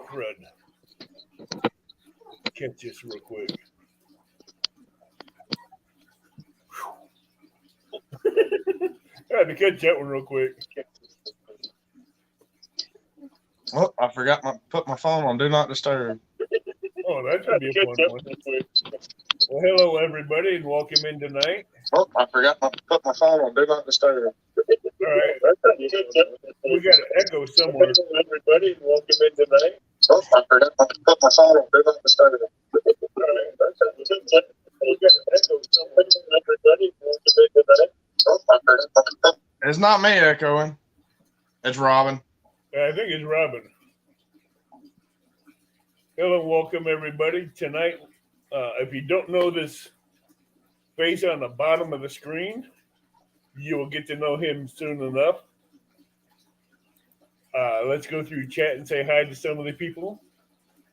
crud. Catch this real quick. I had to catch that one real quick. Oh, I forgot put my phone on Do Not Disturb. Oh, that should be a fun one. Well, hello, everybody, and welcome in tonight. Oh, I forgot put my phone on Do Not Disturb. All right. We got an echo somewhere. Everybody, welcome in tonight. Oh, I forgot put my phone on Do Not Disturb. We got an echo somewhere. Everybody, welcome in tonight. Oh, I forgot. It's not me echoing. It's Robin. I think it's Robin. Hello, welcome everybody. Tonight, if you don't know this face on the bottom of the screen, you will get to know him soon enough. Let's go through chat and say hi to some of the people.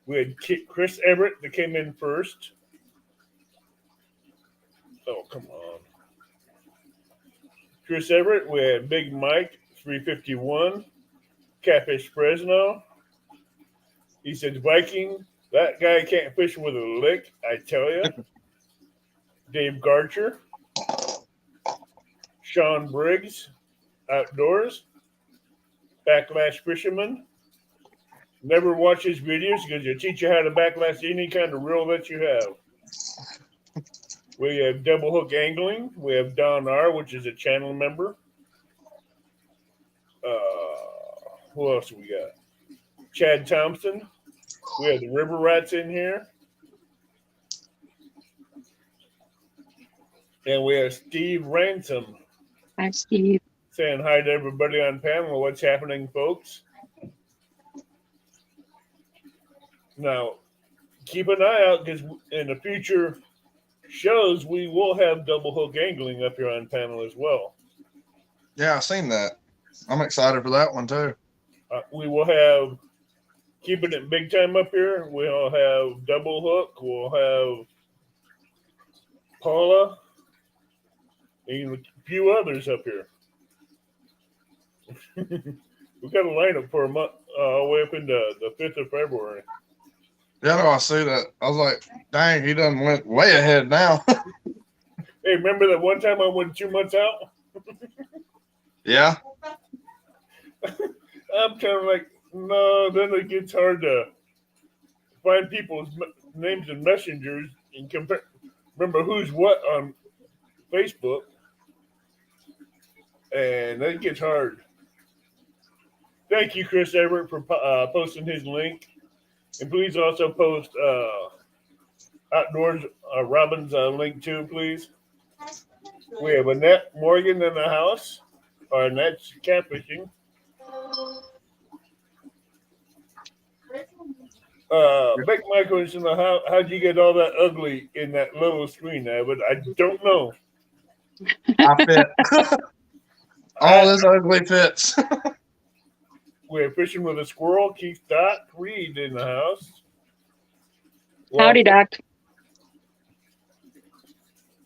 We had Chris Everett that came in first. Oh, come on. Chris Everett, we had Big Mike, 351. Catfish Fresno. He said, Viking, that guy can't fish with a lick, I tell you. Dave Garcher. Sean Briggs, Outdoors. Backlash Fisherman. Never watch his videos because he'll teach you how to backlash any kind of reel that you have. We have Double Hook Angling. We have Don R., which is a channel member. Who else we got? Chad Thompson. We have the River Rats in here. And we have Steve Ransom. Hi, Steve. Saying hi to everybody on panel. What's happening, folks? Now, keep an eye out because in the future shows, we will have Double Hook Angling up here on panel as well. Yeah, I've seen that. I'm excited for that one, too. We will have Keeping It Big Time up here. We'll have Double Hook. We'll have Paula. And a few others up here. We've got a lineup for a month, all the way up into the 5th of February. Yeah, no, I see that. I was like, dang, he done went way ahead now. Hey, remember that one time I went 2 months out? Yeah. I'm kind of like, no, then it gets hard to find people's names and messengers and compare. Remember who's what on Facebook. And that gets hard. Thank you, Chris Everett, for posting his link. And please also post Outdoors Robin's link too, please. We have Annette Morgan in the house. Annette's catfishing. Big Michael wants to know how'd you get all that ugly in that little screen there, but I don't know. I fit. All this ugly fits. We're fishing with a squirrel. Keith Doc Reed in the house. Howdy, Doc.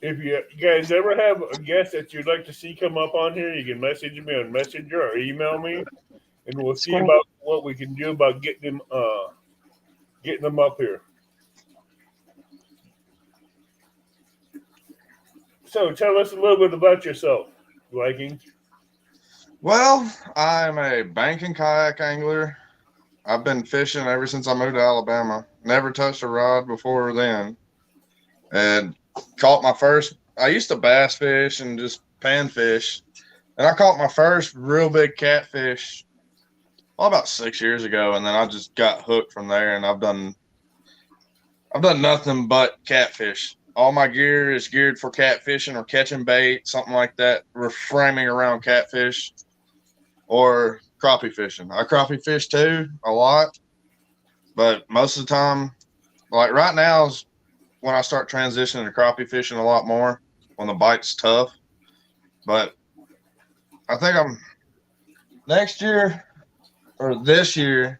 If you guys ever have a guest that you'd like to see come up on here, you can message me on Messenger or email me, and we'll see about what we can do about getting them up here. So tell us a little bit about yourself, Viking. Well, I'm a bank and kayak angler. I've been fishing ever since I moved to Alabama. Never touched a rod before then. And caught my first, I used to bass fish and just pan fish. And I caught my first real big catfish about 6 years ago. And then I just got hooked from there. And I've done nothing but catfish. All my gear is geared for catfishing or catching bait, something like that. We're framing around catfish or crappie fishing. I crappie fish too, a lot. But most of the time, like right now is when I start transitioning to crappie fishing a lot more, when the bite's tough. But I think next year or this year,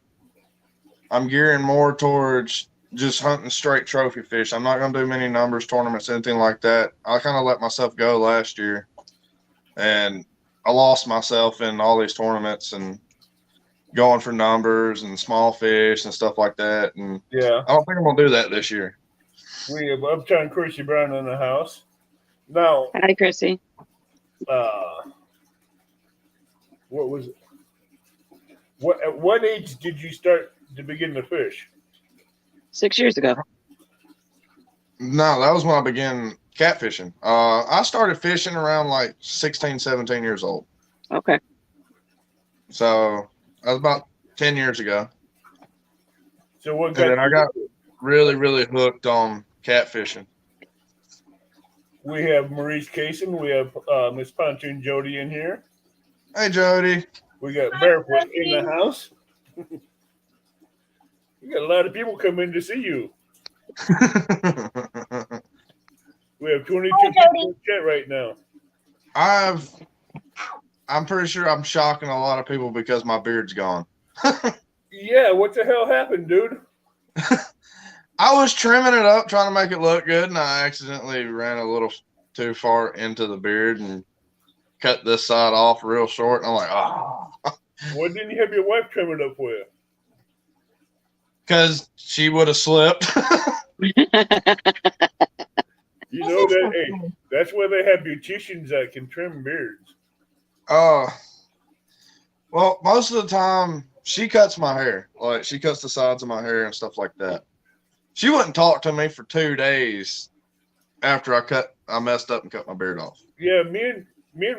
I'm gearing more towards just hunting straight trophy fish. I'm not going to do many numbers, tournaments, anything like that. I kind of let myself go last year, and I lost myself in all these tournaments, and going for numbers and small fish and stuff like that. And Yeah. I don't think I'm gonna do that this year. We have Uptown Chrissy Brown in the house. Now, Hi, Chrissy. what was it? At what age did you start to begin to fish? 6 years ago. No, that was when I began catfishing. I started fishing around like 16, 17 years old. Okay. So that was about 10 years ago. So what And then I got really, really hooked on catfishing. We have Maurice Kaysen. We have Miss Pontoon Jody in here. Hey, Jody. We got Barefoot in the house. We got a lot of people coming to see you. We have 22 people in chat right now. I'm pretty sure I'm shocking a lot of people because my beard's gone. Yeah, what the hell happened, dude? I was trimming it up, trying to make it look good, and I accidentally ran a little too far into the beard and cut this side off real short. And I'm like, oh. Why didn't you have your wife trim it up for you? Because she would have slipped. You know that, hey, that's where they have beauticians that can trim beards. Well, most of the time she cuts my hair. Like she cuts the sides of my hair and stuff like that. She wouldn't talk to me for 2 days after I messed up and cut my beard off. Yeah, me and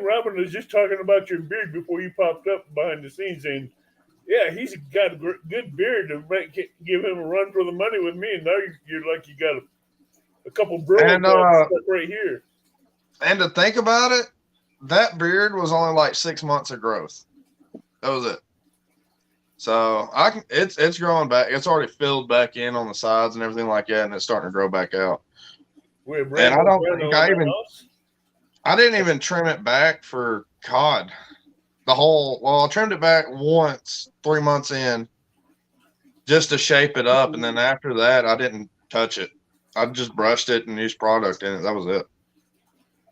Robin was just talking about your beard before you popped up behind the scenes, saying, "Yeah, he's got a good beard to give him a run for the money with me." And now you're like you got a couple bros right here. And to think about it, that beard was only like 6 months of growth. That was it. So it's growing back. It's already filled back in on the sides and everything like that, and it's starting to grow back out. And I don't think I didn't even trim it back for cod. I trimmed it back once 3 months in just to shape it up. And then after that, I didn't touch it. I just brushed it and used product in it. That was it.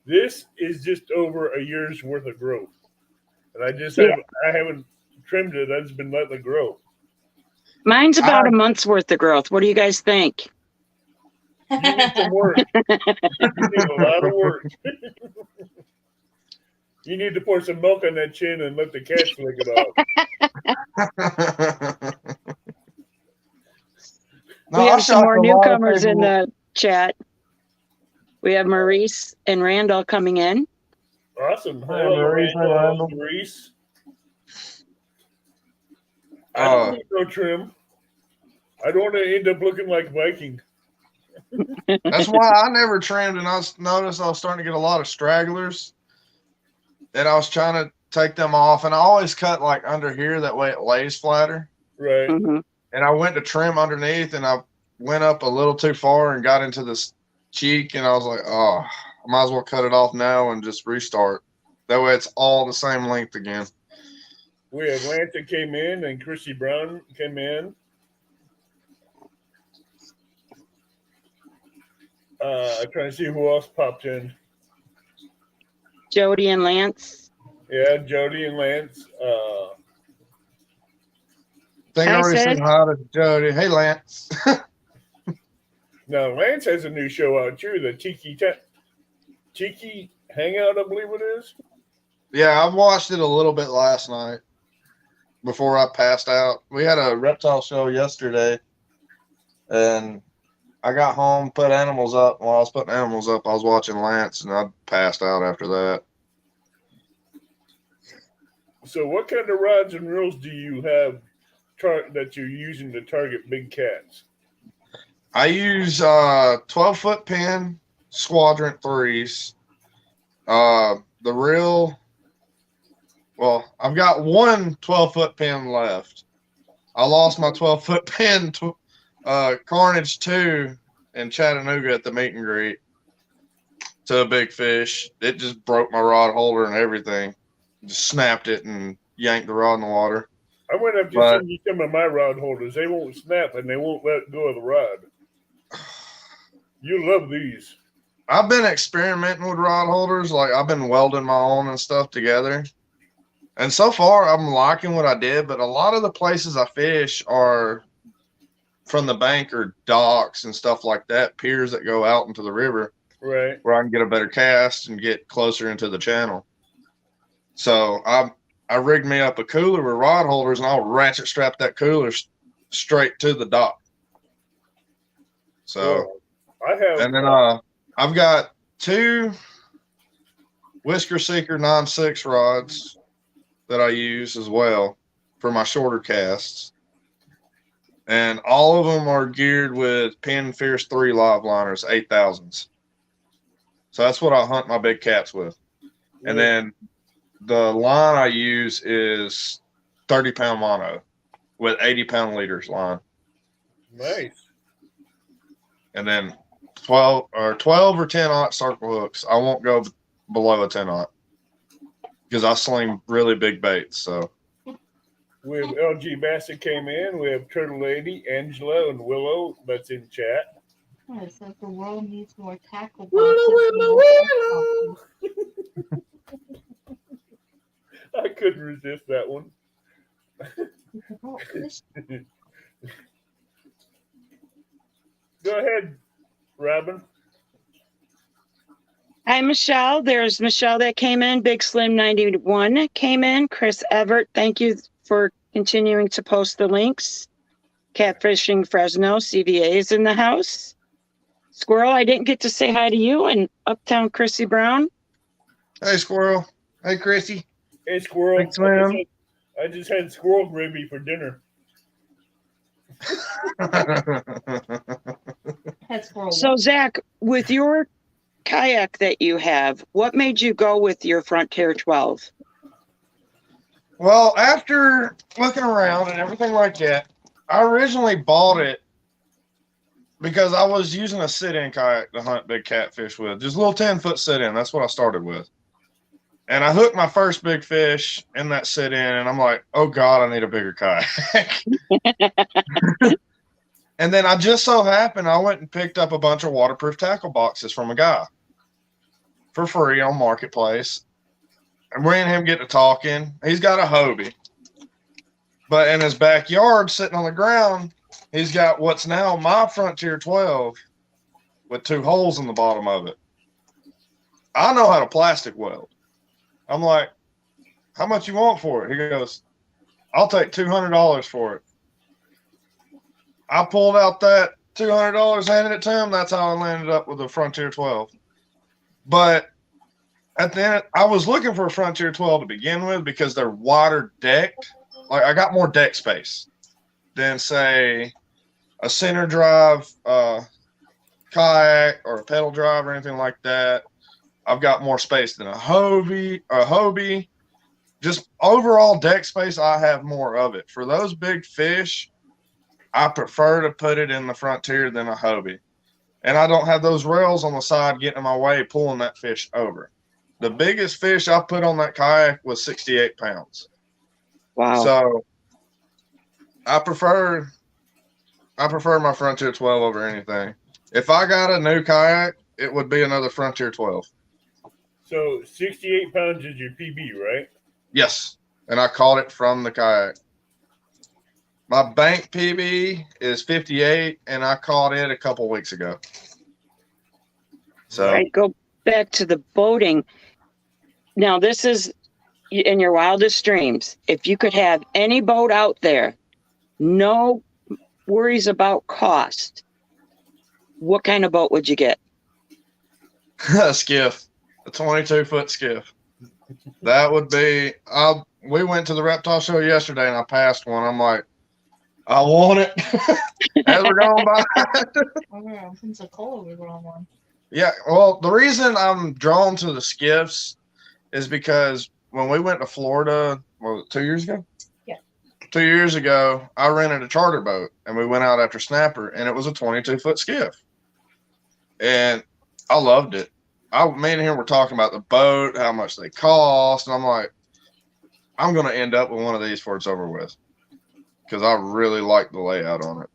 This is just over a year's worth of growth. And I haven't trimmed it. I've just been letting it grow. Mine's about a month's worth of growth. What do you guys think? You need some work. You need a lot of work. You need to pour some milk on that chin and let the cat flick it off. We have some more newcomers in the chat. We have Maurice and Randall coming in. Awesome. Hello, Maurice. I don't need no trim. I don't want to end up looking like Viking. That's why I never trimmed, and I noticed I was starting to get a lot of stragglers. And I was trying to take them off, and I always cut like under here, that way it lays flatter. Right. Mm-hmm. And I went to trim underneath, and I went up a little too far and got into this cheek, and I was like, oh, I might as well cut it off now and just restart. That way it's all the same length again. We have Lance that came in, and Chrissy Brown came in. I'm trying to see who else popped in. Jody and Lance. Yeah, Jody and Lance. I think I already said hi to Jody. Hey, Lance. Now, Lance has a new show out too, the Tiki Hangout, I believe it is. Yeah, I watched it a little bit last night before I passed out. We had a reptile show yesterday, and I got home, put animals up. While I was putting animals up, I was watching Lance, and I passed out after that. So what kind of rods and reels do you have that you're using to target big cats? I use 12-foot pin Squadron 3s. The reel, well, I've got one 12-foot pin left. I lost my 12-foot pin Carnage 2 in Chattanooga at the meet and greet to a big fish. It just broke my rod holder and everything. Just snapped it and yanked the rod in the water. I went up to send you some of my rod holders. They won't snap and they won't let go of the rod. You love these. I've been experimenting with rod holders. Like I've been welding my own and stuff together. And so far, I'm liking what I did, but a lot of the places I fish are from the bank or docks and stuff like that, piers that go out into the river Right. where I can get a better cast and get closer into the channel. So I rigged me up a cooler with rod holders, and I'll ratchet strap that cooler straight to the dock. So, Well, I have. and then I've got 2 Whisker Seeker 9.6 rods that I use as well for my shorter casts. And all of them are geared with Penn Fierce 3 live liners, 8,000s. So that's what I hunt my big cats with. And then the line I use is 30-pound mono with 80-pound leaders line. Nice. And then 12 or 10 circle hooks. I won't go below a 10 because I sling really big baits. So We have LG Bassett came in. We have Turtle Lady, Angela, and Willow that's in chat. Oh, it says the world needs more tackle boxes. Willow. I couldn't resist that one. Go ahead, Robin. Hi, Michelle. There's Michelle that came in. Big Slim 91 came in. Chris Everett, thank you for continuing to post the links. Catfishing Fresno, CVA is in the house. Squirrel, I didn't get to say hi to you. And Uptown Chrissy Brown. hey, Squirrel. Hey, Chrissy. Hey, Squirrel. Thanks, ma'am. I just had squirrel gravy for dinner. Head squirrel. So, Zach, with your kayak that you have, what made you go with your Frontier 12? Well, after looking around and everything like that, I originally bought it because I was using a sit-in kayak to hunt big catfish with. Just a little 10-foot sit-in. That's what I started with. And I hooked my first big fish in that sit-in, and I'm like, oh, God, I need a bigger kayak. And then I just so happened I went and picked up a bunch of waterproof tackle boxes from a guy for free on Marketplace. And me and him get to talking. He's got a Hobie. But in his backyard, sitting on the ground, he's got what's now my Frontier 12 with 2 holes in the bottom of it. I know how to plastic weld. I'm like, how much you want for it? He goes, I'll take $200 for it. I pulled out that $200, handed it to him. That's how I landed up with a Frontier 12. But at the end, I was looking for a Frontier 12 to begin with because they're wider decked. Like, I got more deck space than, say, a center drive kayak or a pedal drive or anything like that. I've got more space than a Hobie. Just overall deck space, I have more of it. For those big fish, I prefer to put it in the Frontier than a Hobie. And I don't have those rails on the side getting in my way, pulling that fish over. The biggest fish I put on that kayak was 68 pounds. Wow. So I prefer my Frontier 12 over anything. If I got a new kayak, it would be another Frontier 12. So 68 pounds is your PB, right? Yes. And I caught it from the kayak. My bank PB is 58, and I caught it a couple weeks ago. So I go back to the boating. Now, this is in your wildest dreams. If you could have any boat out there, no worries about cost, what kind of boat would you get? a skiff, a 22-foot skiff. That would be. We went to the reptile show yesterday, and I passed one. I'm like, I want it. As we're going by. Oh, yeah, Pensacola, we were on one. Yeah, well, the reason I'm drawn to the skiffs is because when we went to Florida, what was it, 2 years ago? Yeah. 2 years ago, I rented a charter boat, and we went out after snapper, and it was a 22-foot skiff. And I loved it. Me and him were talking about the boat, how much they cost, and I'm like, I'm going to end up with one of these before it's over with because I really like the layout on it.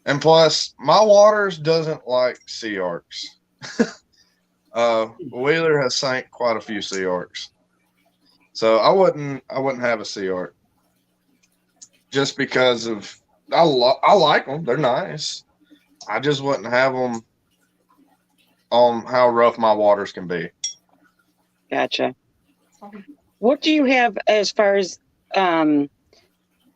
And plus, my waters doesn't like sea arcs. Wheeler has sank quite a few sea arcs. So I wouldn't have a Sea Art just because of I like them. They're nice. I just wouldn't have them on how rough my waters can be. Gotcha. What do you have as far as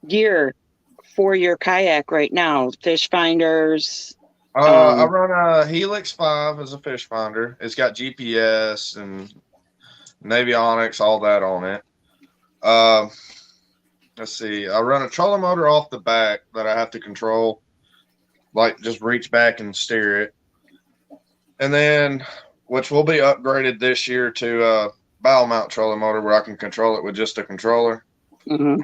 gear for your kayak right now? Fish finders. I run a Helix 5 as a fish finder. It's got GPS and Navionics, all that on it. Let's see. I run a trolling motor off the back that I have to control, like just reach back and steer it. And then, which will be upgraded this year to a bow mount trolling motor where I can control it with just a controller. Mm-hmm.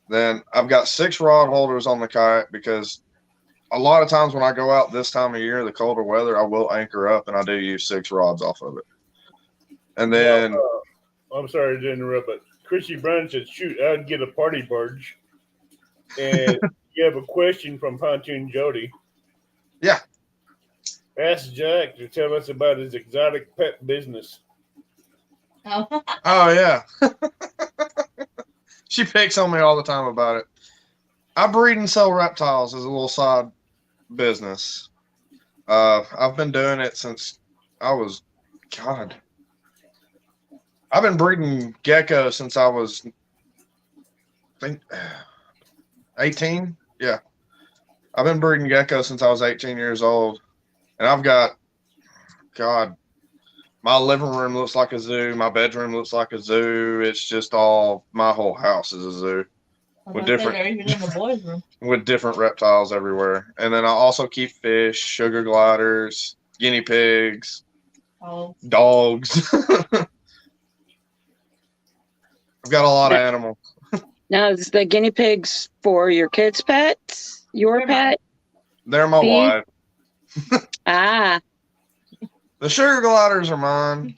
Then I've got 6 rod holders on the kayak because a lot of times when I go out this time of year, the colder weather, I will anchor up and I do use 6 rods off of it. And then I'm sorry to interrupt, but Chrissy Brown said, shoot, I'd get a party barge. And you have a question from Pontoon Jody. Yeah. Ask Jack to tell us about his exotic pet business. Oh. Oh yeah. She picks on me all the time about it. I breed and sell reptiles as a little side business. I've been doing it since I've been breeding geckos since I was, I think, 18. Yeah. I've been breeding geckos since I was 18 years old. And I've got, my living room looks like a zoo. My bedroom looks like a zoo. It's just my whole house is a zoo. With different, even in the boys' room. with different reptiles everywhere. And then I also keep fish, sugar gliders, guinea pigs, dogs. I've got a lot of animals. Now, is the guinea pigs for your kids' pets? Your pet? They're my wife. Ah. The sugar gliders are mine.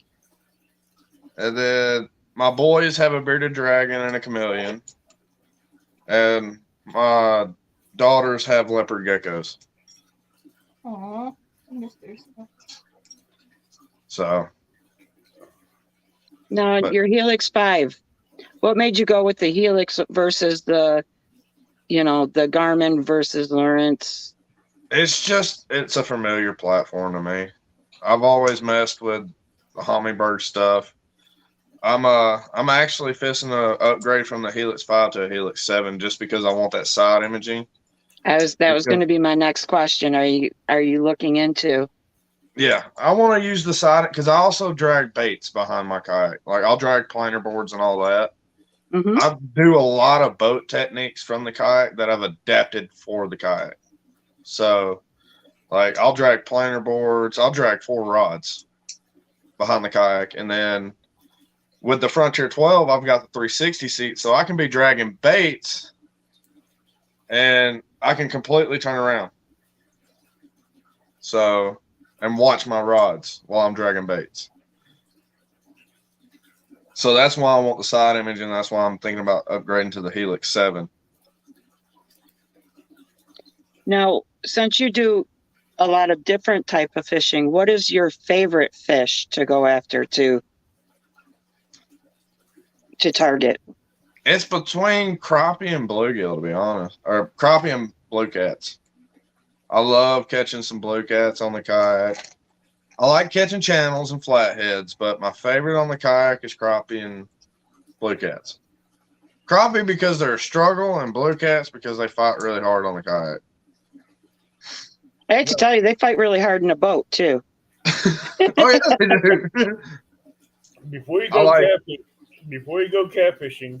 And then my boys have a bearded dragon and a chameleon. And my daughters have leopard geckos. Aw, I missed her. So. Now, your Helix 5. What made you go with the Helix versus the Garmin versus Lawrence? It's a familiar platform to me. I've always messed with the Humminbird stuff. I'm actually fixing to upgrade from the Helix 5 to a Helix 7 just because I want that side imaging. That was going to be my next question. Are you looking into? Yeah, I want to use the side because I also drag baits behind my kayak. Like I'll drag planer boards and all that. Mm-hmm. I do a lot of boat techniques from the kayak that I've adapted for the kayak. So, like I'll drag planer boards. I'll drag 4 rods behind the kayak, and then with the Frontier 12, I've got the 360 seat, so I can be dragging baits, and I can completely turn around. So, and watch my rods while I'm dragging baits. So that's why I want the side image, and that's why I'm thinking about upgrading to the Helix 7. Now, since you do a lot of different type of fishing, what is your favorite fish to go after to target? It's between crappie and bluegill, to be honest, or crappie and blue cats. I love catching some blue cats on the kayak. I like catching channels and flatheads, but my favorite on the kayak is crappie and blue cats. Crappie because they're a struggle, and blue cats because they fight really hard on the kayak. I hate to tell you, they fight really hard in a boat too. Oh yeah, they do. Before you go catfishing,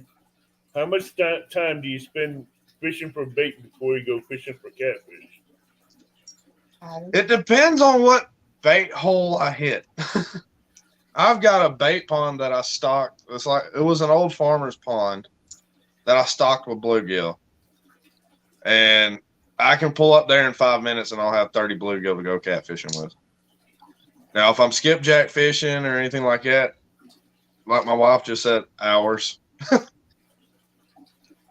how much time do you spend fishing for bait before you go fishing for catfish? It depends on what bait hole I hit. I've got a bait pond that I stocked. It was an old farmer's pond that I stocked with bluegill, and I can pull up there in 5 minutes and I'll have 30 bluegill to go catfishing with. Now, if I'm skipjack fishing or anything like that, like my wife just said, hours.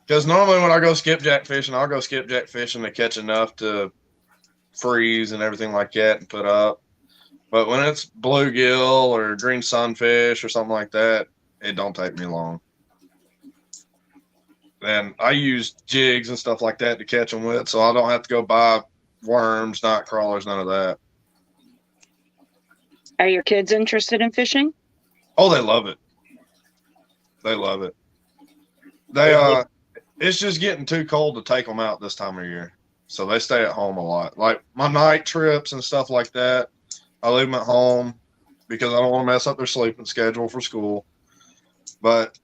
Because normally when I go skipjack fishing, I'll go skipjack fishing to catch enough to freeze and everything like that and put up. But when it's bluegill or green sunfish or something like that, It don't take me long. And I use jigs and stuff like that to catch them with, so I don't have to go buy worms, night crawlers, none of that. Are your kids interested in fishing? Oh, they love it. They love it. It's just getting too cold to take them out this time of year, so they stay at home a lot. Like my night trips and stuff like that, I leave them at home because I don't want to mess up their sleeping schedule for school. But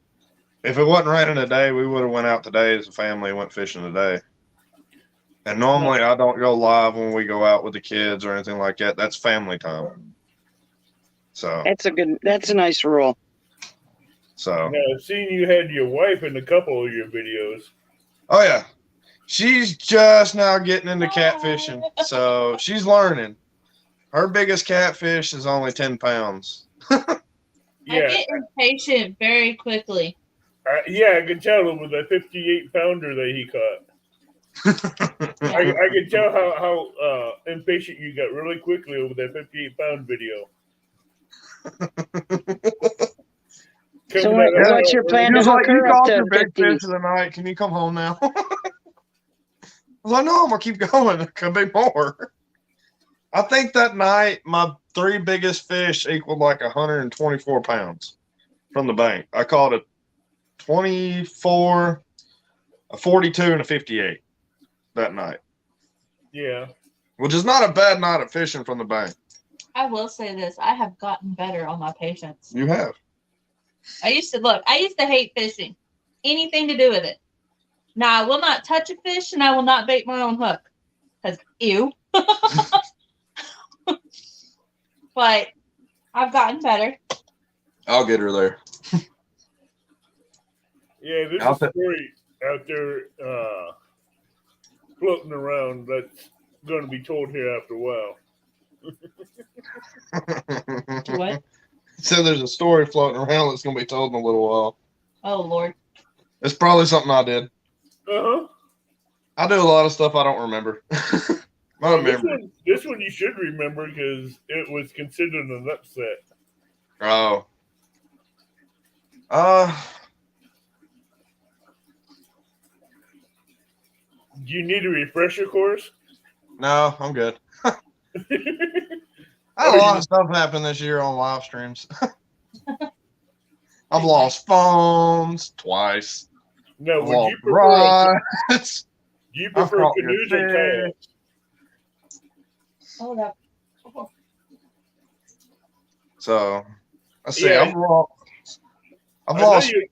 if it wasn't raining today, we would have went out today as a family and went fishing today. And normally I don't go live when we go out with the kids or anything like that. That's family time. So That's a nice rule. So Now, I've seen you had your wife in a couple of your videos. oh yeah. She's just now getting into catfishing. So she's learning. Her biggest catfish is only 10 pounds. Yeah, I get impatient very quickly. yeah, I can tell it was a 58-pounder that he caught. I can tell how impatient you got really quickly over that 58-pound video. So what's your plan He to was hook like, you her up caught to your big 50? fish of the night. Can you come home now? I was like, no, I'm going to keep going. There could be more. I think that night, my 3 biggest fish equaled like 124 pounds from the bank. I caught a 24, a 42, and a 58 that night. Yeah. Which is not a bad night of fishing from the bank. I will say this: I have gotten better on my patience. You have. I used to hate fishing, anything to do with it. Now I will not touch a fish, and I will not bait my own hook, because ew. But I've gotten better. I'll get her there. Yeah, there's a story out there floating around that's going to be told here after a while. What? So there's a story floating around that's going to be told in a little while. Oh, Lord. It's probably something I did. Uh-huh. I do a lot of stuff I don't remember. I remember. This one you should remember because it was considered an upset. Oh. Do you need a refresher course? No, I'm good. I had a lot of stuff happen this year on live streams. I've lost phones twice. No, I've would lost you prefer rods. do you prefer caught canoes good or kayaks? Oh, that. So, let's see. Yeah. I've I know lost you-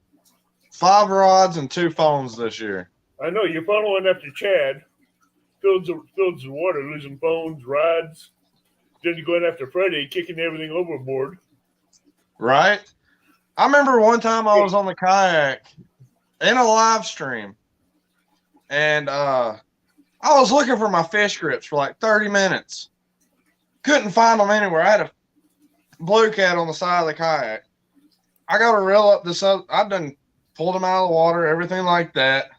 5 rods and 2 phones this year. I know you're following after Chad. Fills the water, losing phones, rods. Then you're going after Freddie, kicking everything overboard. Right? I remember one time I was on the kayak in a live stream, and I was looking for my fish grips for like 30 minutes. Couldn't find them anywhere. I had a blue cat on the side of the kayak. I got to reel up this up. I've done pulled them out of the water, everything like that,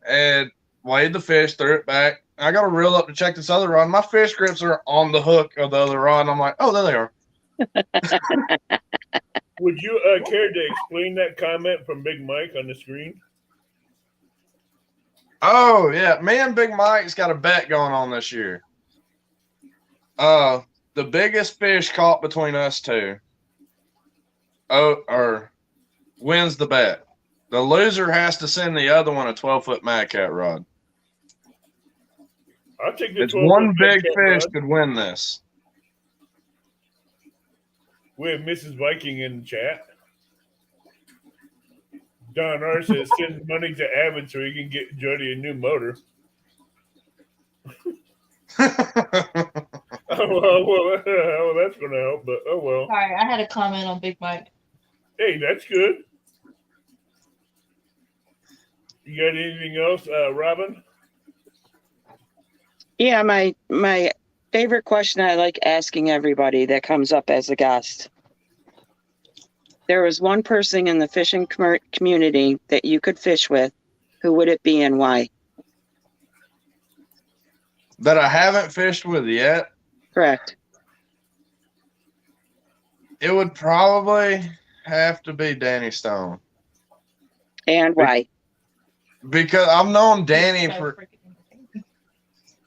and weighed the fish, threw it back. I got to reel up to check this other rod. My fish grips are on the hook of the other rod, and I'm like, oh, there they are. Would you care to explain that comment from Big Mike on the screen? Oh, yeah. Me and Big Mike's got a bet going on this year. The biggest fish caught between us two wins the bet. The loser has to send the other one a 12-foot Mad Cat rod. I'll take the It's 12 one foot big Cat fish rod. could win this. We have Mrs. Viking in the chat. Don R says send money to Avid so he can get Jody a new motor. Well, that's going to help, but oh well. Sorry, I had a comment on Big Mike. Hey, that's good. You got anything else, Robin? Yeah, my favorite question I like asking everybody that comes up as a guest. There was one person in the fishing community that you could fish with. Who would it be and why? That I haven't fished with yet. Correct. It would probably have to be Danny Stone. And why? Because I've known Danny So for freaking entertaining.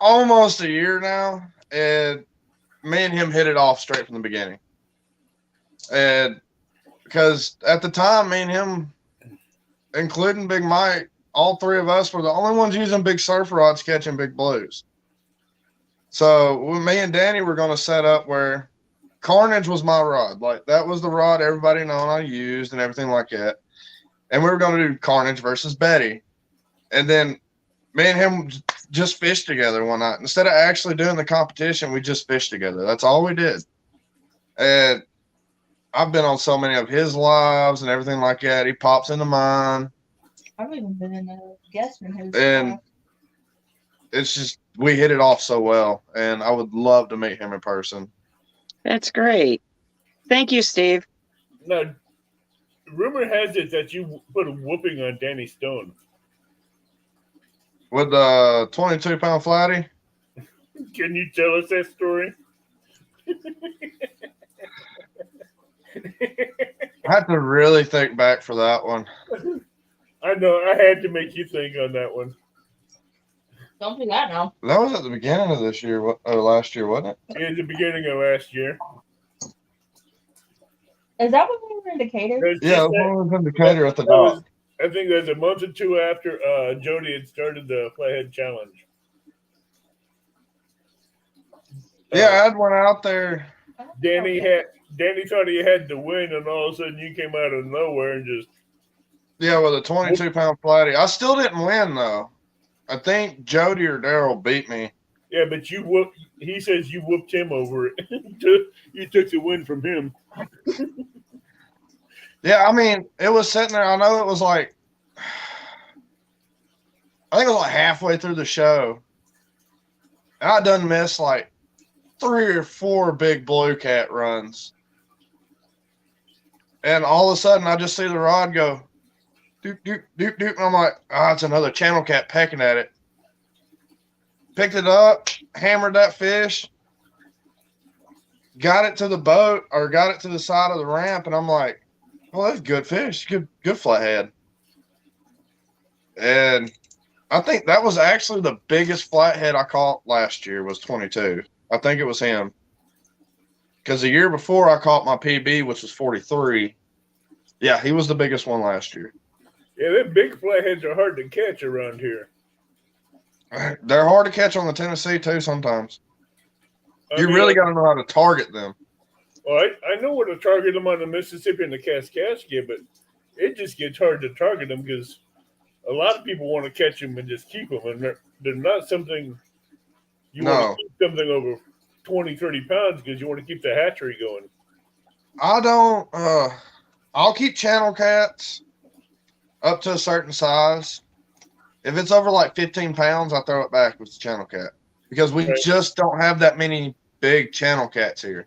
almost a year now, and me and him hit it off straight from the beginning. And because at the time, me and him, including Big Mike, all three of us were the only ones using big surf rods catching big blues. So me and Danny were going to set up where Carnage was my rod. Like, that was the rod everybody known I used and everything like that. And we were going to do Carnage versus Betty. And then me and him just fished together one night. Instead of actually doing the competition, we just fished together. That's all we did. And I've been on so many of his lives and everything like that. He pops into mine. I've even been in a guest room. And it's just, we hit it off so well. And I would love to meet him in person. That's great. Thank you, Steve. Now, rumor has it that you put a whooping on Danny Stone. With the 22-pound flatty? Can you tell us that story? I had to really think back for that one. I know. I had to make you think on that one. Don't do that now. That was at the beginning of this year, or last year, wasn't it? In the beginning of last year. Is that when we were in Decatur? That's Yeah, just it was in Decatur at the that was- dock. I think that was a month or two after Jody had started the Flathead Challenge. Yeah, I'd went out there. Danny thought he had to win, and all of a sudden you came out of nowhere and just Yeah, with a 22-pound flatty. I still didn't win, though. I think Jody or Daryl beat me. yeah. But you whooped. He says you whooped him over it. You took the win from him. Yeah, I mean, it was sitting there. I know it was like, I think it was like halfway through the show. And I done missed like 3 or 4 big blue cat runs. And all of a sudden, I just see the rod go, doop, doop, doop, doop. And I'm like, it's another channel cat pecking at it. Picked it up, hammered that fish, got it to the boat or got it to the side of the ramp. And I'm like, well, that's good fish. Good flathead. And I think that was actually the biggest flathead I caught last year was 22. I think it was him. Because the year before I caught my PB, which was 43. Yeah, he was the biggest one last year. Yeah, them big flatheads are hard to catch around here. They're hard to catch on the Tennessee, too, sometimes. I You mean, really got to know how to target them. Well, I know where to target them on the Mississippi and the Kaskaskia, but it just gets hard to target them because a lot of people want to catch them and just keep them, and they're not something you want to keep something over 20, 30 pounds because you want to keep the hatchery going. I don't. I'll keep channel cats up to a certain size. If it's over like 15 pounds, I throw it back with the channel cat because we just don't have that many big channel cats here.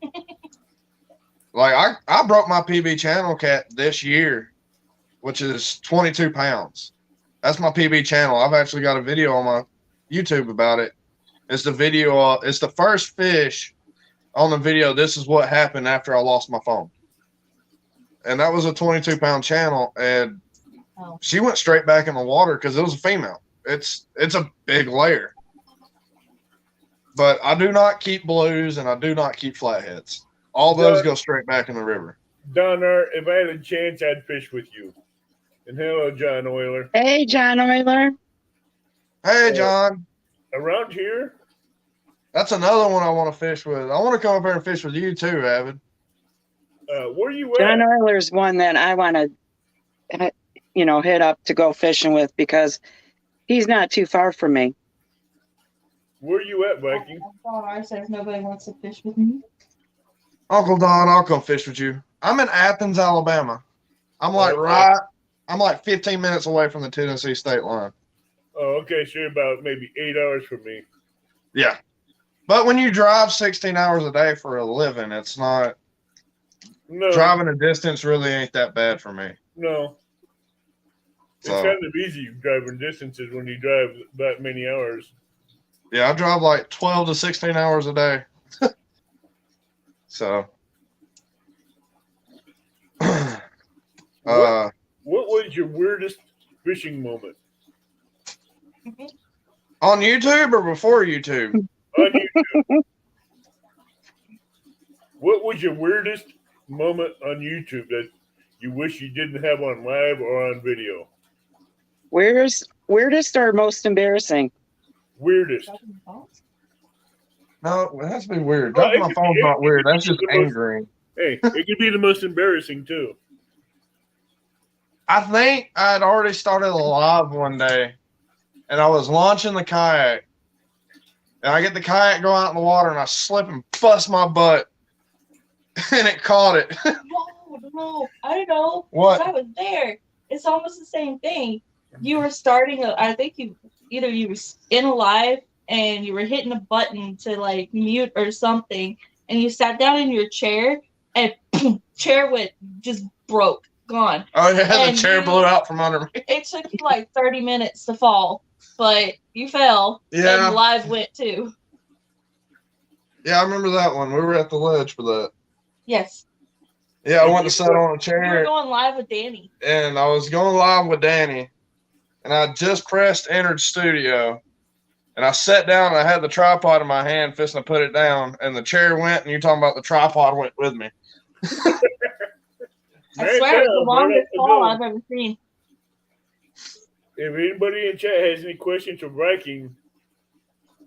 Like I broke my PB channel cat this year, which is 22 pounds. That's my PB channel. I've actually got a video on my YouTube about it. It's the video. It's the first fish on the video. This is what happened after I lost my phone. And that was a 22-pound channel. And she went straight back in the water because it was a female. It's a big layer. But I do not keep blues and I do not keep flatheads. All those go straight back in the river. Donner, if I had a chance, I'd fish with you. And hello, John Euler. Hey, John Euler. Hey, John. Around here, That's another one I want to fish with. I want to come up here and fish with you too, Avid. where you at? John Euler's one that I want to, hit up to go fishing with because he's not too far from me. Where you at, Viking? I says nobody wants to fish with me. Uncle Don, I'll come fish with you. I'm in Athens, Alabama. I'm like I'm like 15 minutes away from the Tennessee state line. Oh, okay, sure, about maybe 8 hours from me. Yeah. But when you drive 16 hours a day for a living, it's not driving a distance really ain't that bad for me. No. It's So, kind of easy driving distances when you drive that many hours. yeah, I drive like 12 to 16 hours a day. So Uh, What was your weirdest fishing moment on YouTube or before YouTube? on YouTube? What was your weirdest moment on YouTube that you wish you didn't have on live or on video? Weirdest or most embarrassing? Weirdest. No, it has to be weird. Well, Dropping my phone's not weird. That's just the most- angering. Hey, it could be the most embarrassing too. I think I'd already started a live one day, and I was launching the kayak, and I get the kayak go out in the water, and I slip and bust my butt, and it caught it. No, I know. What? 'Cause I was there. It's almost the same thing. You were starting. I think you were in a live and you were hitting a button to like mute or something, and you sat down in your chair, and chair went just broke, gone. Oh yeah, And the chair blew out from under me. It took you like 30 minutes to fall, but you fell. Yeah. And live went too. Yeah, I remember that one. We were at the ledge for that. Yes. Yeah, I went to sit on a You were chair, going live with Danny. and I was going live with Danny, and I just pressed entered studio, and I sat down, and I had the tripod in my hand, fisting to put it down, and the chair went, and you're talking about the tripod went with me. I Man swear, it's down, the longest man, fall that's I've ever seen. If anybody in chat has any questions for Viking,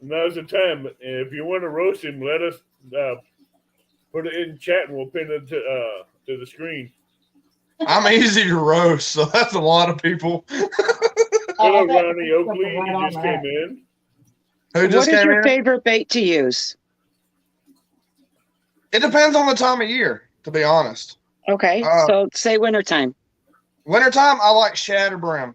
now's the time. And if you want to roast him, let us put it in chat, and we'll pin it to the screen. I'm easy to roast, so that's a lot of people. Hello, I bet Ronnie you Oakley. right You on just that. came in. Who just What is came your in? favorite bait to use? It depends on the time of year, to be honest. Okay, so say wintertime. Wintertime, I like shad or brim.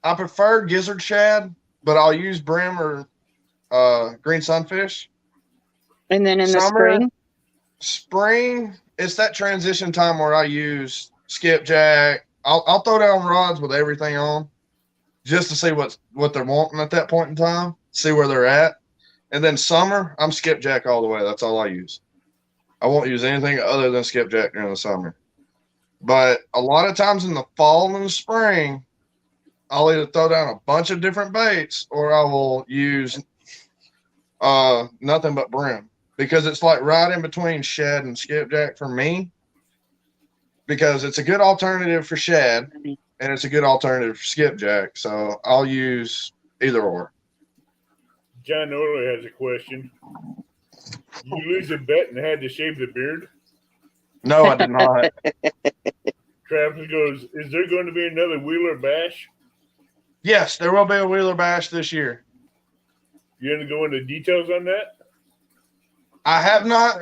I prefer gizzard shad, but I'll use brim or green sunfish. And then in the Summer, spring? Spring, it's that transition time where I use skipjack. I'll throw down rods with everything on just to see what they're wanting at that point in time, see where they're at. And then summer, I'm skipjack all the way. That's all I use. I won't use anything other than skipjack during the summer. But a lot of times in the fall and the spring, I'll either throw down a bunch of different baits or I will use nothing but brim, because it's like right in between shad and skipjack for me, because it's a good alternative for shad and it's a good alternative for skipjack. So I'll use either or. John Orley has a question. You lose a bet and had to shave the beard? No, I did not. Travis goes, is there going to be another Wheeler Bash? Yes, there will be a Wheeler Bash this year. You going to go into details on that? I have not.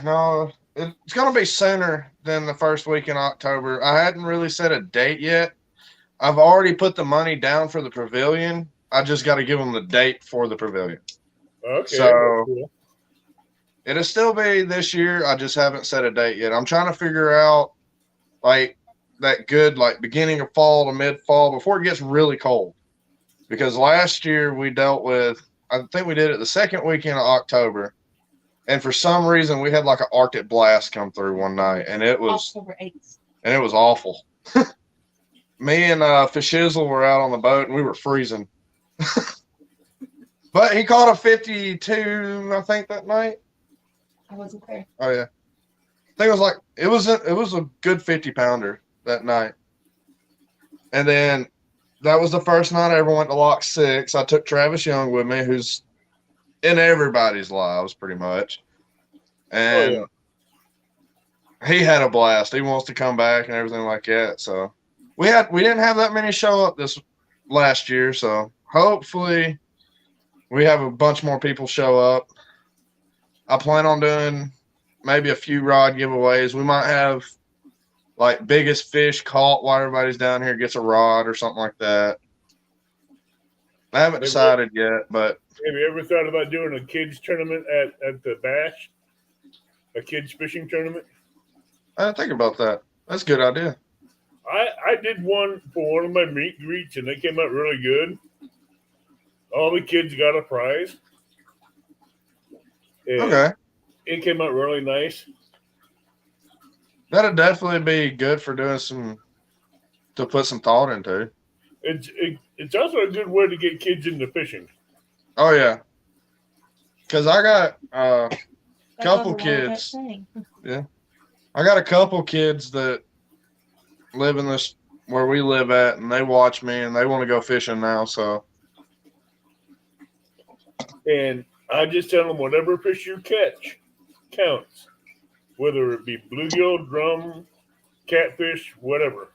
No, it's going to be sooner than the first week in October. I hadn't really set a date yet. I've already put the money down for the pavilion. I just got to give them the date for the pavilion. Okay. So that's cool. it'll still be this year. I just haven't set a date yet. I'm trying to figure out like that good like beginning of fall to mid fall before it gets really cold. Because last year we dealt with, I think we did it the second weekend of October, and for some reason we had like an Arctic blast come through one night, and it was October 8th. and it was awful. Me and Fishizzle were out on the boat and we were freezing. But he caught a 52, I think, that night. I wasn't there. Oh yeah, I think it was a good 50-pounder that night. And then that was the first night I ever went to Lock 6. I took Travis Young with me, who's in everybody's lives pretty much, and he had a blast. He wants to come back and everything like that. So we didn't have that many show up this last year, so hopefully we have a bunch more people show up. I plan on doing maybe a few rod giveaways. We might have like biggest fish caught while everybody's down here gets a rod or something like that. I haven't decided yet, but Have you ever thought about doing a kids tournament at the Bash? A kids fishing tournament? I didn't think about that. That's a good idea. I did one for one of my meet and greets, and they came out really good. All the kids got a prize. And Okay. It came out really nice. That'd definitely be good for doing to put some thought into. It's also a good way to get kids into fishing. Oh yeah, because I got That's couple what the water kids. saying. I got a couple kids that live in this where we live at, and they watch me and they want to go fishing now. So And I just tell them whatever fish you catch counts, whether it be bluegill, drum, catfish, whatever.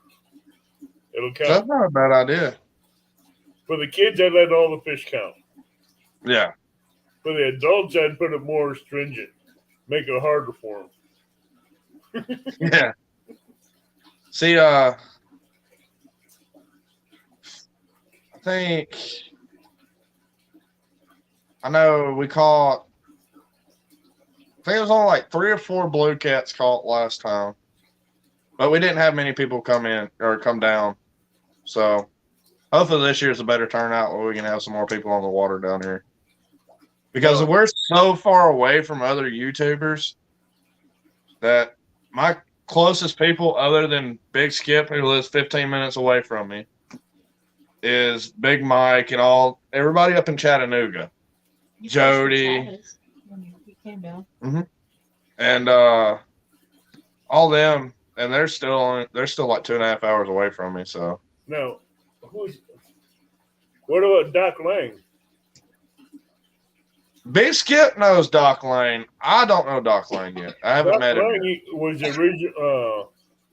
It'll count. that's not a bad idea. For the kids, I let all the fish count. Yeah. For the adults, I'd put it more stringent, make it harder for them. Yeah. See, I think I know we caught. I think it was only like 3 or 4 blue cats caught last time, but we didn't have many people come in or come down. So hopefully this year's a better turnout where we can have some more people on the water down here. Because we're so far away from other YouTubers that my closest people, other than Big Skip, who lives 15 minutes away from me, is Big Mike and everybody up in Chattanooga. You Jody. posted status when you came down. And all them, and they're still like 2.5 hours away from me. So Now, what about Doc Lang? Big Skip knows Doc Lane. I don't know Doc Lane yet. I haven't Doc met him. Lang was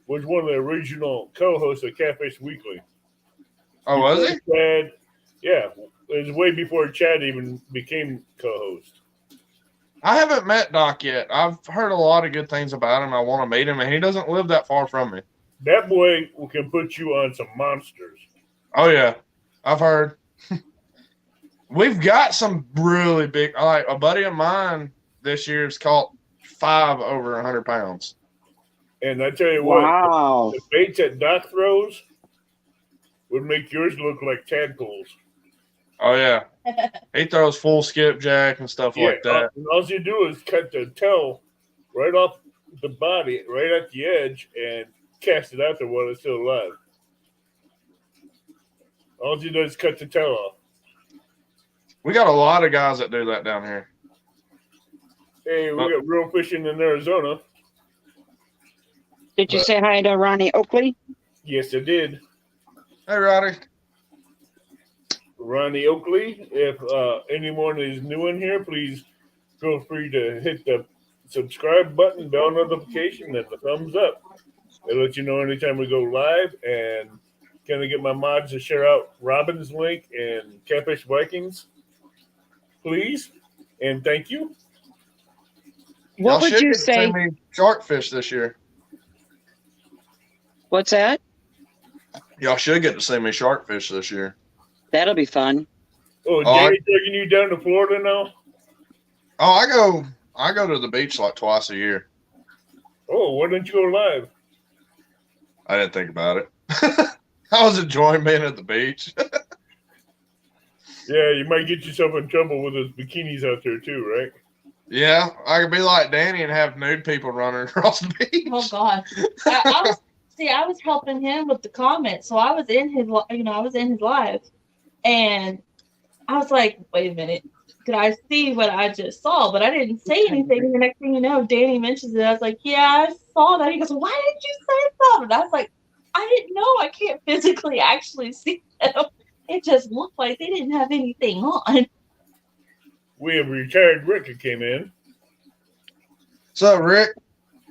was one of the original co-hosts of Catfish Weekly. Oh, was he? Chad, yeah, it was way before Chad even became co-host. I haven't met Doc yet. I've heard a lot of good things about him. I want to meet him, and he doesn't live that far from me. That boy can put you on some monsters. Oh yeah, I've heard. We've got some really big. Like a buddy of mine this year's caught 5 over 100 pounds. And I tell you what, Wow. the baits that Doc throws would make yours look like tadpoles. Oh yeah, he throws full skipjack and stuff like that. And all you do is cut the tail right off the body, right at the edge, and cast it out there while it's still alive. All you do is cut the tail off. We got a lot of guys that do that down here. Hey, we got real fishing in Arizona. Did you say hi to Ronnie Oakley? Yes, I did. Hey, Roddy. Ronnie Oakley. If anyone is new in here, please feel free to hit the subscribe button, bell notification, and the thumbs up. It'll let you know anytime we go live. And can I get my mods to share out Robin's link and Catfish Vikings, please? And thank you. What Y'all would should you get to say? see me sharkfish this year. What's that? Y'all should get to see me sharkfish this year. That'll be fun. Oh, Danny taking you down to Florida now? Oh, I go to the beach like twice a year. Oh, why didn't you go live? I didn't think about it. I was enjoying being at the beach. Yeah, you might get yourself in trouble with those bikinis out there too, right? Yeah, I could be like Danny and have nude people running across the beach. Oh God! I was helping him with the comments, so I was in his, I was in his live, and I was like, "Wait a minute, could I see what I just saw?" But I didn't say anything. And the next thing you know, Danny mentions it. I was like, "Yeah, I saw that." He goes, "Why didn't you say something?" I was like, "I didn't know. I can't physically actually see them. It just looked like they didn't have anything on." We have retired Rick who came in. So, Rick,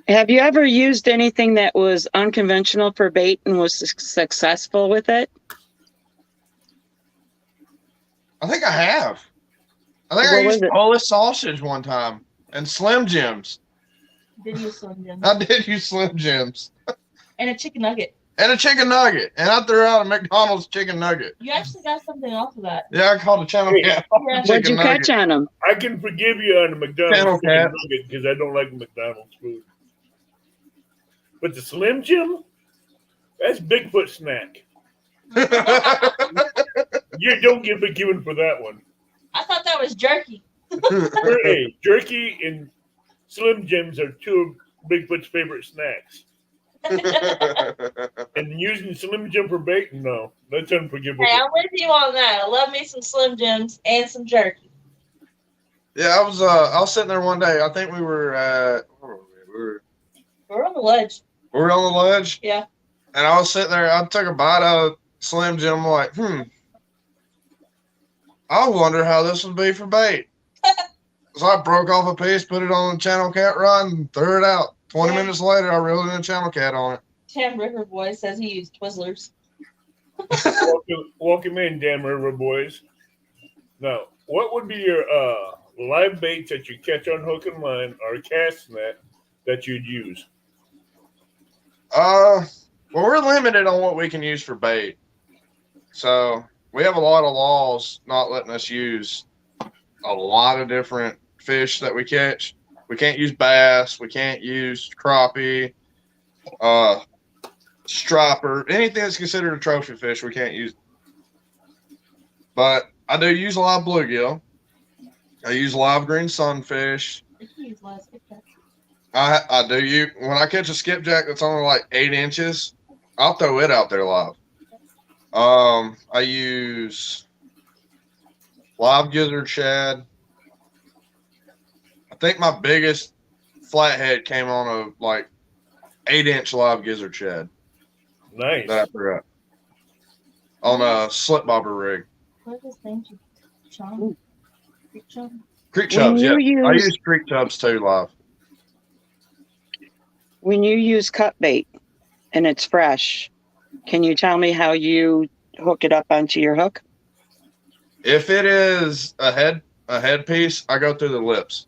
Have you ever used anything that was unconventional for bait and was successful with it? I think I have. I think What I was used it? Polish sausage one time and Slim Jims. Did you Slim Jim? I did use Slim Jims And a chicken nugget. and a chicken nugget, and I threw out a McDonald's chicken nugget. You actually got something off of that. Yeah, I called the channel Hey. cat. Yeah. What'd you catch on them? I can forgive you on the McDonald's Channel chicken cat. nugget because I don't like McDonald's food. But the Slim Jim, that's Bigfoot snack. You don't get forgiven for that one. I thought that was jerky. Hey, jerky and Slim Jims are two of Bigfoot's favorite snacks. And using Slim Jim for bait? No, that's unforgivable. Hey, I'm with you on that. I love me some Slim Jims and some jerky. Yeah, I was sitting there one day. I think we were where were we? We're on the ledge. We were on the ledge. Yeah. And I was sitting there. I took a bite out of Slim Jim. I'm like, I wonder how this would be for bait. So I broke off a piece, put it on the channel cat rod, and threw it out. 20 minutes later, I reeled in a channel cat on it. Tim River Boy says he used Twizzlers. Welcome in, Dan River boys. Now, what would be your live baits that you catch on hook and line or cast net that you'd use? Well, we're limited on what we can use for bait. So we have a lot of laws not letting us use a lot of different fish that we catch. We can't use bass. We can't use crappie, striper, anything that's considered a trophy fish. We can't use. But I do use live bluegill. I use live green sunfish. I do. When I catch a skipjack that's only like 8 inches, I'll throw it out there live. I use live gizzard shad. I think my biggest flathead came on a like 8-inch live gizzard shad. Nice. That I threw out on a slip bobber rig. What is name? Chum? Creek chum? Creek chubs, yeah. you I use- use creek chubs too live. When you use cut bait and it's fresh, can you tell me how you hook it up onto your hook? If it is a head piece, I go through the lips.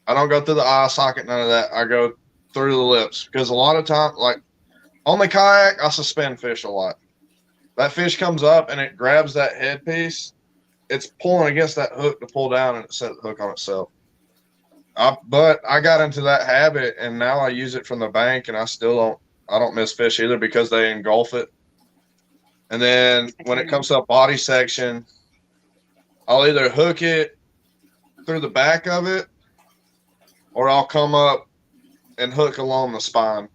I don't go through the eye socket, none of that. I go through the lips because a lot of time, like on the kayak, I suspend fish a lot. That fish comes up and it grabs that head piece. It's pulling against that hook to pull down and it set the hook on itself. But I got into that habit and now I use it from the bank and I don't miss fish either because they engulf it. And then when it comes to a body section, I'll either hook it through the back of it or I'll come up and hook along the spine.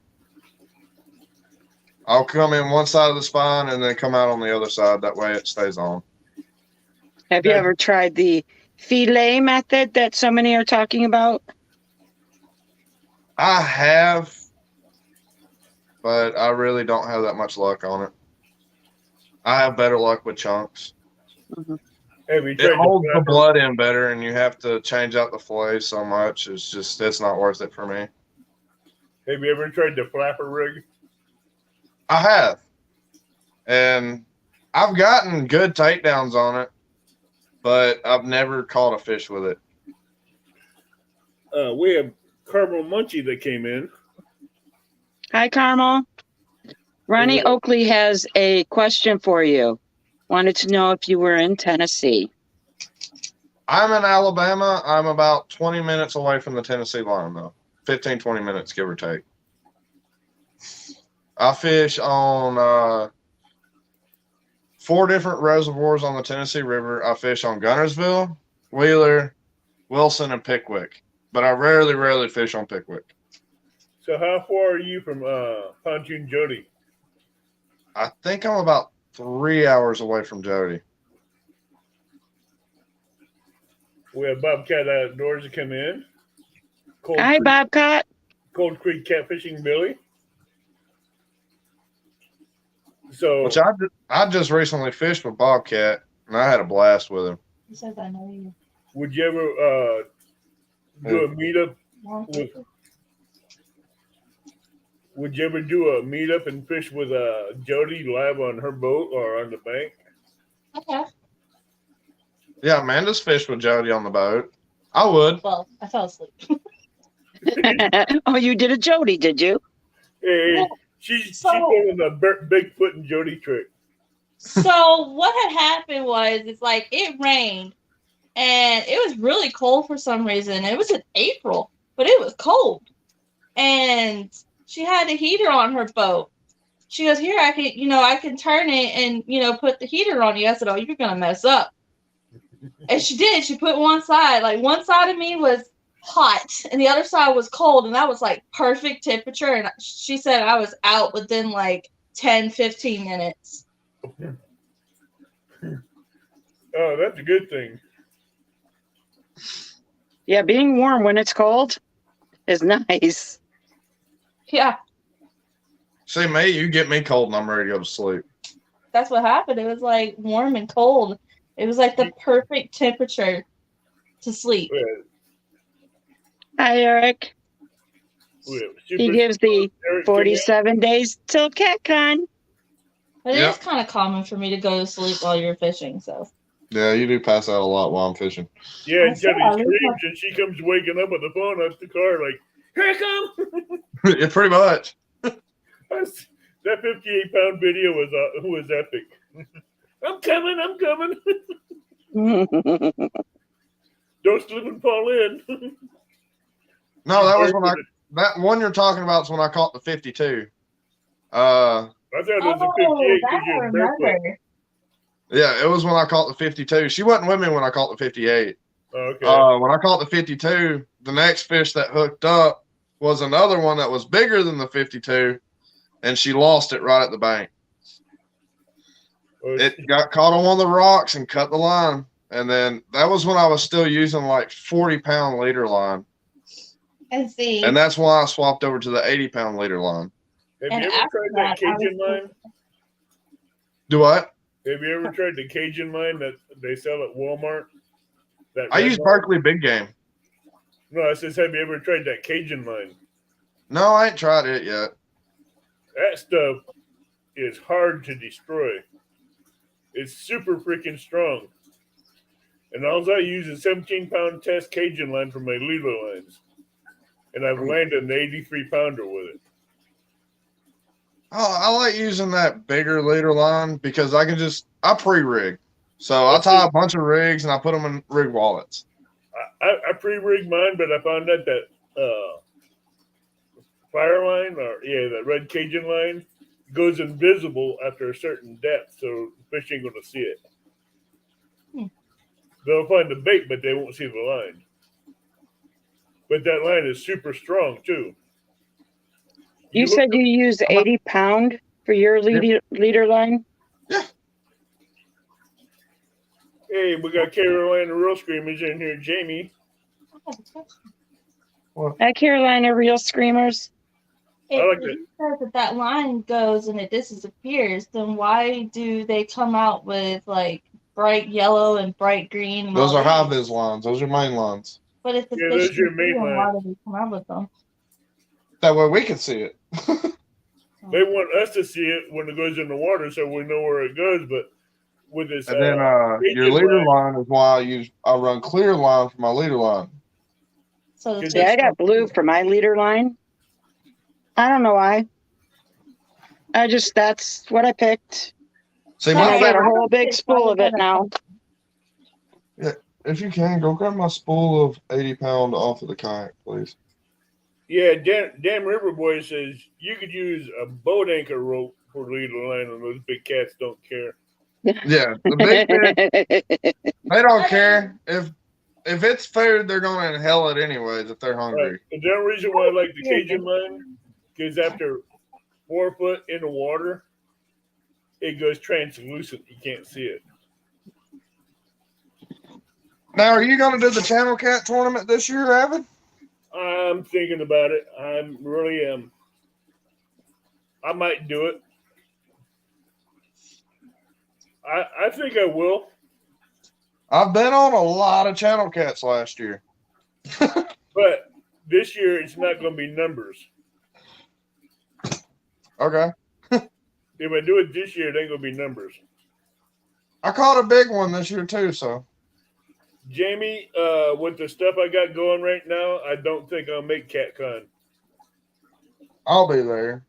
I'll come in one side of the spine and then come out on the other side. That way it stays on. Have you ever tried the fillet method that so many are talking about? I have, but I really don't have that much luck on it. I have better luck with chunks. Mm-hmm. Have you It tried holds the flapper? blood in better, and you have to change out the fillet so much. It's not worth it for me. Have you ever tried the flapper rig? I have, and I've gotten good takedowns on it, but I've never caught a fish with it. We have Carmel Munchie that came in. Hi, Carmel. Ronnie Oakley has a question for you. Wanted to know if you were in Tennessee. I'm in Alabama. I'm about 20 minutes away from the Tennessee line, though. 15, 20 minutes, give or take. I fish on 4 different reservoirs on the Tennessee River. I fish on Gunnersville, Wheeler, Wilson, and Pickwick. But I rarely fish on Pickwick. So how far are you from Pontoon Jody? I think I'm about 3 hours away from Jody. We have Bobcat Outdoors to come in. Hi, Bobcat. Cold Creek Catfishing Billy. So Which I just recently fished with Bobcat, and I had a blast with him. He says, I know you. would you ever do a meetup? Would you ever do a meetup and fish with Jody live on her boat or on the bank? Okay. Yeah, Amanda's fished with Jody on the boat. I would. Well, I fell asleep. Oh, you did a Jody, did you? Hey, she's pulling the Bigfoot and Jody trick. So what had happened was it's like it rained and it was really cold for some reason. It was in April, but it was cold. And she had a heater on her boat. She goes, here, I can turn it and, put the heater on you. I said, oh, you're going to mess up. And she did. She put one side. Like one side of me was hot and the other side was cold, and that was like perfect temperature. And she said I was out within like 10-15 minutes. Oh, that's a good thing. Yeah, being warm when it's cold is nice. Yeah, See me, you get me cold and I'm ready to go to sleep. that's what happened. It was like warm and cold. It was like the perfect temperature to sleep. Yeah, Hi, Eric. yeah, He super- gives the Eric, 47 days till Catcon. But Yep. it is kind of common for me to go to sleep while you're fishing. So Yeah, you do pass out a lot while I'm fishing. Yeah, I and said Kelly I leave screams and she comes waking up with the phone out the car like, here I come. Yeah, pretty much. That 58-pound video was epic. I'm coming. Don't slip and fall in. No, that was when that one you're talking about is when I caught the 52. I thought it was a 58 that because I you're barefoot. remember. Yeah, it was when I caught the 52. She wasn't with me when I caught the 58. Oh, okay. When I caught the 52, the next fish that hooked up was another one that was bigger than the 52, and she lost it right at the bank. It got caught on one of the rocks and cut the line. And then that was when I was still using like 40-pound leader line. And see, And that's why I swapped over to the 80-pound leader line. Have and you ever after tried that that, I Cajun was- line? Do what? Have you ever tried the Cajun line that they sell at Walmart? That I red use line? Berkeley Big Game. No, I says, have you ever tried that Cajun line? No, I ain't tried it yet. That stuff is hard to destroy. It's super freaking strong. And all I use is 17-pound test Cajun line for my leader lines. And I've landed an 83-pounder with it. Oh, I like using that bigger leader line because I pre-rig. So I tie a bunch of rigs and I put them in rig wallets. I pre-rigged mine, but I found out that fire line, that red Cajun line, goes invisible after a certain depth, so fish ain't going to see it. They'll find the bait, but they won't see the line. But that line is super strong, too. You said you use 80-pound for your leader line? Hey, we got Carolina Real Screamers in here. Jamie. Hi, Carolina Real Screamers. I like If it says that line goes and it disappears, then why do they come out with like bright yellow and bright green? And Those all are high these? vis lines. Those are main lines. But if the Yeah, fish those are your can see main them, line. why do they come out with them? That way we can see it. They want us to see it when it goes in the water so we know where it goes, but with this And then your Cajun leader line is why I run clear line for my leader line. So the Yeah, I fish got don't blue see it. for my leader line. I don't know why. That's what I picked. See, No, my I got a favorite, whole big spool of it now. if you can, go grab my spool of 80-pound off of the kayak, please. Yeah, Damn River Boy says you could use a boat anchor rope for leader line, and those big cats don't care. Yeah, the big fish, they don't care. If it's food, they're going to inhale it anyways if they're hungry. Right. And the only reason why I like the Cajun line is after 4 foot in the water, it goes translucent. You can't see it. Now, are you going to do the Channel Cat tournament this year, Evan? I'm thinking about it. I'm really I might do it. I think I will. I've been on a lot of Channel Cats last year. But this year it's not going to be numbers. Okay. If I do it this year, it ain't going to be numbers. I caught a big one this year too, so. Jamie, with the stuff I got going right now, I don't think I'll make Catcon. I'll be there.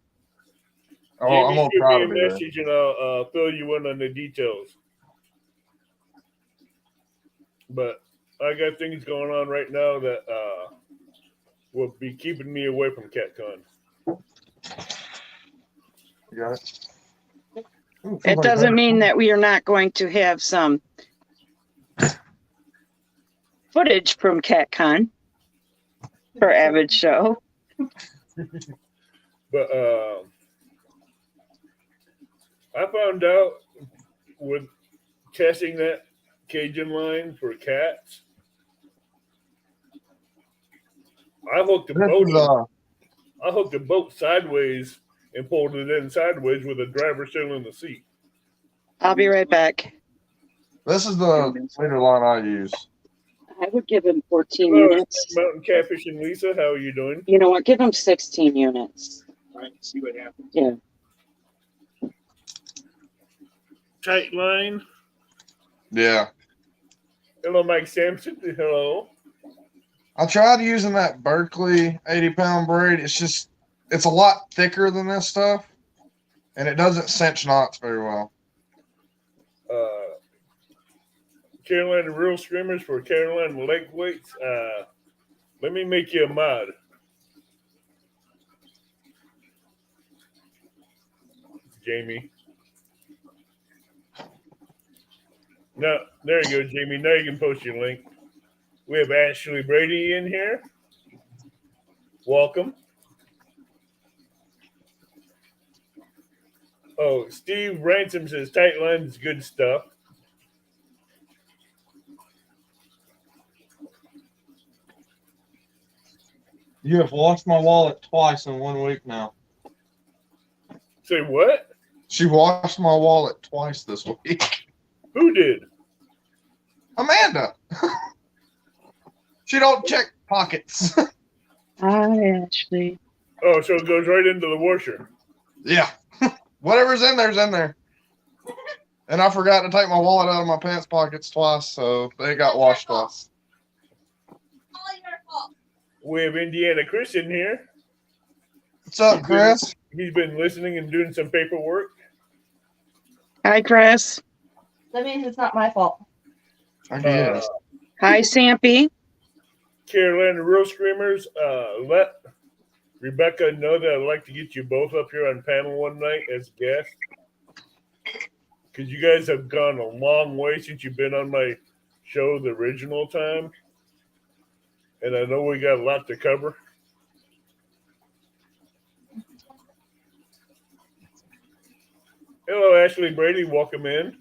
Oh, Jamie, I'm going to give try me to a be there. message and I'll fill you in on the details. But I got things going on right now that will be keeping me away from Catcon. You got it? Ooh, It doesn't mean that we are not going to have some footage from Catcon. For Avid Show. But I found out with testing that Cajun line for cats, I hooked the This boat is in. I hooked the boat sideways and pulled it in sideways with the driver still in the seat. I'll be right back. this is the leader line I use. I would give him 14 Hello, units. Mountain Catfish and Lisa. How are you doing? You know what? Give him 16 units. Right, see what happens. Yeah. Tight line. Yeah. Hello, Mike Sampson. Hello. I tried using that Berkeley 80-pound braid. It's a lot thicker than this stuff, and it doesn't cinch knots very well. Carolina Real Screamers for Carolina Lake Weights. Let me make you a mod. Jamie. No, there you go, Jamie. Now you can post your link. We have Ashley Brady in here. Welcome. Oh, Steve Ransom says tight line is good stuff. You have lost my wallet twice in 1 week now. Say what? She washed my wallet twice this week. Who did? Amanda. She don't check pockets. Hi, Ashley. Oh, so it goes right into the washer. Yeah. Whatever's in there's in there. And I forgot to take my wallet out of my pants pockets twice, so they got washed twice. We have Indiana Chris in here. What's up, Chris? He's been listening and doing some paperwork. Hi, Chris. That means it's not my fault. I guess. Hi, Sampy. Carolina Real Screamers, let Rebecca know that I'd like to get you both up here on panel one night as guests. Because you guys have gone a long way since you've been on my show the original time. And I know we got a lot to cover. Hello, Ashley Brady. Welcome in.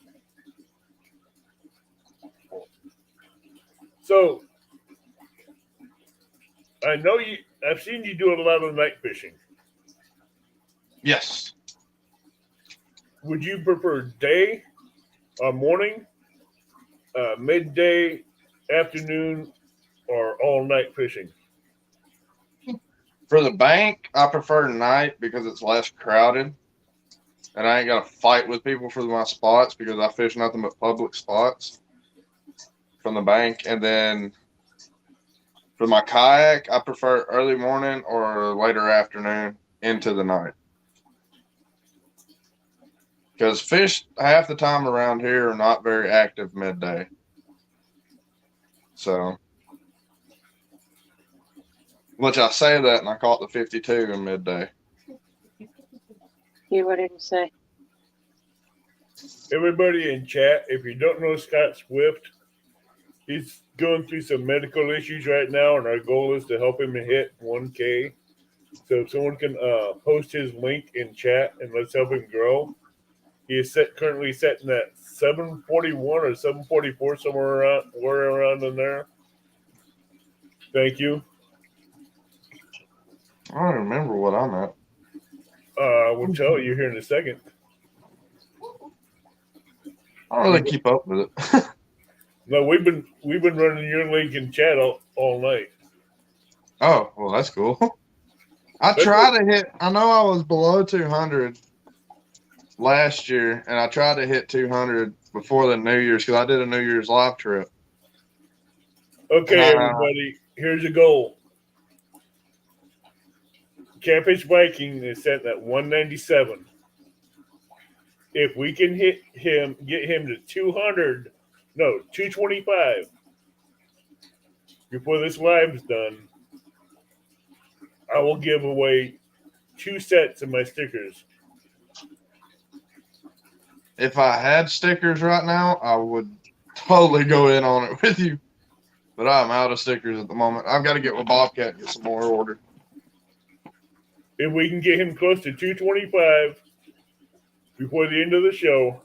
So, I know I've seen you do a lot of night fishing. Yes. Would you prefer day, morning, midday, afternoon, or all night fishing? For the bank, I prefer night because it's less crowded. And I ain't got to fight with people for my spots because I fish nothing but public spots from the bank. And then for my kayak, I prefer early morning or later afternoon into the night. Because fish half the time around here are not very active midday. So, which I say that and I caught the 52 in midday. What did you say? Everybody in chat, if you don't know Scott Swift, he's going through some medical issues right now, and our goal is to help him hit 1K. So if someone can post his link in chat and let's help him grow. He is currently setting at 741 or 744, somewhere around in there. Thank you. I don't remember what I'm at. I will tell you here in a second. I don't really keep up with it. No, we've been running your link in chat all night. Oh, well, that's cool. I know I was below 200 last year, and I tried to hit 200 before the New Year's because I did a New Year's live trip. Okay, everybody, here's a goal. Catfish Viking is set at 197. If we can get him to 225 before this live's done, I will give away 2 sets of my stickers. If I had stickers right now, I would totally go in on it with you. But I'm out of stickers at the moment. I've got to get with Bobcat and get some more ordered. If we can get him close to 225 before the end of the show,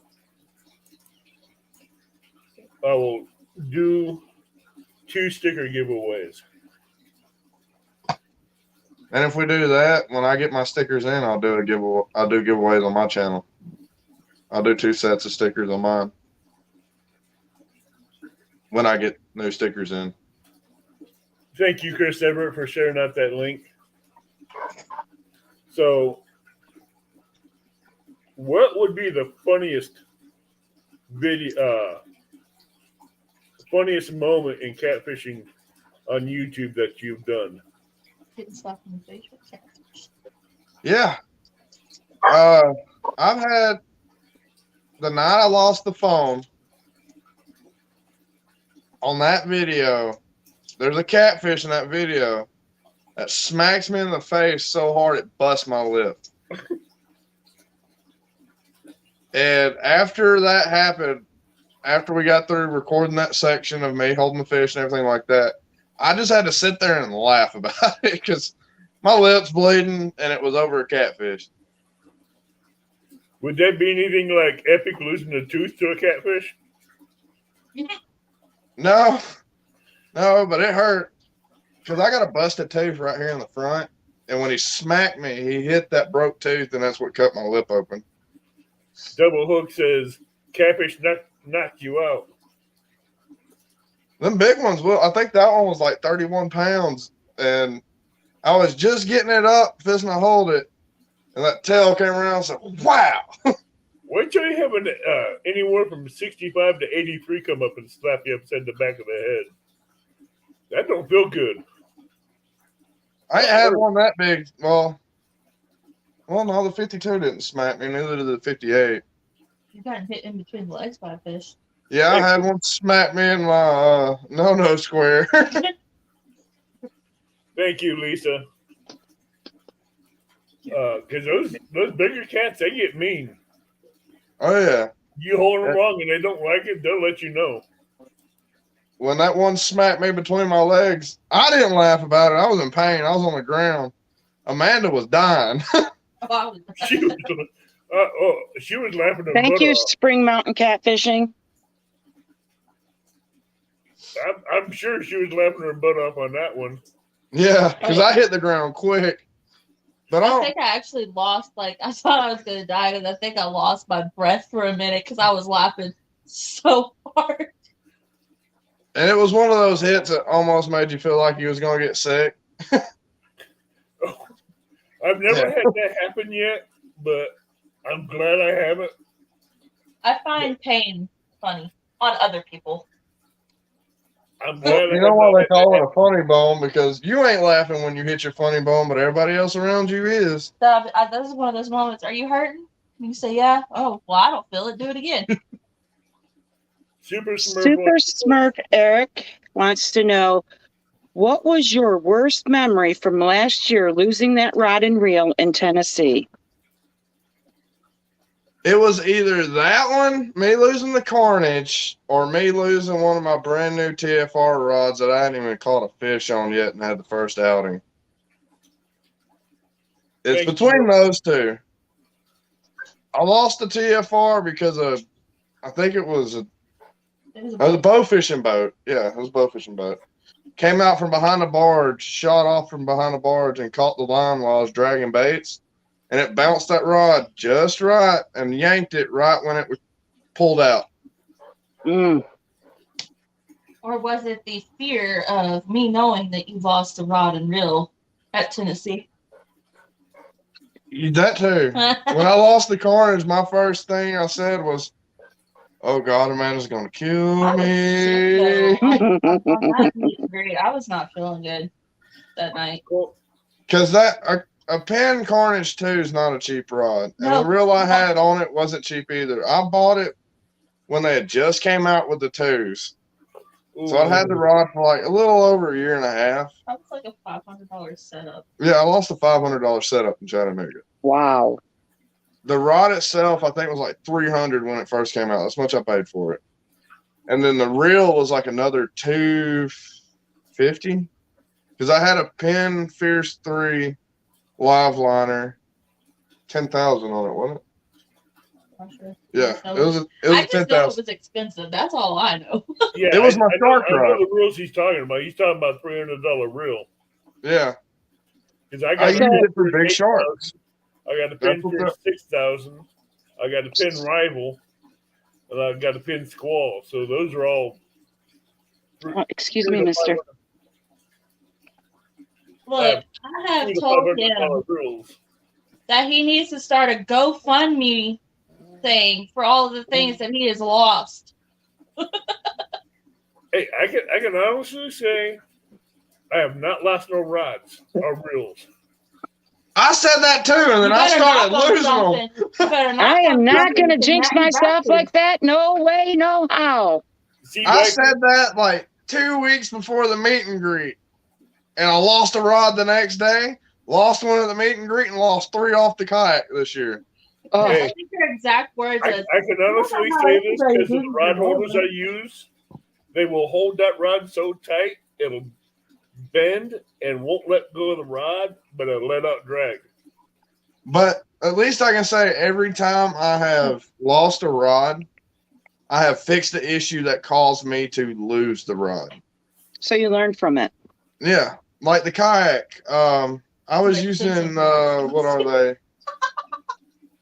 I will do 2 sticker giveaways. And if we do that, when I get my stickers in, I'll do a giveaway. I'll do giveaways on my channel. I'll do 2 sets of stickers on mine when I get new stickers in. Thank you, Chris Everett, for sharing out that link. So, what would be the funniest funniest moment in catfishing on YouTube that you've done? Getting slapped in the face with catfish. Yeah. I've had the night I lost the phone on that video. There's a catfish in that video that smacks me in the face so hard it busts my lip. And after that happened, after we got through recording that section of me holding the fish and everything like that, I just had to sit there and laugh about it because my lip's bleeding and it was over a catfish. Would that be anything like epic losing a tooth to a catfish? No, but it hurt because I got a busted tooth right here in the front. And when he smacked me, he hit that broke tooth, and that's what cut my lip open. Double Hook says, catfish knocked you out. Them big ones will. I think that one was like 31 pounds, and I was just getting it up, fisting to hold it, and that tail came around and said, wow. Wait till you have anywhere from 65 to 83 come up and slap you upside the back of the head. That don't feel good. I ain't had one that big. Well, no, the 52 didn't smack me, neither did the 58. You got hit in between the legs by a fish. Yeah, I had one smack me in my no square. Thank you, Lisa. Because those bigger cats, they get mean. Oh, yeah. You hold them wrong and they don't like it, they'll let you know. When that one smacked me between my legs, I didn't laugh about it. I was in pain. I was on the ground. Amanda was dying. She was laughing her Thank butt you, off. Spring Mountain Catfishing. I'm sure she was laughing her butt off on that one. Yeah, because I hit the ground quick. But I think I actually lost, I thought I was going to die because I think I lost my breath for a minute because I was laughing so hard. And it was one of those hits that almost made you feel like you was going to get sick. I've never had that happen yet, but I'm glad I haven't. I find pain funny on other people. I'm glad You know why they call it a funny bone? Because you ain't laughing when you hit your funny bone, but everybody else around you is. This is one of those moments. Are you hurting? You say, yeah. Oh, well, I don't feel it. Do it again. Super Smurf Eric wants to know, what was your worst memory from last year losing that rod and reel in Tennessee? It was either that one, me losing the Carnage, or me losing one of my brand new TFR rods that I hadn't even caught a fish on yet and had the first outing. It's between those two. I lost the TFR because of, I think it was a bow fishing boat. Yeah, it was a bow fishing boat. Came out from behind a barge, shot off from behind a barge, and caught the line while I was dragging baits. And it bounced that rod just right and yanked it right when it was pulled out. Mm. Or was it the fear of me knowing that you lost the rod and reel at Tennessee? That too. When I lost the Carnage, my first thing I said was, oh God, Amanda's going to kill me. I was not feeling good that night. Because a Penn Carnage 2 is not a cheap rod. No. And the reel I had on it wasn't cheap either. I bought it when they had just came out with the 2s. So I had the rod for like a little over a year and a half. That was like a $500 setup. Yeah, I lost a $500 setup in Chattanooga. Wow. The rod itself, I think, was like $300 when it first came out. That's much I paid for it. And then the reel was like another $250 $150 because I had a Penn Fierce 3 live liner, 10,000 on it, wasn't it? Not sure. Yeah, I it was just a know it 10,000. was expensive. That's all I know. Yeah, It was my shark I know rod. the reels he's talking about. He's talking about $300 reel. Yeah, Because I I got used it for big 8,000. sharks. I got a That's pin what for 6,000. I got a pin rival, and I got a pin squall. So those are all. Oh, excuse me, mister. Look, I have $300 to told $500 him reels. that he needs to start a GoFundMe thing for all of the things that he has lost. Hey, I can honestly say, I have not lost no rods or reels. I said that too, and then You I better started knock on losing them. something. You better knock I am on not something, going to 'cause jinx now you myself got like that. No way, no how. See, I Viking, said that like 2 weeks before the meet and greet, and I lost a rod the next day, lost one at the meet and greet, and lost 3 off the kayak this year. Oh, I Hey, think your exact words I is, can honestly say this because of the rod holders I use. They will hold that rod so tight, it'll bend and won't let go of the rod, but it'll let out drag. But at least I can say every time I have lost a rod, I have fixed the issue that caused me to lose the rod. so you learned from it. Yeah, like the kayak. I was Like using fishing. what are they?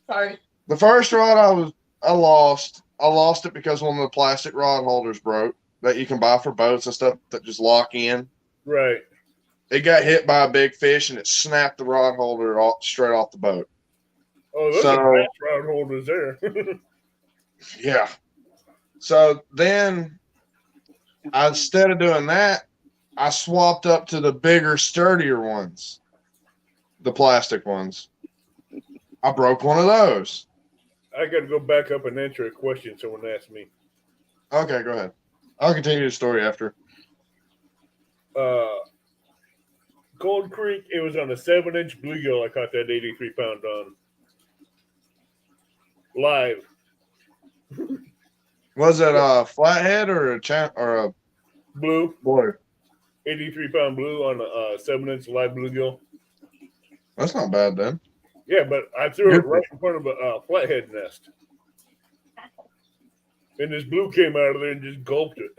sorry. The first rod I lost. I lost it because one of the plastic rod holders broke that you can buy for boats and stuff that just lock in. Right. It got hit by a big fish and it snapped the rod holder straight off the boat. Oh, those So- are fast rod holders there. Yeah. So then, instead of doing that, I swapped up to the bigger, sturdier ones, the plastic ones. I broke one of those. I got to go back up and answer a question someone asked me. Okay, go ahead. I'll continue the story after. Cold Creek, it was on a 7-inch bluegill I caught that 83 pound on. Live. Was it a flathead or a Blue. boy? 83 pound blue on a 7-inch live bluegill. That's not bad then. Yeah, but I threw Good it right in front of a flathead nest. And this blue came out of there and just gulped it.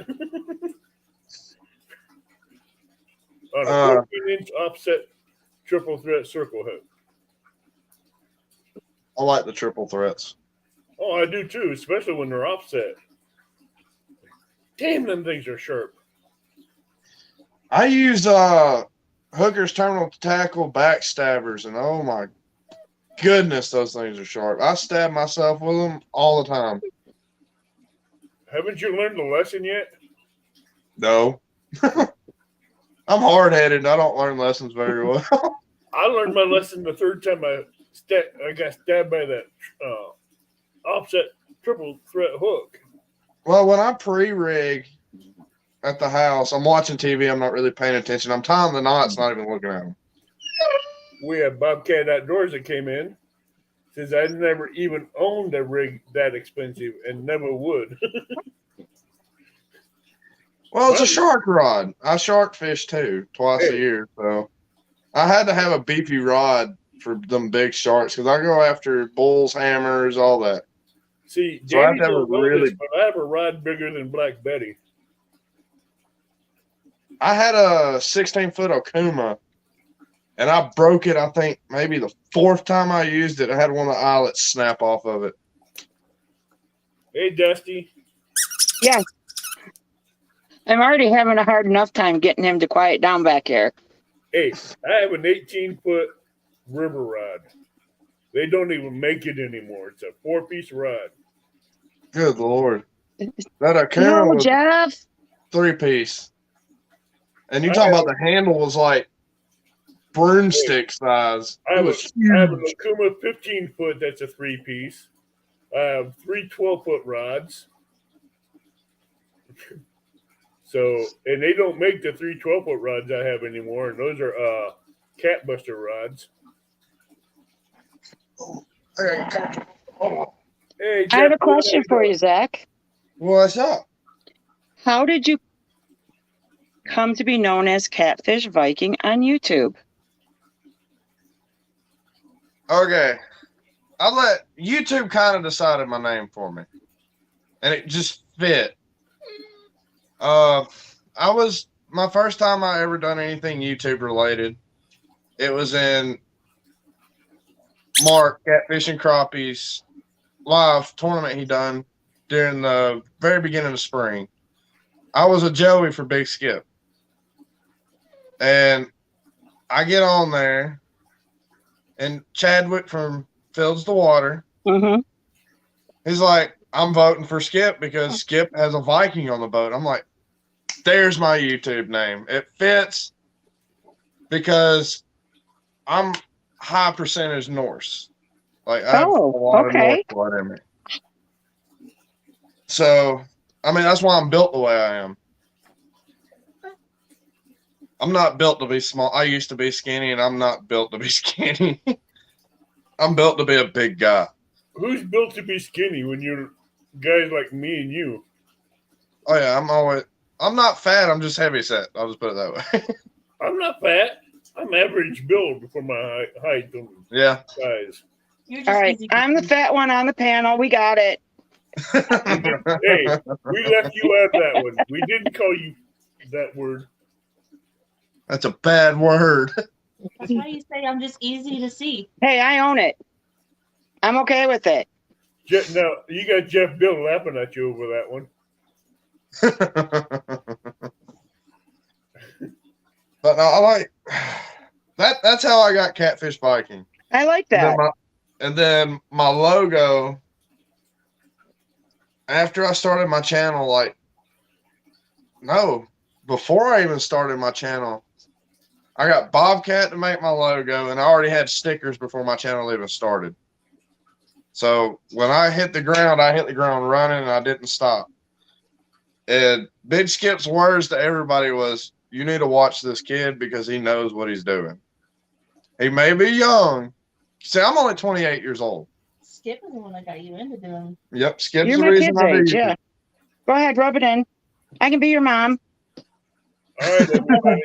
On a 14-inch offset triple threat circle hook. I like the triple threats. Oh, I do too, especially when they're offset. Damn, them things are sharp. I use Hooker's terminal tackle backstabbers, and oh my goodness, those things are sharp. I stab myself with them all the time. Haven't you learned the lesson yet? No. I'm hard-headed. I don't learn lessons very well. I learned my lesson the third time I got stabbed by that offset triple threat hook. Well, when I pre-rig at the house, I'm watching TV. I'm not really paying attention. I'm tying the knots, not even looking at them. We had Bobcat Outdoors that came in. Says I never even owned a rig that expensive and never would. Well, it's a shark rod. I shark fish too, twice a year. So I had to have a beefy rod for them big sharks because I go after bulls, hammers, all that. See, So I have Danny to have a don't know really- this, but I have a rod bigger than Black Betty. I had a 16-foot Okuma, and I broke it, I think, maybe the 4th time I used it. I had one of the eyelets snap off of it. Hey, Dusty. Yes. I'm already having a hard enough time getting him to quiet down back here. Hey, I have an 18-foot river rod. They don't even make it anymore. It's a 4-piece rod. Good Lord. That Okuma No, was Jeff. 3-piece. And you talking about the handle was like broomstick size. I It have, was I have an huge. Okuma 15-foot that's a 3-piece. I have 3 12-foot rods. So, and they don't make the 3 12-foot rods I have anymore, and those are cat buster rods. Hey, I have a Jeff, question for you, Zach. What's up? How did you come to be known as Catfish Viking on YouTube? Okay. I let YouTube kind of decided my name for me. And it just fit. My first time I ever done anything YouTube related, it was in Mark Catfish and Crappies live tournament he done during the very beginning of spring. I was a Joey for Big Skip. And I get on there, and Chadwick from Fields to Water, Mm-hmm. he's like, I'm voting for Skip because Skip has a Viking on the boat. I'm like, there's my YouTube name. It fits because I'm high percentage Norse. Like, I have a lot of Norse blood in me. So, I mean, that's why I'm built the way I am. I'm not built to be small. I used to be skinny, and I'm not built to be skinny. I'm built to be a big guy. Who's built to be skinny when you're guys like me and you? Oh, yeah, I'm not fat. I'm just heavy set. I'll just put it that way. I'm not fat. I'm average build for my height and Yeah. size. You're just All right, easy I'm the to fat one on the panel. We got it. Hey, we left you out that one. We didn't call you that word. That's a bad word. That's why you say I'm just easy to see. Hey, I own it. I'm okay with it. Now, you got Jeff Bill laughing at you over that one. But no, I like that. That's how I got Catfish Viking. I like that. And then my logo, after I started my channel, before I even started my channel, I got Bobcat to make my logo, and I already had stickers before my channel even started. So when I hit the ground running, and I didn't stop. And Big Skip's words to everybody was, you need to watch this kid because he knows what he's doing. He may be young. See, I'm only 28 years old. Skip is the one that got you into doing. Yep, Skip's You're the my reason kid's I do age, YouTube. yeah. Go ahead, rub it in. I can be your mom. All right, everybody.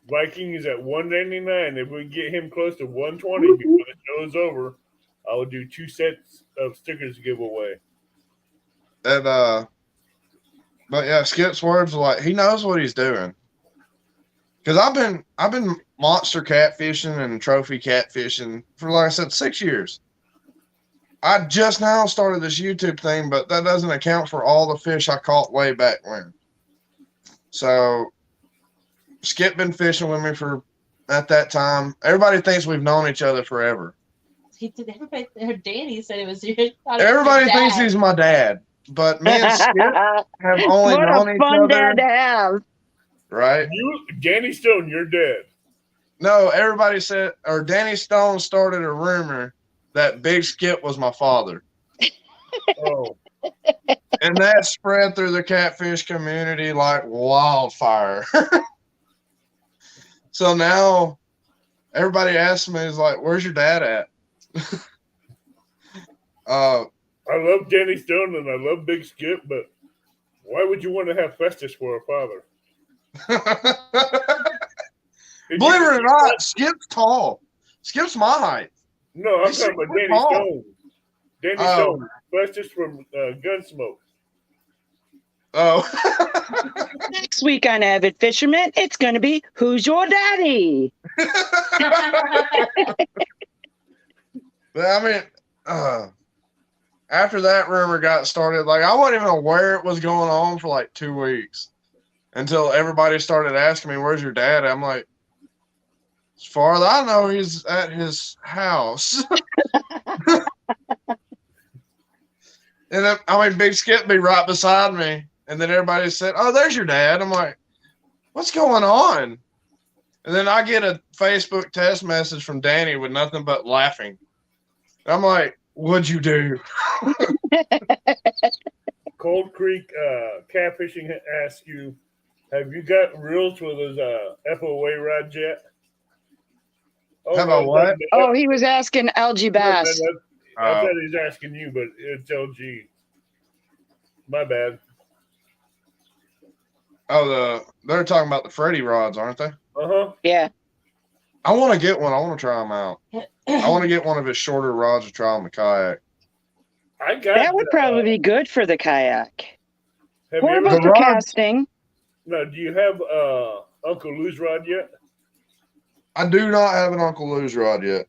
Viking is at $199. If we get him close to 120 before the show is over, I will do 2 sets of stickers to give away. And but yeah, Skip's words were like, he knows what he's doing. Because I've been monster catfishing and trophy catfishing for, like I said, 6 years. I just now started this YouTube thing, but that doesn't account for all the fish I caught way back when. So Skip been fishing with me at that time. Everybody thinks we've known each other forever. Everybody, her Danny said it was your. Everybody thinks he's my dad, but me and Skip have only what known a each fun other. dad to have. Right? Danny Stone, you're dead. No, everybody said, or Danny Stone started a rumor that Big Skip was my father. Oh. And that spread through the catfish community like wildfire. So now everybody asks me, is like, where's your dad at? I love Danny Stone and I love Big Skip, but why would you want to have Festus for a father? Believe it or not, Skip's tall. Skip's my height. No, I'm talking about Danny Stone. Danny Stone, Festus from Gunsmoke. Oh. Next week on Avid Fisherman, it's going to be Who's Your Daddy? I mean, after that rumor got started, like I wasn't even aware it was going on for like 2 weeks until everybody started asking me, where's your dad? I'm like, as far as I know, he's at his house. And then, Big Skip be right beside me. And then everybody said, oh, there's your dad. I'm like, what's going on? And then I get a Facebook text message from Danny with nothing but laughing. I'm like, what'd you do? Cold Creek Catfishing asks you, have you got reels for those FOA rods yet? Oh, How about what? Oh, he was asking LG Bass. I thought he was asking you, but it's LG. My bad. They're talking about the Freddy rods, aren't they? Uh-huh. Yeah. I want to get one. I want to try them out. I want to get one of his shorter rods to try on the kayak. I got That would probably be good for the kayak. have What you about ever, The for rods- casting? no, do you have Uncle Lou's rod yet? I do not have an Uncle Lou's rod yet.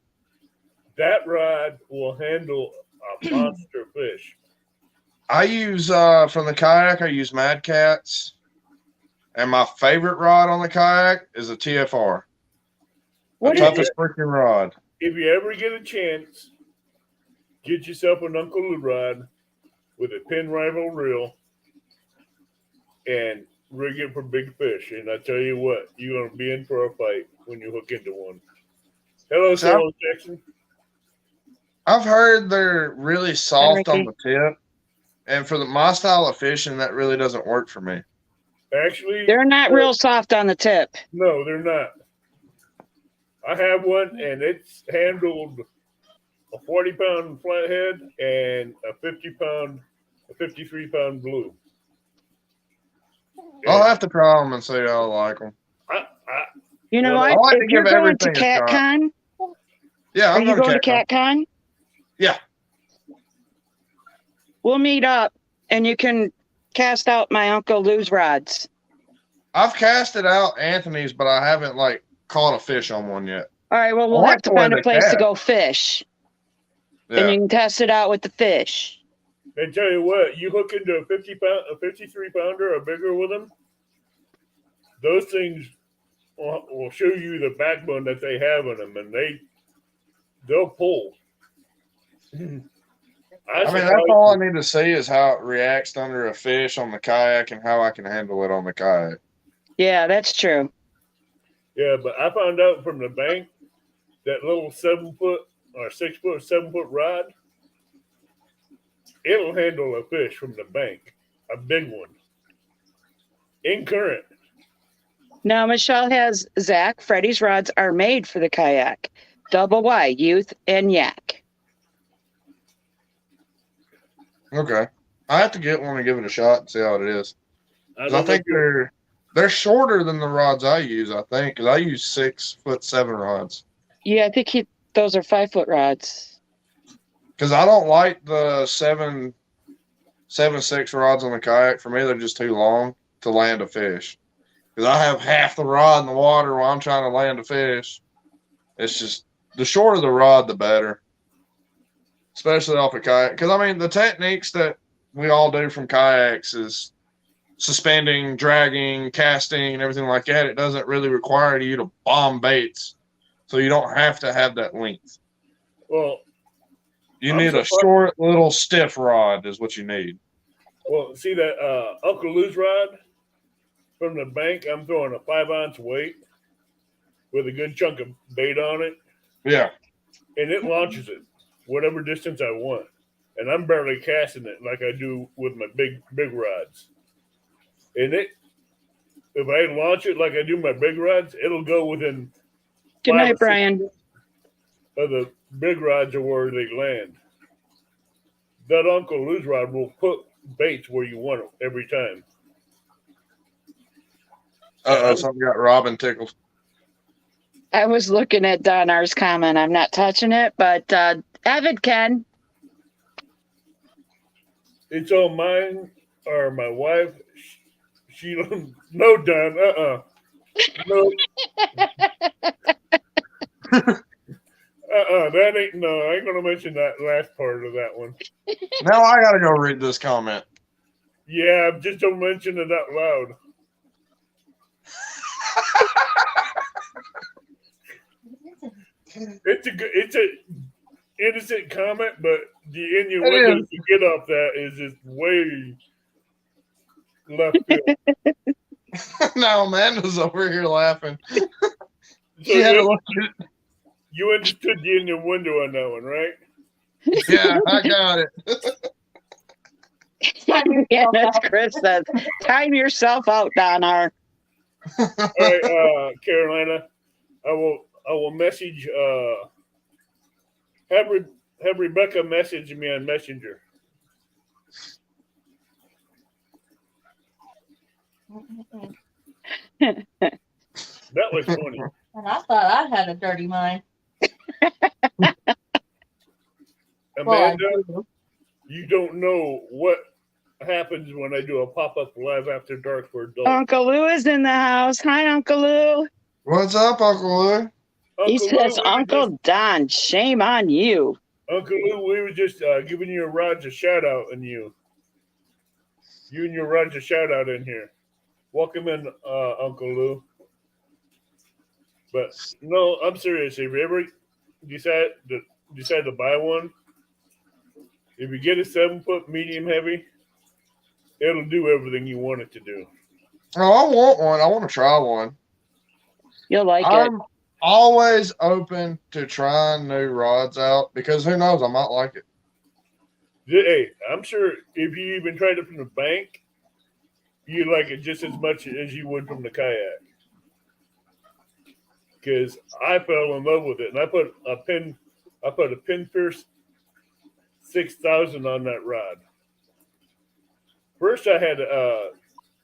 That rod will handle a monster fish. I use from the kayak. I use Mad Cats, and my favorite rod on the kayak is a TFR. What The is toughest freaking rod. If you ever get a chance, get yourself an Uncle Lou rod with a pin rival reel and rig it for big fish. And I tell you what, you're gonna be in for a fight when you hook into one. Hello, So- Samuel Jackson. I've heard they're really soft on Ricky. the tip, and for my style of fishing, that really doesn't work for me. Actually, They're not real soft on the tip. no, they're not. I have one, and it's handled a 40-pound flathead and a 53-pound blue. I'll have to try them and see how I like them. I, You know Well, I what? like to If you're give going to everything a shot. Catcon, Yeah, are I'm you going to Catcon. Catcon? Yeah. We'll meet up, and you can cast out my Uncle Lou's rods. I've casted out Anthony's, but I haven't like caught a fish on one yet. All right. Well, I we'll like have to the way find a they place to cast. go fish, and Yeah. you can test it out with the fish. I tell you what, you hook into a 53-pounder or bigger with them, those things will show you the backbone that they have in them, and they'll pull. I mean, that's all I need to see is how it reacts under a fish on the kayak and how I can handle it on the kayak. Yeah, that's true. Yeah, but I found out from the bank that little 7-foot or 6-foot, 7-foot rod, it'll handle a fish from the bank, a big one, in current. Now, Michelle has Zach. Freddie's rods are made for the kayak. Double Y, youth, and yak. Okay. I have to get one and give it a shot and see how it is. 'Cause I don't think know they're shorter than the rods I use, I think, because I use 6'7" rods. Yeah, I think those are 5-foot rods. Because I don't like the 7.6 rods on the kayak. For me, they're just too long to land a fish. Because I have half the rod in the water while I'm trying to land a fish. It's just the shorter the rod, the better. Especially off a kayak. Because, I mean, the techniques that we all do from kayaks is suspending, dragging, casting, and everything like that. It doesn't really require you to bomb baits. So you don't have to have that length. Well, You I'm need a surprised- short, little, stiff rod is what you need. Well, see that Uncle Lou's rod from the bank? I'm throwing a 5-ounce weight with a good chunk of bait on it, Yeah. and it launches it whatever distance I want. And I'm barely casting it like I do with my big rods. And if I launch it like I do my big rods, it'll go within Good 5 or night, 6 Brian. of the big rods are where they land. That Uncle Lou's rod will put baits where you want them every time. Something got Robin tickled. I was looking at Donar's comment. I'm not touching it, but Evan can. It's all mine or my wife. She don't. No, Don. No. That ain't. No, I ain't gonna mention that last part of that one. Now I got to go read this comment. Yeah, just don't mention it out loud. It's a innocent comment, but the innuendo you get off that is just way left field. Now Amanda's over here laughing. So She had to look at, you understood the innuendo on that one, right? yeah, I got it. Yeah, that's Chris says. Time yourself out, Donar. All right, Carolina, I will message. Have Rebecca message me on Messenger. Mm-mm-mm. That was funny. And I thought I had a dirty mind. Well, I Amanda, do. you don't know what happens when I do a pop-up live after dark for adults. Uncle Lou is in the house. Hi, Uncle Lou. What's up, Uncle Lou? He Uncle says, Lou, Uncle Don, shame on you. Uncle Lou, we were just giving your rods a shout out, and you and your rods a shout out in here. Welcome in, Uncle Lou. But no, I'm serious. If you ever decide to buy one, if you get a 7-foot medium heavy, it'll do everything you want it to do. Oh, I want one. I want to try one. You'll like it. I'm always open to trying new rods out because who knows, I might like it. Hey, I'm sure if you even tried it from the bank, you like it just as much as you would from the kayak. Because I fell in love with it, and I put a pin pierce 6000 on that rod. First, I had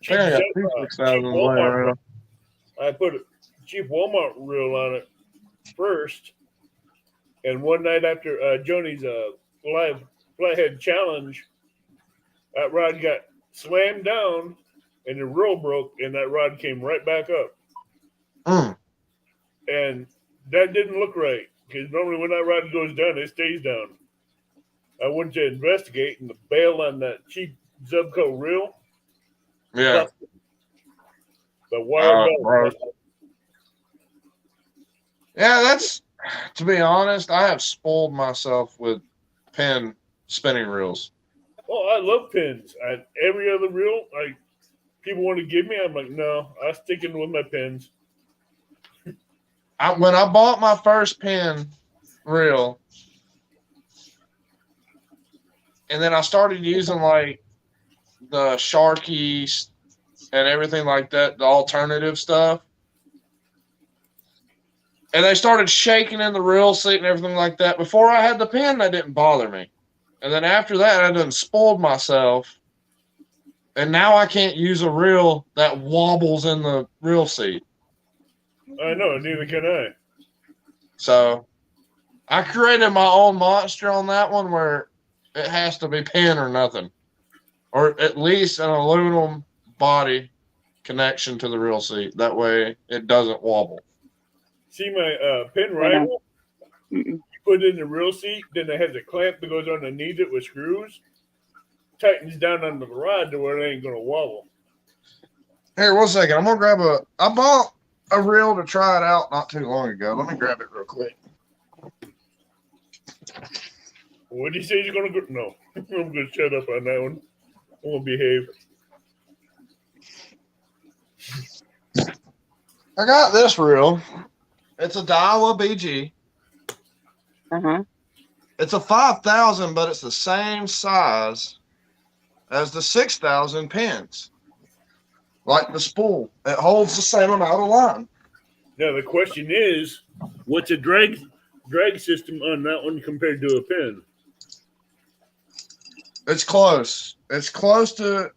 cheap, I got cheap 6,000 laying Walmart. around. I put a cheap Walmart reel on it first, and one night after Joni's live flathead challenge, that rod got slammed down, and the reel broke, and that rod came right back up. And that didn't look right, because normally when that rod goes down, it stays down. I went to investigate, and the bail on that cheap Zubco reel, Yeah. the wire belt. Right. Yeah, that's, to be honest, I have spoiled myself with pin spinning reels. Oh, I love pins. Every other reel, people want to give me, I'm like, no, I'm sticking with my pins. When I bought my first pin reel, and then I started using like the Sharkies and everything like that, the alternative stuff. And they started shaking in the reel seat and everything like that. Before I had the pin, that didn't bother me. And then after that, I done spoiled myself. And now I can't use a reel that wobbles in the reel seat. I know, neither can I. So I created my own monster on that one where it has to be pin or nothing. Or at least an aluminum body connection to the reel seat. That way it doesn't wobble. See my pin rival? You put it in the reel seat, then it has a clamp that goes underneath it with screws. Tightens down under the rod to where it ain't going to wobble. Here, 1 second. I'm going to grab I bought a reel to try it out not too long ago. Let me grab it real quick. What did you say you're going to go? No, I'm going to shut up on that one. I'm going to behave. I got this reel. It's a Daiwa BG. Uh-huh. It's a 5,000, but it's the same size as the 6,000 pins. Like the spool. It holds the same amount of line. Now, the question is, what's a drag system on that one compared to a pin? It's close. It's close to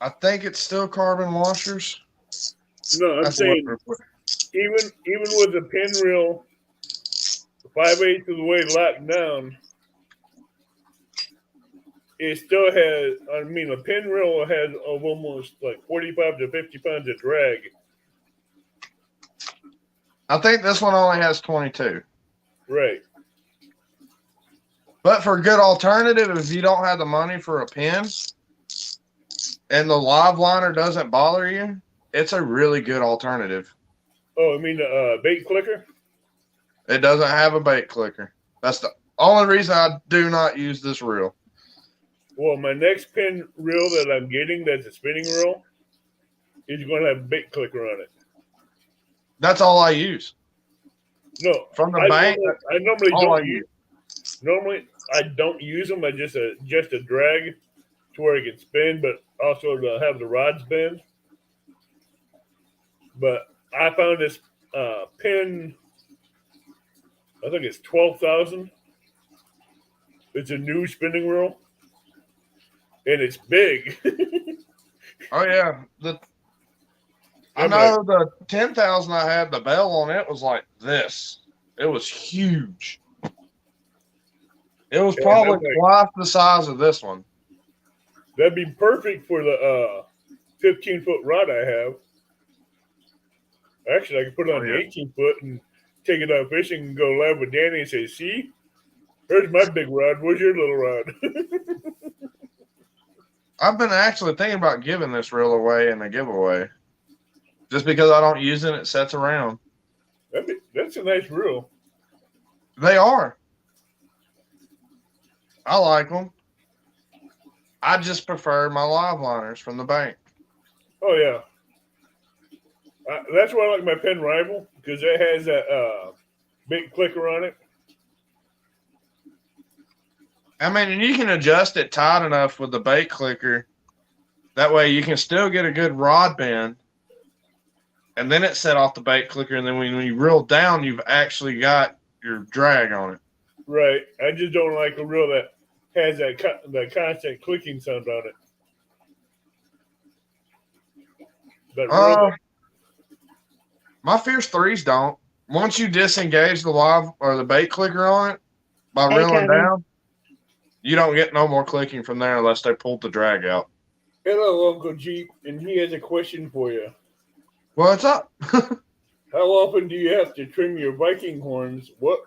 I think it's still carbon washers. No, I'm saying even with the pin reel 5/8 of the way locked down, it still has. I mean, a pin reel has of almost like 45 to 50 pounds of drag. I think this one only has 22. Right. But for a good alternative, if you don't have the money for a pin and the live liner doesn't bother you, it's a really good alternative. Oh, I mean the bait clicker? It doesn't have a bait clicker. That's the only reason I do not use this reel. Well, my next pin reel that I'm getting that's a spinning reel is going to have a bait clicker on it. That's all I use. No, From the bank, I normally all don't I use. Normally, I don't use them. I just a drag to where it can spin, but also to have the rod spin. But I found this pin. I think it's 12,000. It's a new spinning reel, and it's big. Oh yeah, I I'm know the 10,000 I had, the bell on it was like this. It was huge. It was And probably I'm like, twice the size of this one. that'd be perfect for the 15-foot rod I have. Actually, I could put it on Oh, the yeah. 18-foot and take it out fishing and go live with Danny and say, "See, here's my big rod. Where's your little rod?" I've been actually thinking about giving this reel away in a giveaway. Just because I don't use it, it sits around. That's a nice reel. They are. I like them. I just prefer my live liners from the bank. Oh yeah, that's why I like my Pen Rival because it has that big clicker on it. I mean, and you can adjust it tight enough with the bait clicker. That way you can still get a good rod bend. And then it set off the bait clicker. And then when you reel down, you've actually got your drag on it. Right. I just don't like a reel that has that constant clicking sound on it. But reel, My Fierce 3s don't. Once you disengage the live or the bait clicker on it by Hey, reeling Kevin. down, you don't get no more clicking from there unless they pulled the drag out. hello, Uncle Jeep, and he has a question for you. What's up? How often do you have to trim your Viking horns? What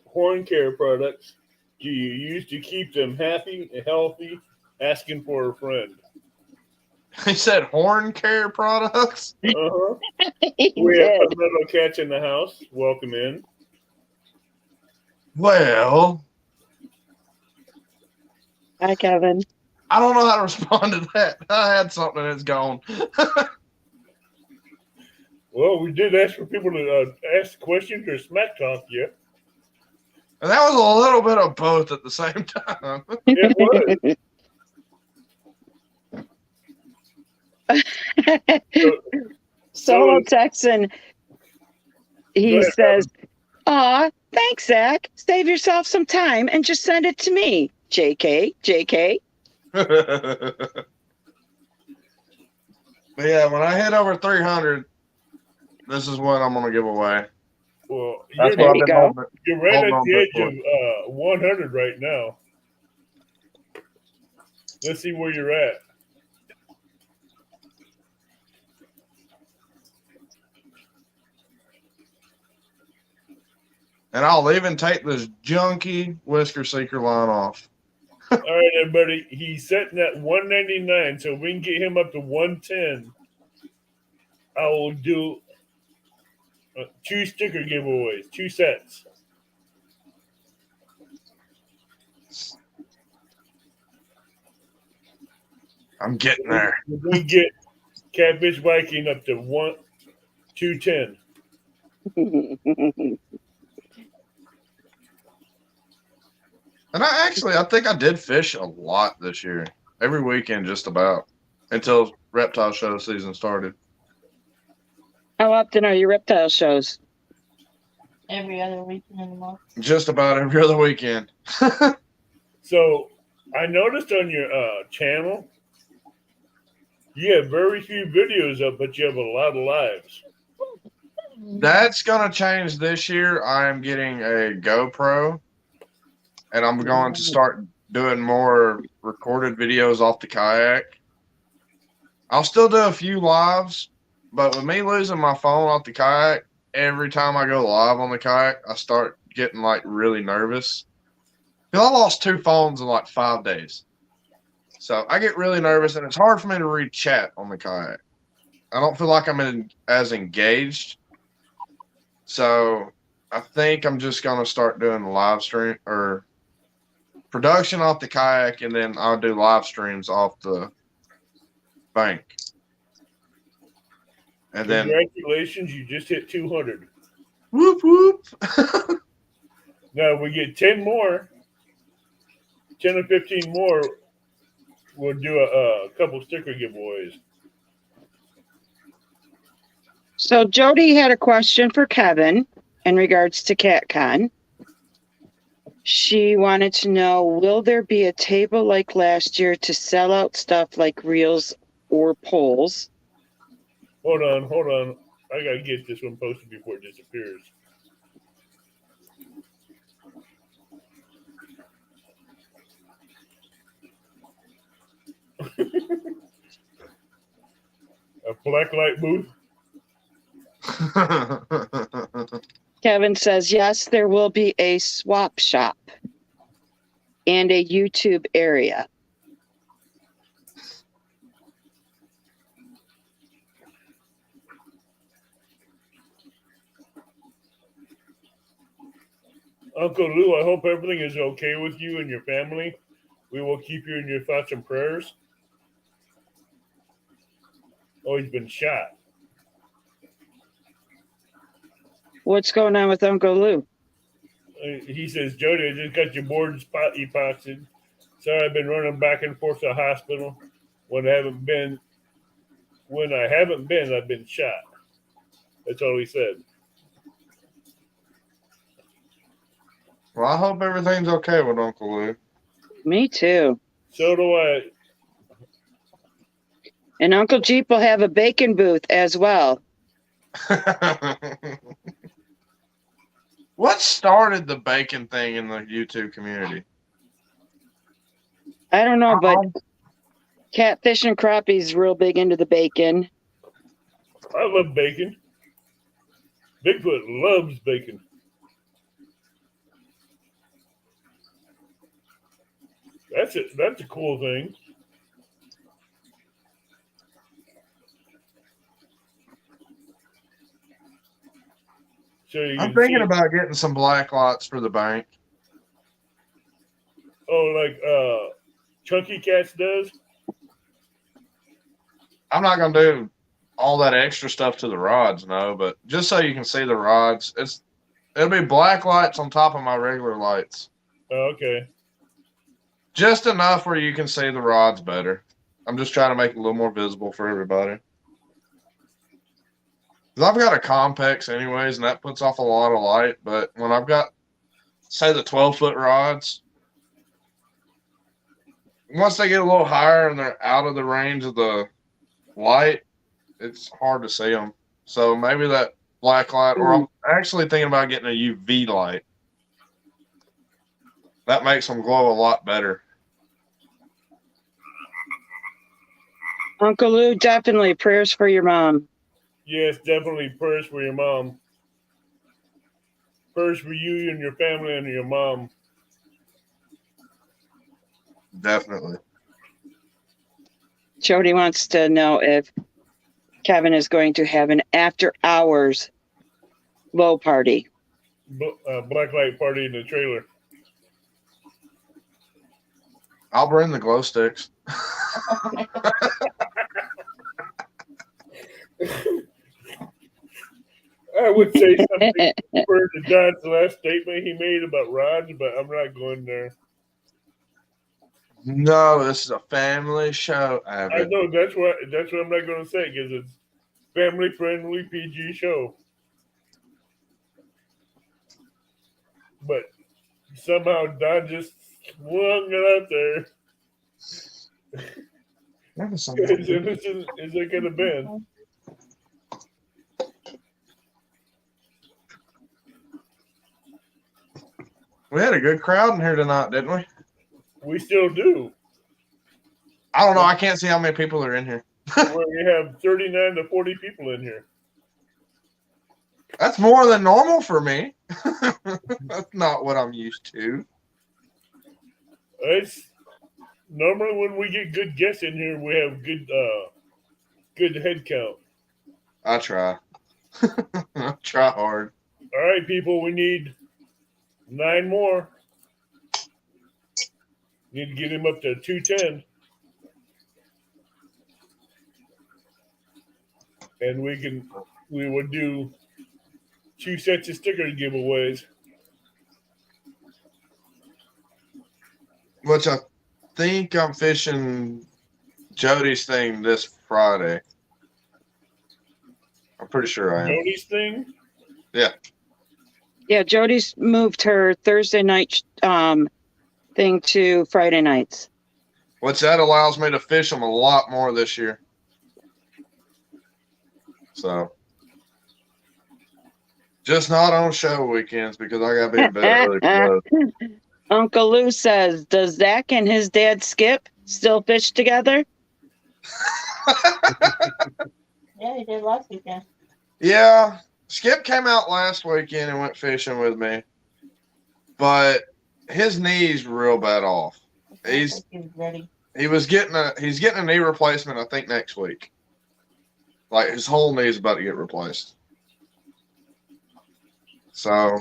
horn care products do you use to keep them happy and healthy? Asking for a friend. He said horn care products. Uh-huh. He We have did. little cats in the house. Welcome in. Well, Hi, Kevin. I don't know how to respond to that. I had something that's gone. Well, we did ask for people to ask questions or smack talk you. And that was a little bit of both at the same time. It was. Solo Texan, Go he ahead, says, "Aw, thanks, Zach. Save yourself some time and just send it to me. JK, JK." But yeah, when I hit over 300, this is what I'm going to give away. Well, That's There what I've you been go. holding. you're right Holding at on the to it edge of 100 right now. Let's see where you're at. And I'll even take this junky Whisker Seeker line off. All right, everybody. He's setting at 199, so we can get him up to 110. I will do 2 sticker giveaways, 2 sets. I'm getting there. We're going to get Catfish Viking up to 210. And I think I did fish a lot this year. Every weekend, just about. Until reptile show season started. How often are your reptile shows? Every other weekend in the month. Just about every other weekend. So I noticed on your channel, you have very few videos up, but you have a lot of lives. That's going to change this year. I am getting a GoPro. And I'm going to start doing more recorded videos off the kayak. I'll still do a few lives, but with me losing my phone off the kayak, every time I go live on the kayak, I start getting like really nervous. Because I lost 2 phones in like 5 days. So I get really nervous, and it's hard for me to read chat on the kayak. I don't feel like I'm as engaged. So I think I'm just going to start doing live stream or production off the kayak, and then I'll do live streams off the bank. And then Congratulations, you just hit 200. whoop whoop. Now we get 10 more, 10 or 15 more. We'll do a couple sticker giveaways. So Jody had a question for Kevin in regards to Catcon. She wanted to know, will there be a table like last year to sell out stuff like reels or poles? Hold on. I gotta get this one posted before it disappears. A blacklight booth. Kevin says, yes, there will be a swap shop and a YouTube area. Uncle Lou, I hope everything is okay with you and your family. We will keep you in your thoughts and prayers. Oh, he's been shot. What's going on with Uncle Lou? He says, Jody, I just got your board spot epoxied. Sorry, I've been running back and forth to the hospital. When I haven't been, I've been shot. That's all he said. Well, I hope everything's okay with Uncle Lou. Me too. So do I. And Uncle Jeep will have a bacon booth as well. What started the bacon thing in the YouTube community? I don't know, but Catfish and Crappie's real big into the bacon. I love bacon. Bigfoot loves bacon. That's it. That's a cool thing. So I'm thinking about getting some black lights for the bank. Oh, like Chunky Cats does? I'm not gonna do all that extra stuff to the rods, no, but just so you can see the rods, it'll be black lights on top of my regular lights. Oh, okay. Just enough where you can see the rods better. I'm just trying to make it a little more visible for everybody. 'Cause I've got a Compex anyways, and that puts off a lot of light. But when I've got, say, the 12-foot rods, once they get a little higher and they're out of the range of the light, it's hard to see them. So maybe that black light, or I'm actually thinking about getting a UV light. That makes them glow a lot better. Uncle Lou, definitely prayers for your mom. Yes, definitely prayers for your mom. Prayers for you and your family and your mom. Definitely. Jody wants to know if Kevin is going to have an after hours blow party. Blacklight party in the trailer. I'll bring the glow sticks. I would say something for Don's last statement he made about rods, but I'm not going there. No, this is a family show. I know that's what I'm not going to say because it's family friendly PG show. But somehow Don just swung it out there. As innocent as it could have been. We had a good crowd in here tonight, didn't we? We still do. I don't know. I can't see how many people are in here. We have 39 to 40 people in here. That's more than normal for me. That's not what I'm used to. It's normally when we get good guests in here, we have good head count. I try. I try hard. All right, people, we need 9 more. Need to get him up to 210. And we would do 2 sets of sticker giveaways. Which I think I'm fishing Jody's thing this Friday. I'm pretty sure I am. Jody's thing? Yeah. Yeah, Jody's moved her Thursday night thing to Friday nights. Which that allows me to fish them a lot more this year. So, just not on show weekends because I got to be in bed early for those. Uncle Lou says, does Zach and his dad Skip still fish together? Yeah, he did last weekend. Yeah, Skip came out last weekend and went fishing with me, but his knee's real bad off. He's ready. He's getting a knee replacement, I think, next week. Like his whole knee's about to get replaced. So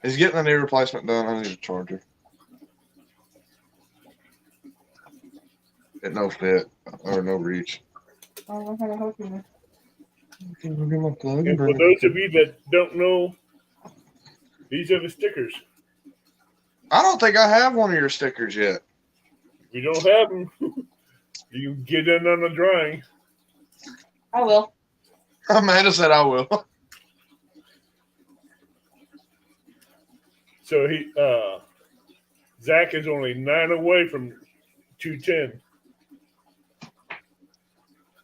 he's getting a knee replacement done. I need a charger. It no fit or no reach. I don't know how to help you. Okay, we'll get my plug And and for bring those it. of you that don't know, these are the stickers. I don't think I have one of your stickers yet. If you don't have them, you can get in on the drawing. I will. Amanda said I will. So Zach is only 9 away from 210.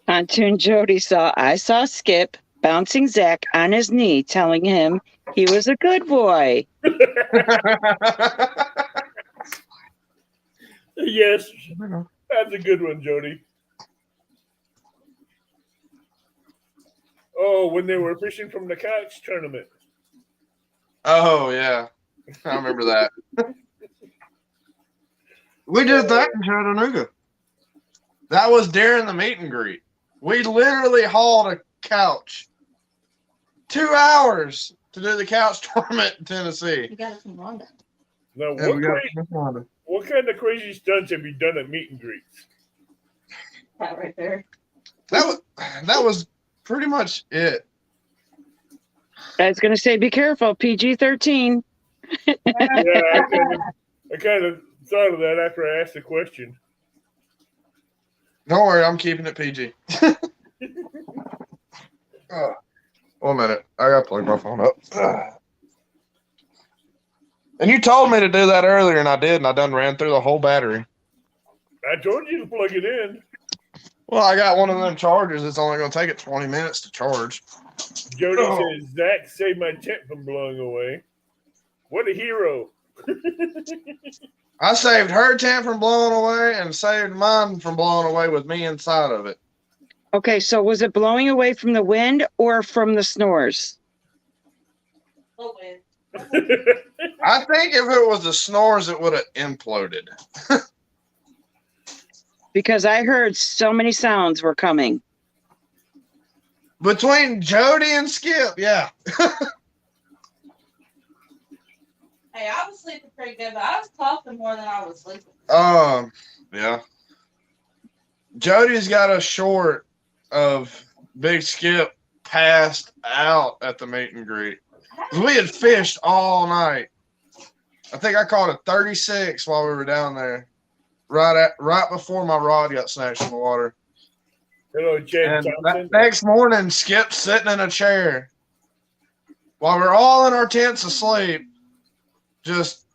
Pontoon Jody I saw Skip bouncing Zach on his knee, telling him he was a good boy. Yes, that's a good one, Jody. Oh, when they were fishing from the Kayaks tournament. Oh, yeah. I remember that. We did that in Chattanooga. That was during the meet and greet. We literally hauled a couch 2 hours to do the couch tournament in Tennessee. You got it from Rhonda. Now, Yeah, what kind of crazy stunts have you done at meet and greets? That right there. That was pretty much it. I was going to say, be careful, PG-13. Yeah, I kind of thought of that after I asked the question. Don't worry, I'm keeping it PG. 1 minute. I gotta plug my phone up. And you told me to do that earlier, and I did, and I done ran through the whole battery. I told you to plug it in. Well, I got one of them chargers. It's only going to take it 20 minutes to charge. Jody says, Zach saved my tent from blowing away. What a hero. I saved her tent from blowing away and saved mine from blowing away with me inside of it. Okay, so was it blowing away from the wind or from the snores? Oh, wait. I think if it was the snores, it would have imploded. Because I heard so many sounds were coming. Between Jody and Skip, yeah. Hey, I was sleeping pretty good, but I was coughing more than I was sleeping. Yeah. Jody's got a short of Big Skip passed out at the meet and greet. We had fished all night. I think I caught a 36 while we were down there, right before my rod got snatched in the water. Hello, Chad And Thompson. that next morning, Skip's sitting in a chair while we're all in our tents asleep, just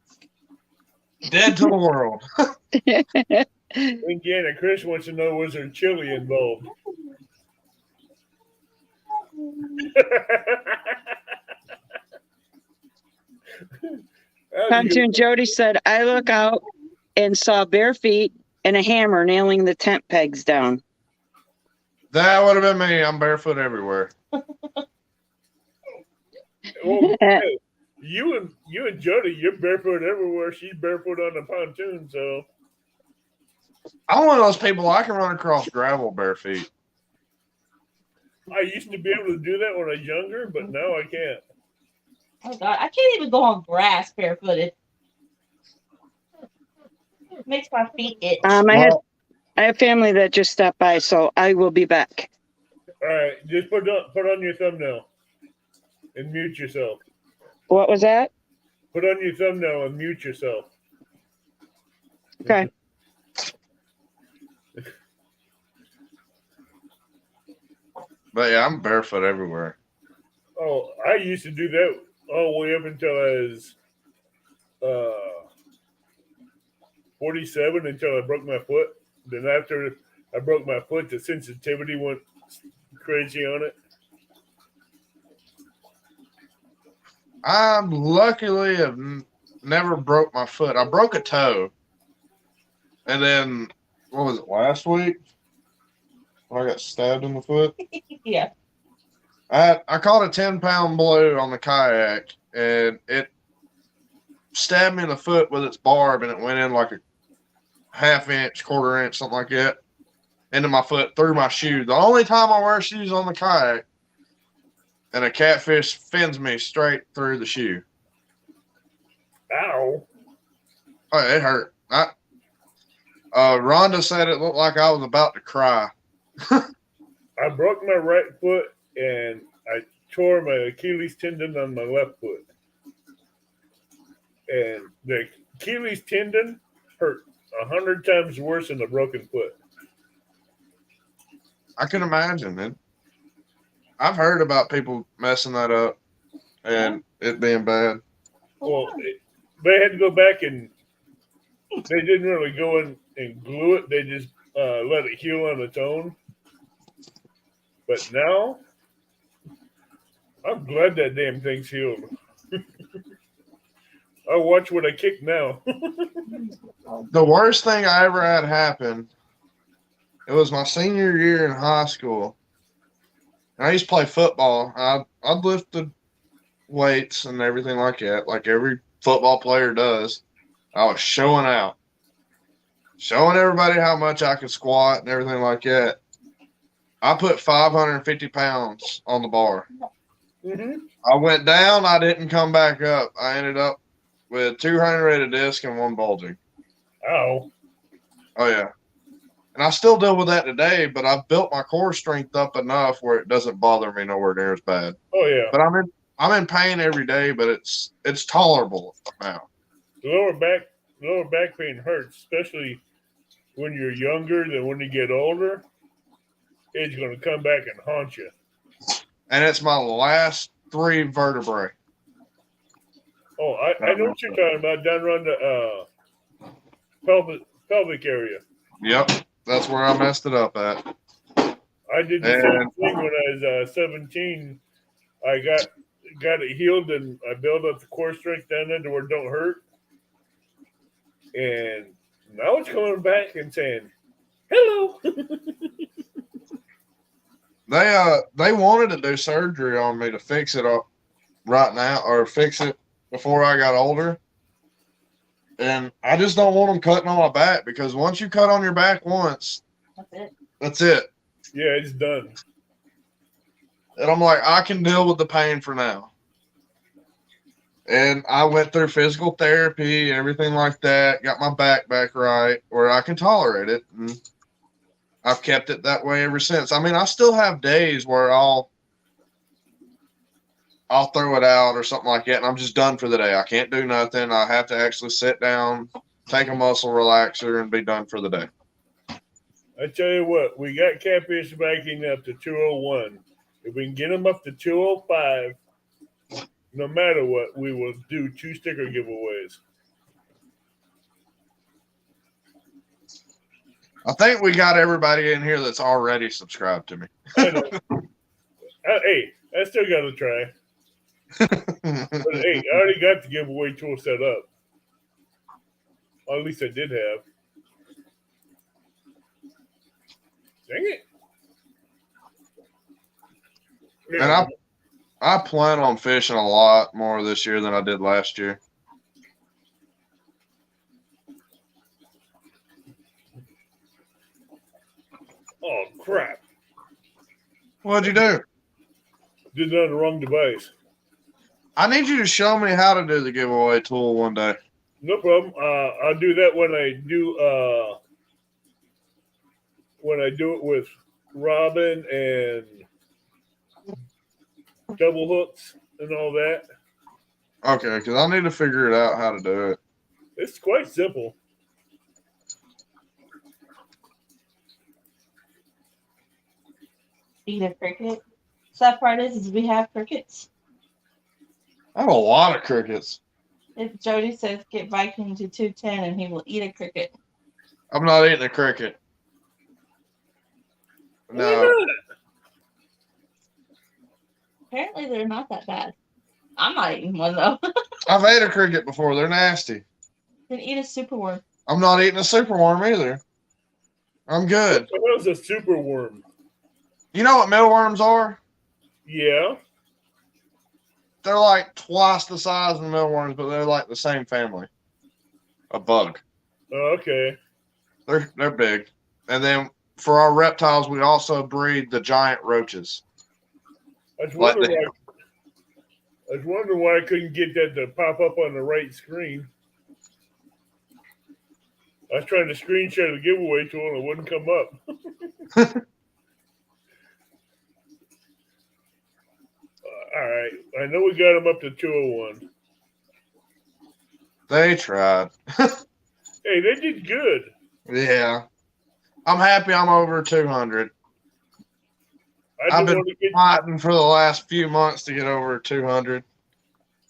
dead to the world. Indiana Chris wants to know, was there chili involved? Pontoon Jody said, I look out and saw bare feet and a hammer nailing the tent pegs down. That would have been me. I'm barefoot everywhere. Well, you and Jody, you're barefoot everywhere. She's barefoot on the pontoon, so I'm one of those people, I can run across gravel bare feet. I used to be able to do that when I was younger, but now I can't. Oh, God. I can't even go on grass barefooted. It makes my feet itch. I have family that just stopped by, so I will be back. All right, just put on your thumbnail and mute yourself. What was that? Put on your thumbnail and mute yourself. Okay. But yeah, I'm barefoot everywhere. Oh, I used to do that all the way up until I was 47 until I broke my foot. Then after I broke my foot, the sensitivity went crazy on it. I luckily have never broke my foot. I broke a toe. And then, what was it, last week? When I got stabbed in the foot? Yeah. I caught a 10-pound blow on the kayak, and it stabbed me in the foot with its barb, and it went in like a half-inch, quarter-inch, something like that, into my foot through my shoe. The only time I wear shoes on the kayak, and a catfish fins me straight through the shoe. Ow. Oh, it hurt. Rhonda said it looked like I was about to cry. I broke my right foot and I tore my Achilles tendon on my left foot. And the Achilles tendon hurt 100 times worse than the broken foot. I can imagine it. I've heard about people messing that up and it being bad. Well, they had to go back and they didn't really go in and glue it. They just let it heal on its own. But now, I'm glad that damn thing's healed. I'll watch what I kick now. The worst thing I ever had happen, it was my senior year in high school. And I used to play football. I'd lift the weights and everything like that, like every football player does. I was showing out, showing everybody how much I could squat and everything like that. I put 550 pounds on the bar. Mm-hmm. I went down. I didn't come back up. I ended up with 200 at a disc and one bulging. Ow. Oh, yeah. And I still deal with that today, but I've built my core strength up enough where it doesn't bother me nowhere near as bad. Oh, yeah. But I'm in pain every day, but it's tolerable now. Lower back pain hurts, especially when you're younger than when you get older. It's going to come back and haunt you. And it's my last 3 vertebrae. Oh, I know what you're talking about, down around the pelvic area. Yep, that's where I messed it up at. I did the same thing when I was 17. I got it healed and I built up the core strength down there to where it don't hurt. And now it's coming back and saying, hello. They wanted to do surgery on me to fix it up right now or fix it before I got older. And I just don't want them cutting on my back because once you cut on your back once, that's it. Yeah, it's done. And I'm like, I can deal with the pain for now. And I went through physical therapy, everything like that, got my back right where I can tolerate it. And I've kept it that way ever since. I mean, I still have days where I'll throw it out or something like that, and I'm just done for the day. I can't do nothing. I have to actually sit down, take a muscle relaxer, and be done for the day. I tell you what, we got Catfish Viking up to 201. If we can get them up to 205, no matter what, we will do 2 sticker giveaways. I think we got everybody in here that's already subscribed to me. I know. Hey, I still got to try. But hey, I already got the giveaway tool set up. Or at least I did have. Dang it. And I plan on fishing a lot more this year than I did last year. Oh, crap. What'd you do? Did it on the wrong device. I need you to show me how to do the giveaway tool one day. No problem. I'll do that when I do it with Robin and double hooks and all that. Okay, because I need to figure it out how to do it. It's quite simple. Speaking of cricket, sad part is we have crickets. I have a lot of crickets. If Jody says get Viking to 210 and he will eat a cricket. I'm not eating a cricket. Why No. not? Apparently they're not that bad. I'm not eating one though. I've ate a cricket before. They're nasty. Then eat a superworm. I'm not eating a superworm either. I'm good. What the hell's a super worm? You know what mealworms are? Yeah. They're like twice the size of the mealworms, but they're like the same family. A bug. Oh, okay. They're big. And then for our reptiles, we also breed the giant roaches. I was Like wondering why I couldn't get that to pop up on the right screen. I was trying to screenshot the giveaway tool and it wouldn't come up. All right. I know we got them up to 201. They tried. Hey, they did good. Yeah. I'm happy I'm over 200. I've I been want to get fighting for the last few months to get over 200.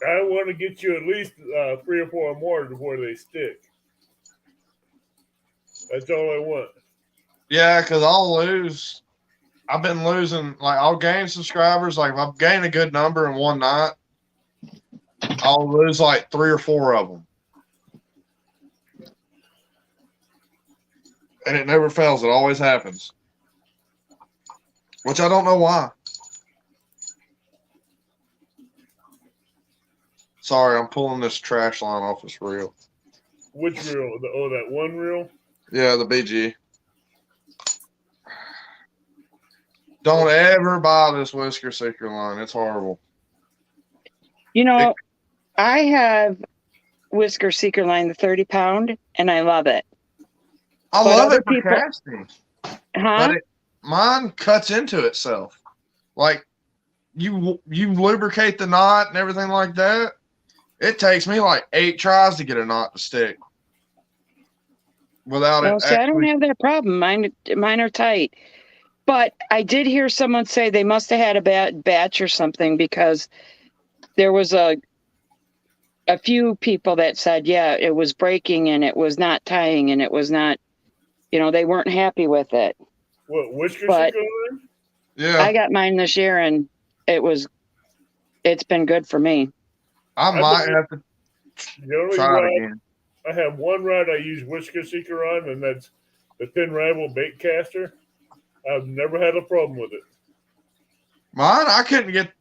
I want to get you at least 3 or 4 more before they stick. That's all I want. Yeah, because I'll lose. I've been losing. Like, I'll gain subscribers. Like, if I've gained a good number in one night, I'll lose like 3 or 4 of them. And it never fails. It always happens. Which I don't know why. Sorry, I'm pulling this trash line off this reel. Which reel? That one reel? Yeah, the BG. Don't ever buy this Whisker Seeker line. It's horrible. You know, I have Whisker Seeker line, the 30-pound, and I love it. I But love other it for people- casting. Huh? But mine cuts into itself. Like, you lubricate the knot and everything like that. It takes me like 8 tries to get a knot to stick. Without Well, it see, I don't actually. have that problem. Mine are tight. But I did hear someone say they must have had a bad batch or something, because there was a few people that said, yeah, it was breaking and it was not tying and it was not, they weren't happy with it. What, Whisker But- Seeker line? Yeah, I got mine this year and it's been good for me. I might have to The only try rod, it again. I have one rod I use Whisker Seeker on, and that's the Thin Rival bait caster. I've never had a problem with it. Mine, I couldn't get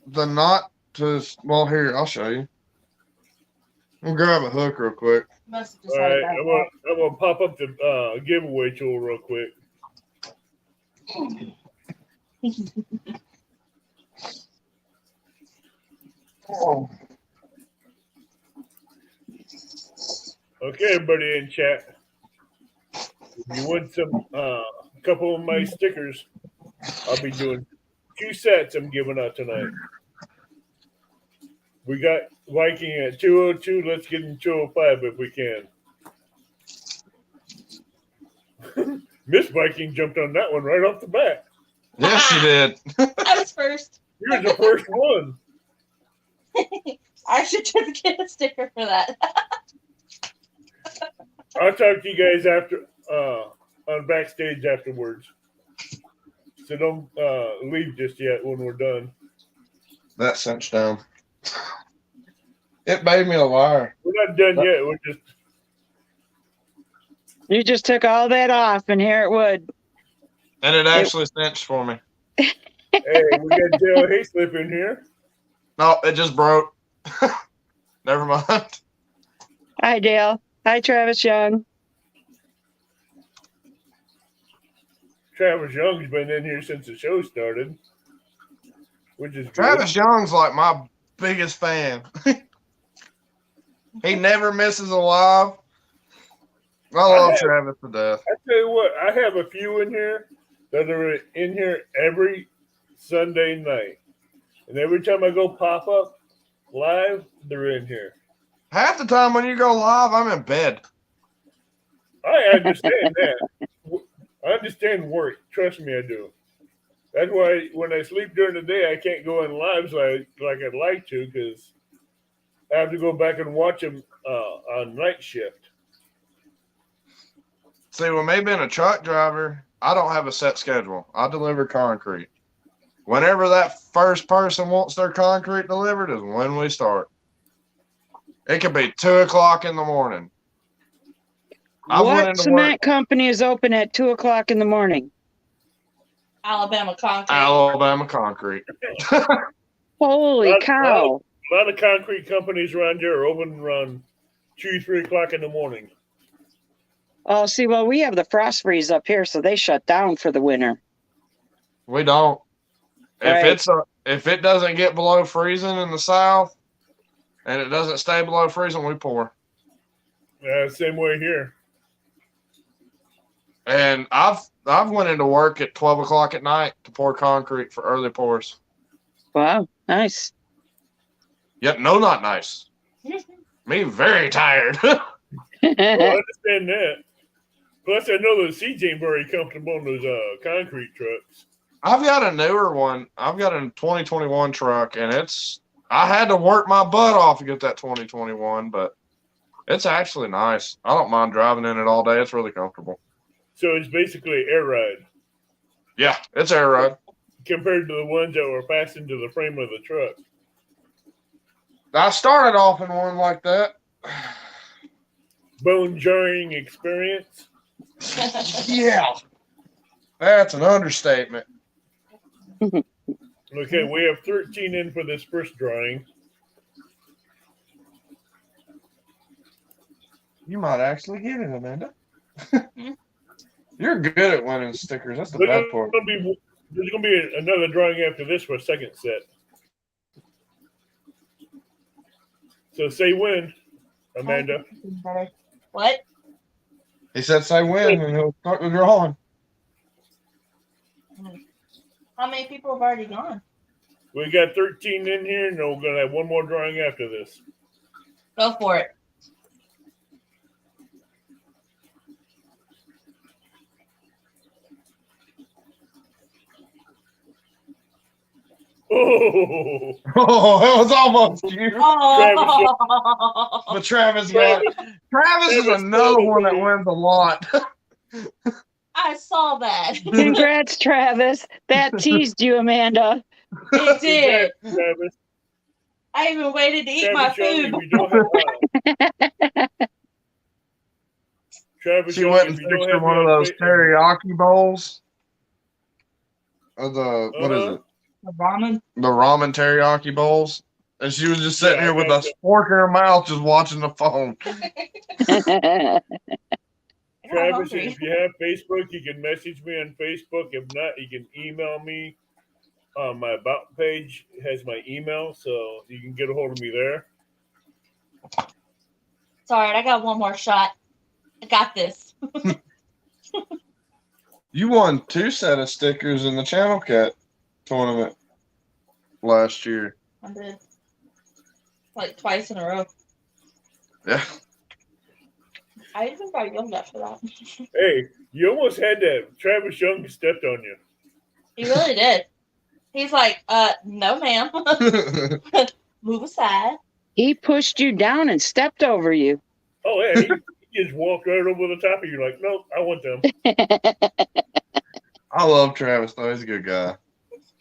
the knot to. Well, here, I'll show you. I'm gonna grab a hook real quick. Must have All decided right, that. I'm gonna pop up the giveaway tool real quick. Okay, everybody in chat. If you want some, a couple of my stickers, I'll be doing 2 sets I'm giving out tonight. We got Viking at 202. Let's get in 205 if we can. Miss Viking jumped on that one right off the bat. Yes, she did. I was first. You was the first one. I should just get a sticker for that. I'll talk to you guys after on backstage afterwards. So don't leave just yet when we're done. That cinch down. It made me a liar. We're not done yet. We're just You just took all that off and here it would. And it actually cinched for me. hey, we got Dale Hayslip in here. No, it just broke. Never mind. Hi, Dale. Hi, Travis Young. Travis Young's been in here since the show started, which is good. Travis Young's like my biggest fan. He never misses a live. I love Travis to death. I tell you what, I have a few in here that are in here every Sunday night, and every time I go pop up live, they're in here. Half the time when you go live, I'm in bed. I understand that. I understand work. Trust me, I do. That's why when I sleep during the day, I can't go in lives like I'd like to, because I have to go back and watch them on night shift. See, with me being a truck driver, I don't have a set schedule. I deliver concrete. Whenever that first person wants their concrete delivered is when we start. It could be 2 o'clock in the morning. I went What into cement company is open at 2 o'clock in the morning? Alabama concrete. Alabama concrete. Holy Lot- cow. A lot of concrete companies around here are open around 2, 3 o'clock in the morning. Oh, see, well, we have the frost freeze up here, so they shut down for the winter. We don't. Right. If it doesn't get below freezing in the south and it doesn't stay below freezing, we pour. Same way here. And I've went into work at 12 o'clock at night to pour concrete for early pours. Wow, nice. Yep, no, not nice. Me very tired. Well, I understand that. Plus, I know the seats ain't very comfortable on those concrete trucks. I've got a newer one. I've got a 2021 truck, and I had to work my butt off to get that 2021, but it's actually nice. I don't mind driving in it all day. It's really comfortable. So it's basically an air ride Yeah, it's air ride. compared to the ones that were fastened to the frame of the truck. I started off in one like that. Bone jarring experience. Yeah. That's an understatement. Okay, we have 13 in for this first drawing. You might actually get it, Amanda. You're good at winning stickers. That's the There's bad part. gonna be another drawing after this for a second set. So say when, Amanda. What? He said say when, and he'll start the drawing. How many people have already gone? We got 13 in here, and we're gonna have one more drawing after this. Go for it. Oh, Oh, that was almost you. Oh. But Travis got Travis is another one that wins a lot. I saw that. Congrats, Travis. That teased you, Amanda. It did. Travis. I even waited to eat my Travis, food. we don't have, Travis, She went and if you don't fixed her have one me of on those Fa- teriyaki bowls. What is it? The ramen. The ramen teriyaki bowls. And she was just sitting Yeah, here with I a fork in her mouth just watching the phone. Travis, if you have Facebook, you can message me on Facebook. If not, you can email me. My About page has my email, so you can get a hold of me there. It's all right. I got one more shot. I got this. You won 2 set of stickers in the Channel Cat tournament last year. I did. Like twice in a row. Yeah. I even got yelled at for that. Hey, you almost had that. Travis Young stepped on you. He really did. He's like, no, ma'am. Move aside. He pushed you down and stepped over you. Oh, yeah, he just walked right over the top of you like, nope, I want them. I love Travis, though. He's a good guy.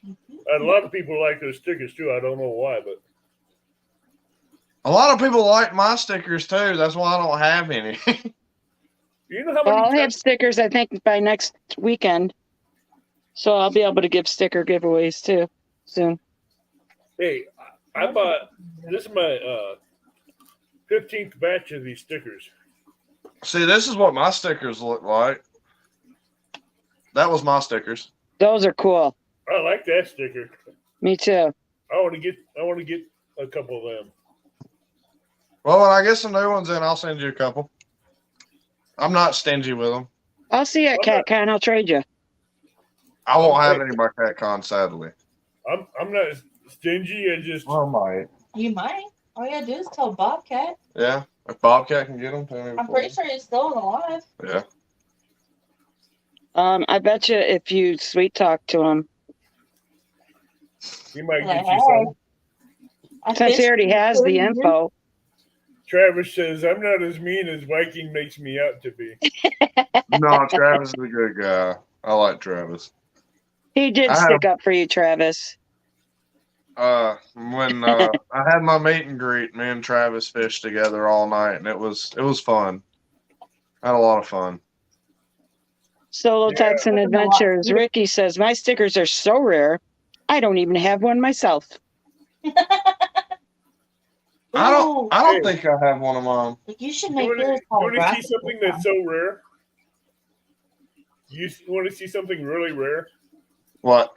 And a lot of people like those stickers, too. I don't know why, but A lot of people like my stickers, too. That's why I don't have any. you know how Well, many I'll have times stickers, I think, by next weekend. So I'll be able to give sticker giveaways, too, soon. hey, I bought, this is my 15th batch of these stickers. See, this is what my stickers look like. That was my stickers. Those are cool. I like that sticker. Me too. I want to get a couple of them. Well, when I get some new ones in, I'll send you a couple. I'm not stingy with them. I'll see you at Okay. Catcon. I'll trade you. I won't have any by Catcon, sadly. I'm not stingy. I just I might. You might. All you gotta do is tell Bobcat. Yeah. If Bobcat can get them, tell me I'm before. pretty sure he's still alive. Yeah. I bet you if you sweet talk to him, he might Like, get you some. I since he fished already for has the 30 years. info. Travis says, I'm not as mean as Viking makes me out to be. No, Travis is a good guy. I like Travis. He did I stick up for you, Travis. When I had my meet and greet, me and Travis fished together all night, and it was fun. I had a lot of fun. Solo Yeah. Texan That's a lot. Adventures. Ricky says, my stickers are so rare. I don't even have one myself. I don't Hey. think I have one of mine. Like you should You make yours want to see holographic. something that's so rare? You want to see something really rare? What?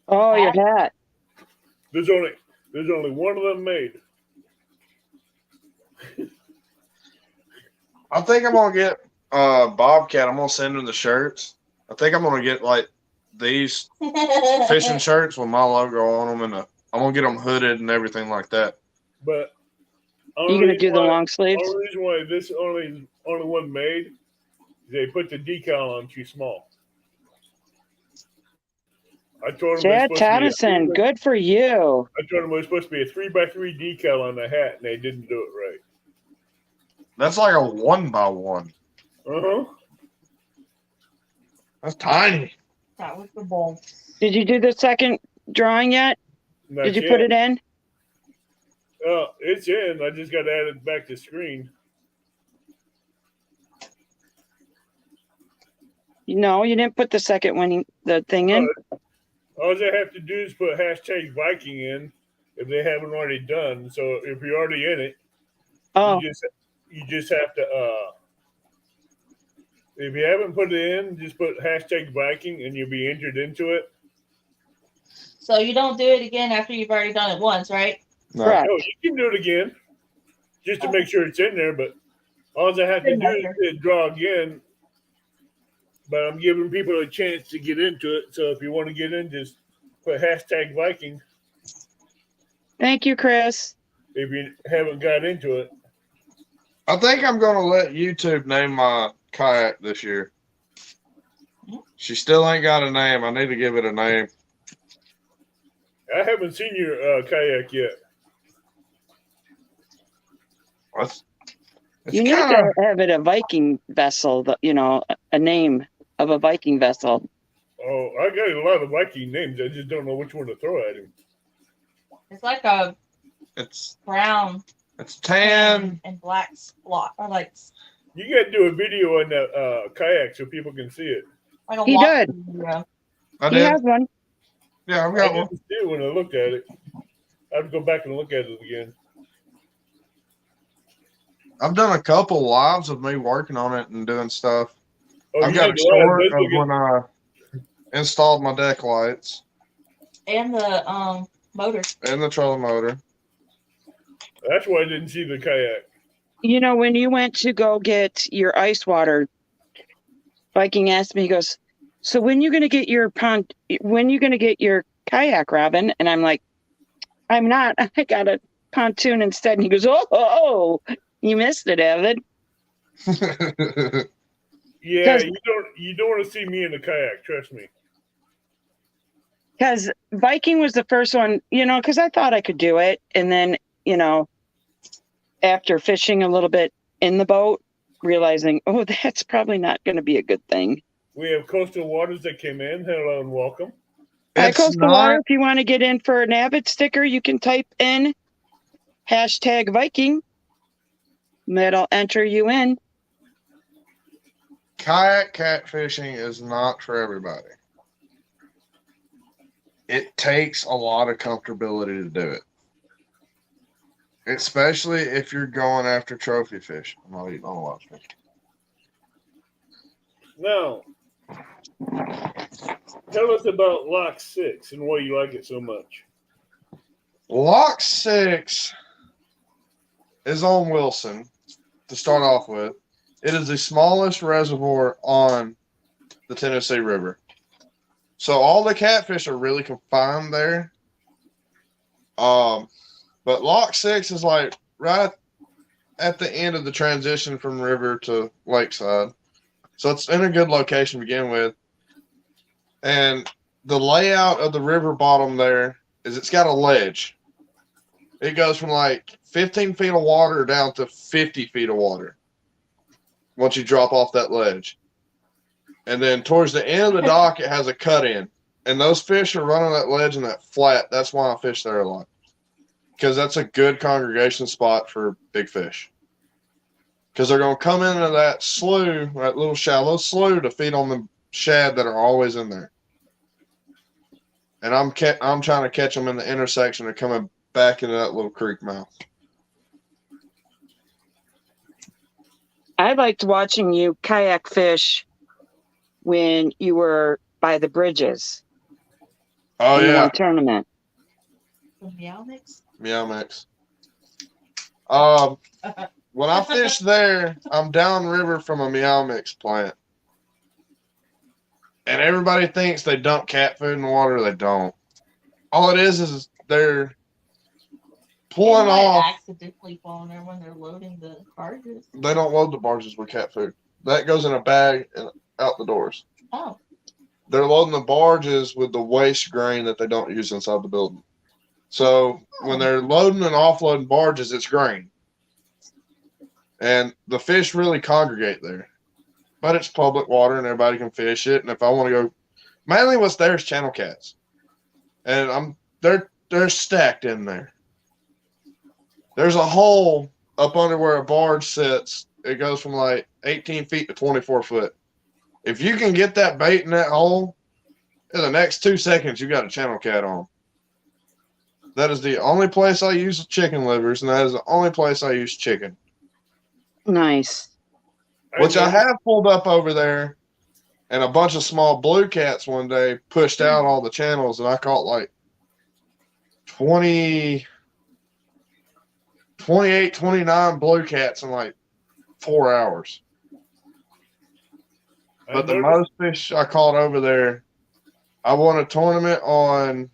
Oh, your hat. There's only one of them made. I think I'm gonna get Bobcat. I'm gonna send him the shirts. I think I'm gonna get like these fishing shirts with my logo on them, and I'm gonna get them hooded and everything like that. But You gonna do the long sleeves? only reason why this only one made is they put the decal on too small. I told them Chad Tonnison, good for you. I told them it was supposed to be a 3x3 decal on the hat, and they didn't do it right. That's like a 1x1. Uh-huh. That's tiny. That was the ball. Did you do the second drawing yet? Not Did you yet. put it in? It's in. I just got to add it back to screen. No, you didn't put the second one, the thing in. All I have to do is put hashtag Viking in if they haven't already done. So if you're already in it, Oh, you just have to. If you haven't put it in, just put hashtag Viking and you'll be entered into it. So you don't do it again after you've already done it once, right? No. correct. No, you can do it again, just to make sure it's in there. But all I have to do is draw again. But I'm giving people a chance to get into it. So if you want to get in, just put hashtag Viking. Thank you, Chris. If you haven't got into it, I think I'm gonna let YouTube name my kayak this year. She still ain't got a name. I need to give it a name. I haven't seen your kayak yet. It's You need kinda, to have it a Viking vessel, a name of a Viking vessel. Oh, I got a lot of Viking names. I just don't know which one to throw at him. It's like a it's brown tan. and black spot, or like You got to do a video on the kayak so people can see it. a He walk- did. Yeah. I He did. has one. Yeah, I've I got one. didn't see it when I looked at it. I have to go back and look at it again. I've done a couple lives of me working on it and doing stuff. Oh, I've you got did a a lot of short those of looking- when I installed my deck lights And the motor. and the trolling motor. That's why I didn't see the kayak. When you went to go get your ice water, Viking asked me, he goes, so when you gonna get your kayak, Robin? And I'm like, I'm not. I got a pontoon instead. And he goes, oh, you missed it, Evan. Yeah, 'Cause- you don't want to see me in the kayak. Trust me. Because Viking was the first one, because I thought I could do it. And then, after fishing a little bit in the boat, realizing, oh, that's probably not going to be a good thing. We have coastal waters that came in. Hello and welcome. Hi, It's Coastal not. Water. If you want to get in for an Avid sticker, you can type in hashtag Viking. That'll enter you in. Kayak catfishing is not for everybody. It takes a lot of comfortability to do it, especially if you're going after trophy fish. I'm not eating all lobster. Now, tell us about Lock 6 and why you like it so much. Lock 6 is on Wilson to start off with. It is the smallest reservoir on the Tennessee River. So all the catfish are really confined there. But Lock 6 is like right at the end of the transition from river to lakeside. So it's in a good location to begin with. And the layout of the river bottom there is it's got a ledge. it goes from like 15 feet of water down to 50 feet of water once you drop off that ledge. And then towards the end of the dock, it has a cut in. And those fish are running that ledge and that flat. That's why I fish there a lot. Because that's a good congregation spot for big fish. Because they're going to come into that slough, that little shallow slough, to feed on the shad that are always in there. And I'm trying to catch them in the intersection of coming back into that little creek mouth. I liked watching you kayak fish when you were by the bridges Oh, in the yeah. one tournament. The Meow Mix. Meow Mix. When I fish there, I'm downriver from a Meow Mix plant. And everybody thinks they dump cat food in the water. They don't. All it is they're pulling They might off. accidentally fall in there when they're loading the barges. They don't load the barges with cat food. That goes in a bag and out the doors. Oh. They're loading the barges with the waste grain that they don't use inside the building. So when they're loading and offloading barges, it's grain. And the fish really congregate there. But it's public water and everybody can fish it. And if I want to go, mainly what's there is channel cats. And they're stacked in there. There's a hole up under where a barge sits. It goes from like 18 feet to 24 foot. If you can get that bait in that hole, in the next 2 seconds, you got a channel cat on. That is the only place I use chicken livers, and that is the only place I use chicken. Nice. Which I have pulled up over there, and a bunch of small blue cats one day pushed out all the channels, and I caught like 28, 29 blue cats in like 4 hours. But the most fish I caught over there, I won a tournament on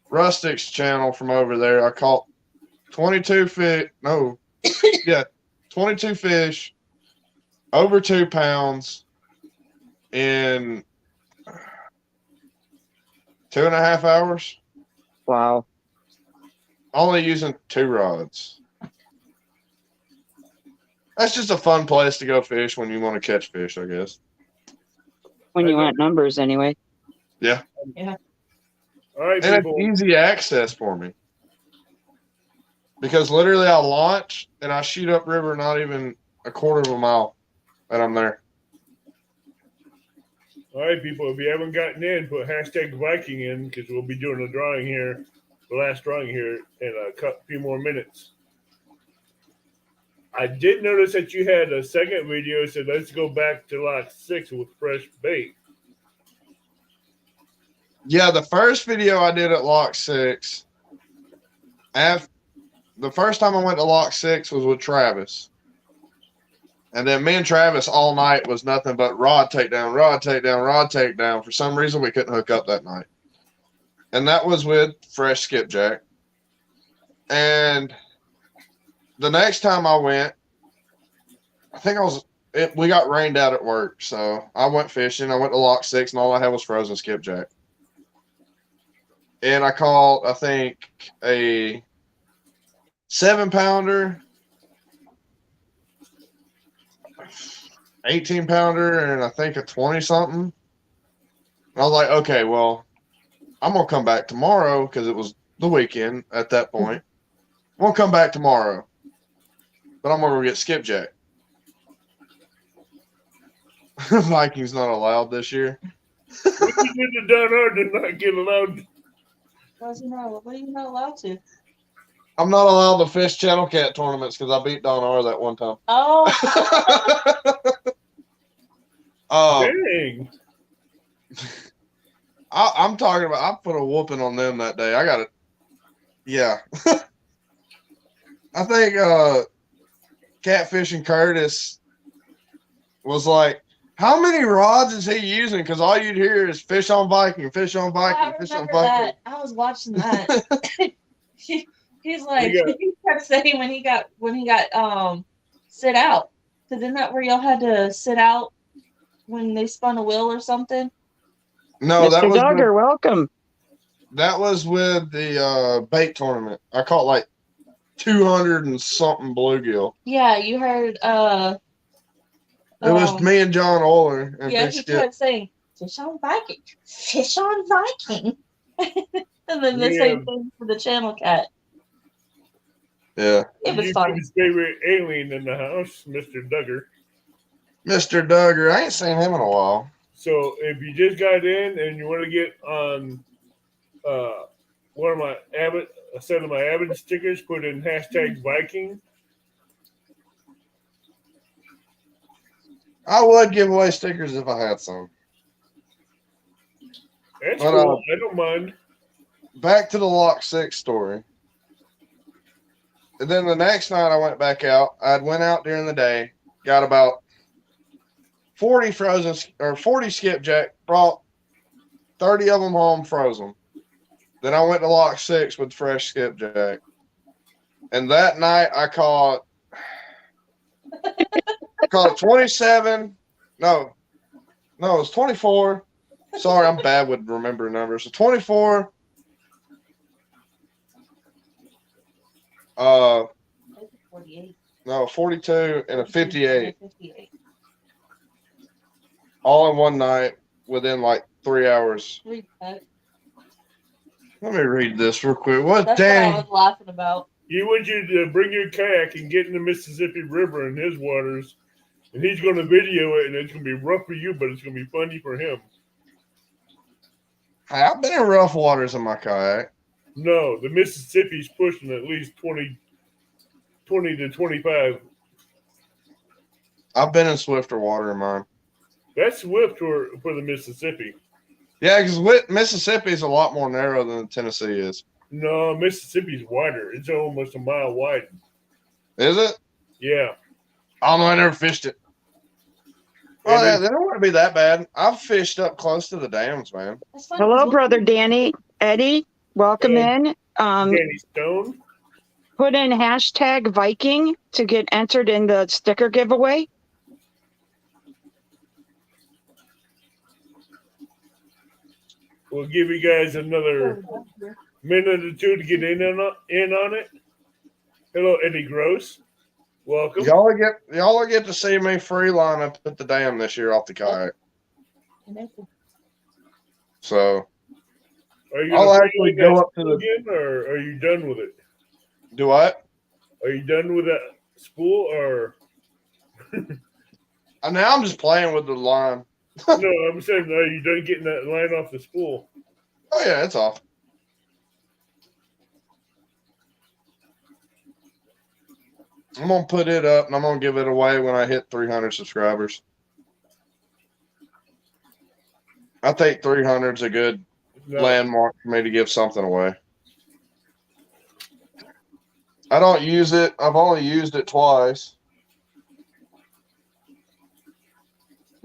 Rustic's channel from over there. I caught 22 fish. No, yeah, 22 fish, over 2 pounds in 2.5 hours. Wow. Only using 2 rods. That's just a fun place to go fish when you want to catch fish, I guess. When you want numbers, anyway. Yeah. Yeah. All right, And people. it's easy access for me. Because literally I launch and I shoot up river not even a quarter of a mile and I'm there. All right, people. If you haven't gotten in, put hashtag Viking in because we'll be doing a drawing here, the last drawing here in a few more minutes. I did notice that you had a second video, so let's go back to Lock 6 with fresh bait. Yeah, the first video I did at Lock 6, the first time I went to Lock 6 was with Travis. And then me and Travis all night was nothing but rod takedown, rod takedown, rod takedown. For some reason, we couldn't hook up that night. And that was with fresh skipjack. And the next time I went, I think we got rained out at work. So I went fishing. I went to Lock 6 and all I had was frozen skipjack. And I caught, I think, a 7-pounder, 18-pounder, and I think a 20-something. And I was like, okay, well, I'm going to come back tomorrow because it was the weekend at that point. I'm going to come back tomorrow. But I'm going to go get skipjack. Viking's not allowed this year. What you did to Don did not get allowed. What are you not allowed to? I'm not allowed to fish channel cat tournaments because I beat Don R that one time. Oh. Dang. I'm talking about, I put a whooping on them that day. I got it. Yeah. I think Catfishing Curtis was like, how many rods is he using? Because all you'd hear is fish on Viking, fish on Viking, I fish on remember Viking. that. I was watching that. He's like, he kept saying when he got sit out. Because isn't that where y'all had to sit out when they spun a wheel or something? No, that Mr. was Duggar, welcome. That was with the bait tournament. I caught like 200 and something bluegill. Yeah, you heard. It was me and John Oler and Yeah, Big he Skip. kept saying, "Fish on Viking, fish on Viking," and then the We same have thing for the channel cat. Yeah. It was fun. YouTube's favorite alien in the house, Mr. Duggar. Mr. Duggar. I ain't seen him in a while. So if you just got in and you want to get on one of my Avid, a set of my Avid stickers, put in hashtag Viking. I would give away stickers if I had some. That's But, cool. I don't mind. Back to the Lock 6 story. And then the next night I went back out. I went out during the day, got about 40 frozen or 40 skipjack, brought 30 of them home frozen. Then I went to Lock 6 with fresh skipjack. And that night I caught 27. No, it was 24. Sorry, I'm bad with remembering numbers. So 24. 48. No, 42 and a 58. 58. All in one night within like 3 hours. Read that. Let me read this real quick. What, That's what I Danny? was laughing about. He wants you to bring your kayak and get in the Mississippi River in his waters, and he's going to video it, and it's going to be rough for you, but it's going to be funny for him. Hey, I've been in rough waters in my kayak. No, the Mississippi's pushing at least 20 to 25. I've been in swifter water in mine. That's swift for the Mississippi. Yeah, because Mississippi is a lot more narrow than Tennessee is. No, Mississippi's wider. It's almost a mile wide. Is it? Yeah. I don't know. I never fished it. Oh, yeah, they don't want to be that bad. I've fished up close to the dams, man. That's fine. Hello, brother Danny. Eddie, welcome in. Danny Stone. Put in hashtag Viking to get entered in the sticker giveaway. We'll give you guys another minute or two to get in on it. Hello, Eddie Gross. Welcome. Y'all get to see me free line up at the dam this year off the kayak. So Are you I'll gonna actually play that go up to spool the. again, or are you done with it? Do what? Are you done with that spool, or Now I'm just playing with the line. no? I'm saying, are you done getting that line off the spool? Oh yeah, it's off. I'm gonna put it up and I'm gonna give it away when I hit 300 subscribers. I think 300 is a good No. landmark for me to give something away. I don't use it. I've only used it twice.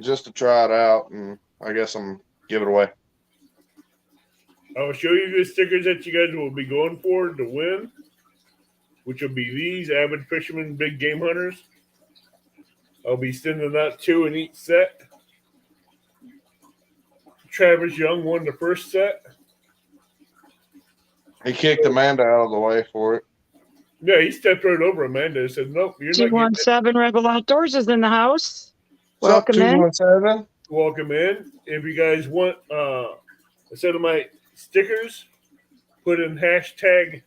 Just to try it out, and I guess I'm give it away. I'll show you the stickers that you guys will be going for to win, which will be these Avid Fisherman Big Game Hunters. I'll be sending out 2 in each set. Travis Young won the first set. He kicked Amanda out of the way for it. Yeah, he stepped right over Amanda and said, "Nope, you're not getting it." 217 Rebel Outdoors is in the house. What's up, Welcome in. 217? Welcome in. If you guys want a set of my stickers, put in hashtag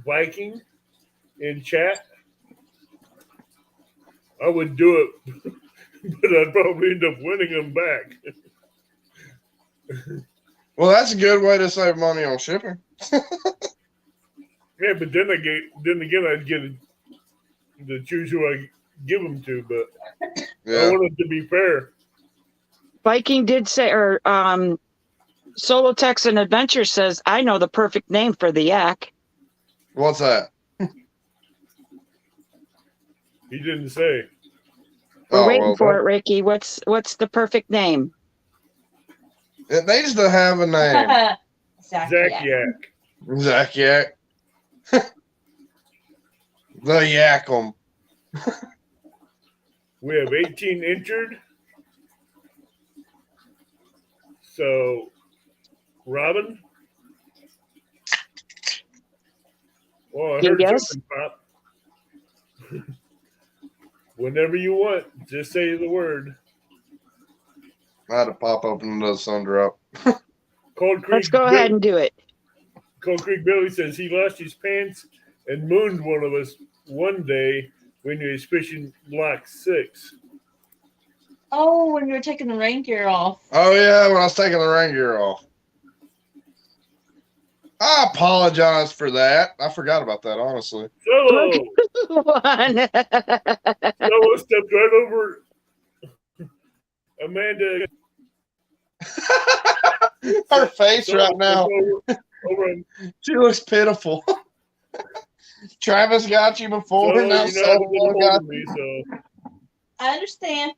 Viking in chat. I would do it, but I'd probably end up winning them back. Well, that's a good way to save money on shipping. Yeah, but then again, I'd get to choose who I give them to. But I Yeah. want it to be fair. Viking did say, or Solo Texan Adventure says, I know the perfect name for the yak. What's that? He didn't say. We're Oh, waiting well, for it, Ricky. What's the perfect name? it needs to have a name. Zach Exactly. Yak. Zach Yak. The Yakum. We have 18 entered. So, Robin, Well, I You heard guess? something pop. Whenever you want, just say the word. I had to pop open another sun drop. Cold Creek. Let's go ahead and do it. Cold Creek Billy says he lost his pants and mooned one of us one day when he was fishing Block 6. Oh, when you were taking the rain gear off. Oh yeah, when I was taking the rain gear off. I apologize for that. I forgot about that, honestly. Solo! One. Solo stepped right over Amanda. Her face Solo right now. stepped over She looks pitiful. Travis got you before, Solo, now you're not getting a Solo hold got of me, so. I understand.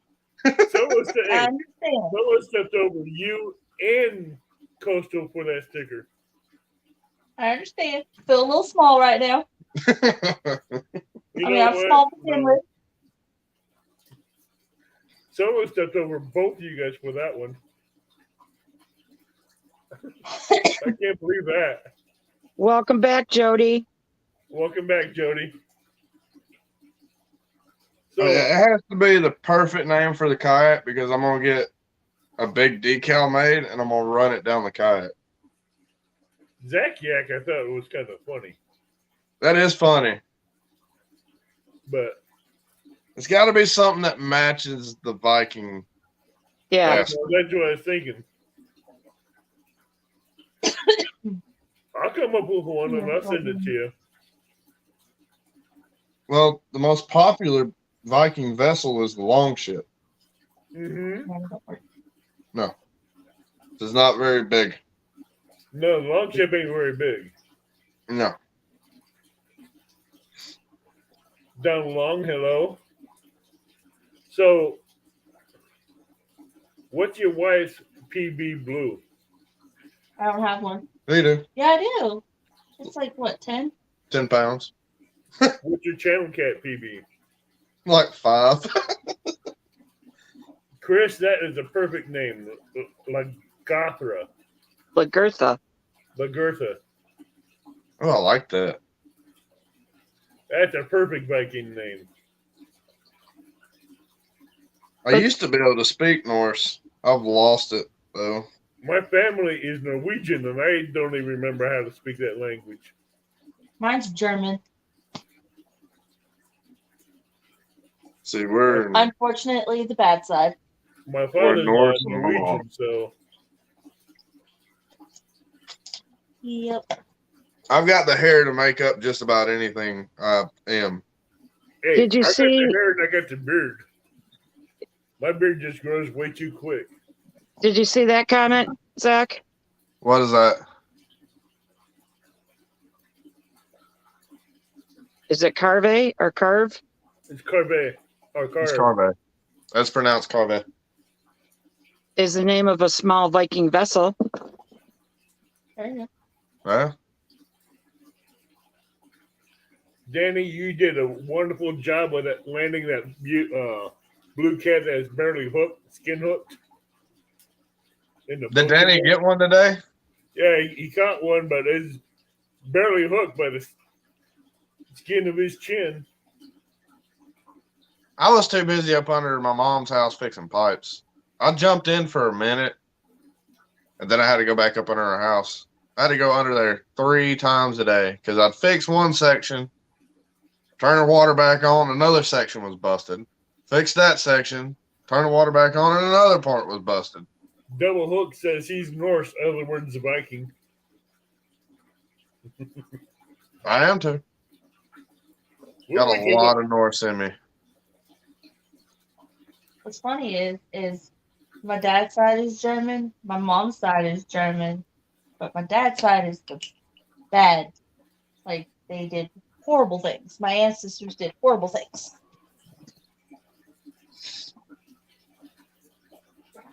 Solo I stepped, understand. Solo stepped over you and Coastal for that sticker. I understand. Feel a little small right now. You I mean, know I'm what? small to begin with. Solo stepped over both of you guys for that one. I can't believe that. Welcome back, Jody. Welcome back, Jody. So, it has to be the perfect name for the kayak because I'm going to get a big decal made and I'm going to run it down the kayak. Zach Yak, I thought it was kind of funny, That is funny. but It's got to be something that matches the Viking. Yeah. Yes. that's what I was thinking. I'll come up with one and I'll send it to you. Well, the most popular Viking vessel is the longship. Mm-hmm. It's not very big. No, the long ship ain't very big. No. Down long, hello. So, what's your wife's PB blue? I don't have one. You do. Yeah, I do. It's like, what, 10? 10 pounds. What's your channel cat PB? Like 5. Chris, that is a perfect name. Like Gothra, Lagertha. Lagertha. Oh, I like that. That's a perfect Viking name. I used to be able to speak Norse. I've lost it, though. My family is Norwegian, and I don't even remember how to speak that language. Mine's German. See, we're Unfortunately, the bad side. My father's Norse and Norwegian, so Yep. I've got the hair to make up just about anything I am. hey, Did you I got see- the hair and I got the beard. My beard just grows way too quick. Did you see that comment, Zach? What is that? Is it Carve or Carve? It's Carve or Carve. It's Carve. That's pronounced Carve. Is the name of a small Viking vessel. There you go. Huh? Danny, you did a wonderful job with that landing that blue cat that is barely hooked, skin hooked. In the Did Danny get one today? Yeah, he caught one, but it's barely hooked by the skin of his chin. I was too busy up under my mom's house fixing pipes. I jumped in for a minute, and then I had to go back up under her house. I had to go under there 3 times a day because I'd fix one section, turn the water back on, another section was busted. Fix that section, turn the water back on, and another part was busted. Double Hook says he's Norse, other words, Viking. I am too. Got a lot of Norse in me. What's funny is my dad's side is German, my mom's side is German, but my dad's side is the bad. Like, they did horrible things. My ancestors did horrible things.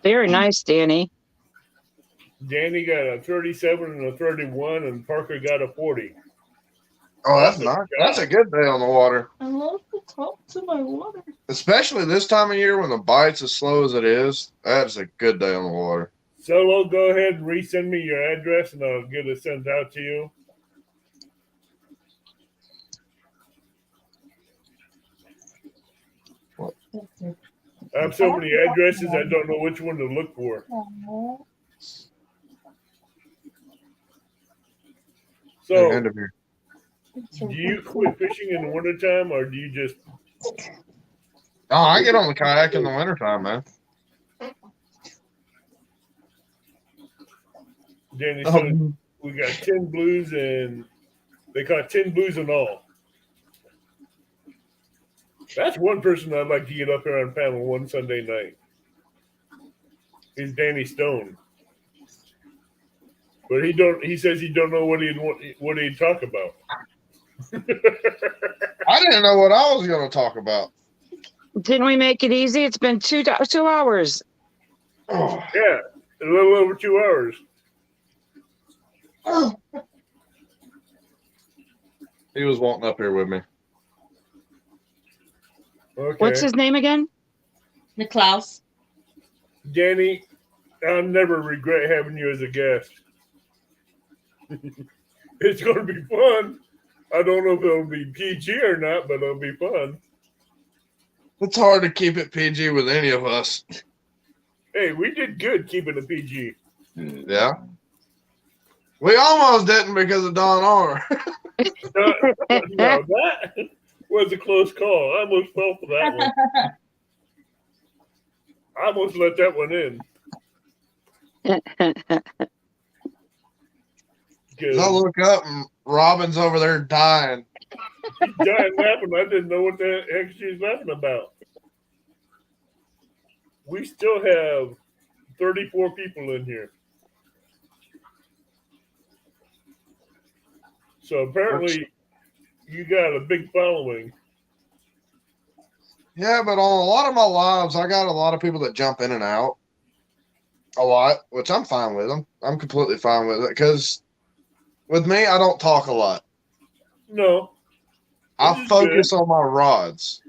Very nice, Danny. Danny got a 37 and a 31, and Parker got a 40. Oh, that's nice. That's a good day on the water. I love to talk to my water. Especially this time of year when the bite's as slow as it is. That's a good day on the water. Solo, go ahead and resend me your address, and I'll get it sent out to you. I have so many addresses, I don't know which one to look for. So, End of here. do you quit fishing in the wintertime, or do you just? Oh, I get on the kayak in the wintertime, man. Danny, so we got 10 blues, and they caught 10 blues in all. That's one person I'd like to get up here on panel one Sunday night. Is Danny Stone. But he says he don't know what he'd talk about. I didn't know what I was going to talk about. Didn't we make it easy? It's been 2 hours. Oh. Yeah, a little over 2 hours. He was wanting up here with me. Okay. What's his name again? Niklaus. Danny, I'll never regret having you as a guest. It's going to be fun. I don't know if it'll be PG or not, but it'll be fun. It's hard to keep it PG with any of us. Hey, we did good keeping it PG. Yeah. We almost didn't because of Don R. No, that was a close call. I almost fell for that one. I almost let that one in. I look up and Robin's over there dying. She's dying laughing. I didn't know what the heck she's laughing about. We still have 34 people in here. So apparently you got a big following. Yeah, but on a lot of my lives, I got a lot of people that jump in and out a lot, which I'm fine with. I'm completely fine with it because with me, I don't talk a lot. No. I focus on my rods.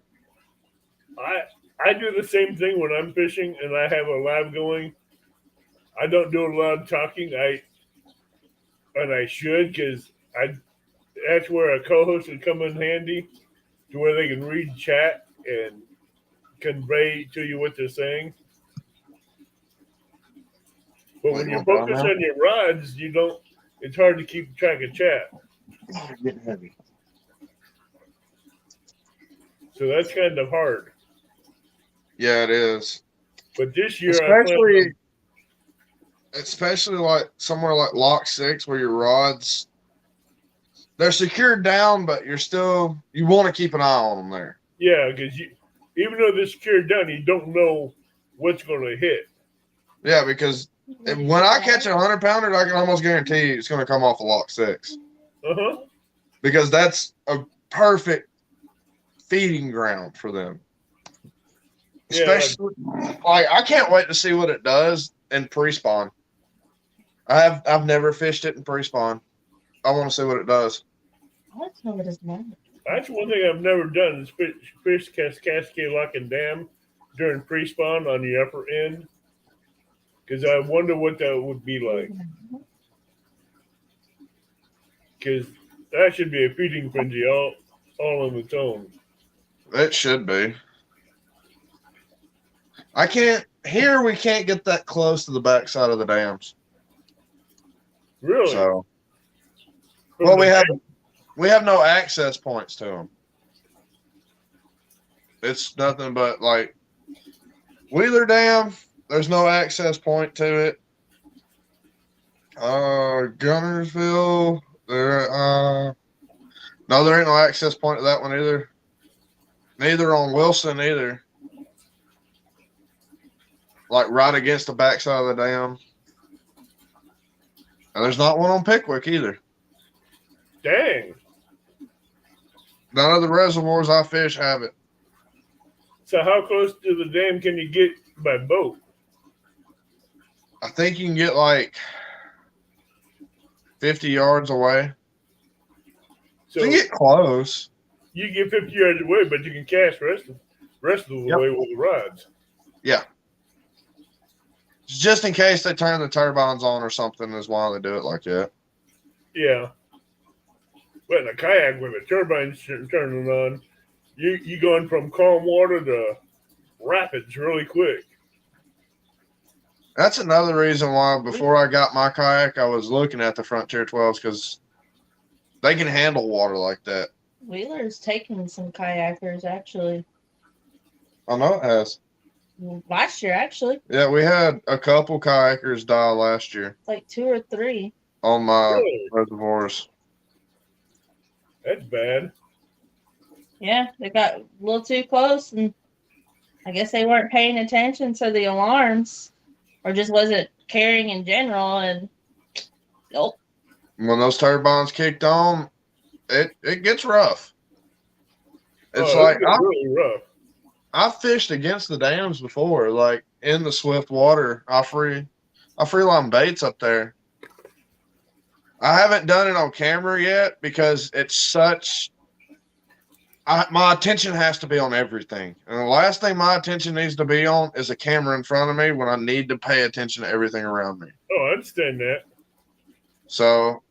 I do the same thing when I'm fishing and I have a live going. I don't do a lot of talking. I should because that's where a co-host would come in handy to where they can read chat and convey to you what they're saying. But when you focus on your rods, you don't. It's hard to keep track of chat. You're getting heavy. So that's kind of hard. Yeah, it is. But this year, especially like somewhere like Lock 6 where your rods, they're secured down, but you want to keep an eye on them there. Yeah, because even though they're secured down, you don't know what's going to hit. Yeah, because when I catch a 100-pounder, I can almost guarantee you it's going to come off a Lock 6. Uh-huh. Because that's a perfect feeding ground for them. Especially, like I can't wait to see what it does in pre-spawn. I've never fished it in pre-spawn. I want to see what it does. That's no, it is not. That's one thing I've never done is fish Cascade Lock and Dam during pre-spawn on the upper end. Because I wonder what that would be like. Because that should be a feeding frenzy all on its own. It should be. We can't get that close to the backside of the dams. Really? So, well, we have no access points to them. It's nothing but like Wheeler Dam. There's no access point to it. Gunnersville. No, there ain't no access point to that one either. Neither on Wilson either. Like right against the backside of the dam. And there's not one on Pickwick either. Dang. None of the reservoirs I fish have it. So how close to the dam can you get by boat? I think you can get like 50 yards away. So you get close. You get 50 yards away, but you can cast rest of the way with the rods. Yeah. Just in case they turn the turbines on or something is why they do it like that. Yeah. But in a kayak with the turbines turning on, you going from calm water to rapids really quick. That's another reason why before I got my kayak, I was looking at the Frontier 12s because they can handle water like that. Wheeler's taken some kayakers actually. I know it has. Last year, actually. Yeah, we had a couple kayakers die last year Like 2 or 3. on my Really? reservoirs. That's bad. Yeah, they got a little too close, and I guess they weren't paying attention to the alarms, or just wasn't caring in general. And nope. When those turbines kicked on, it gets rough. It's like really rough. I fished against the dams before, like in the swift water. I freeline baits up there. I haven't done it on camera yet because it's such. My attention has to be on everything, and the last thing my attention needs to be on is a camera in front of me when I need to pay attention to everything around me. Oh, I understand that. So,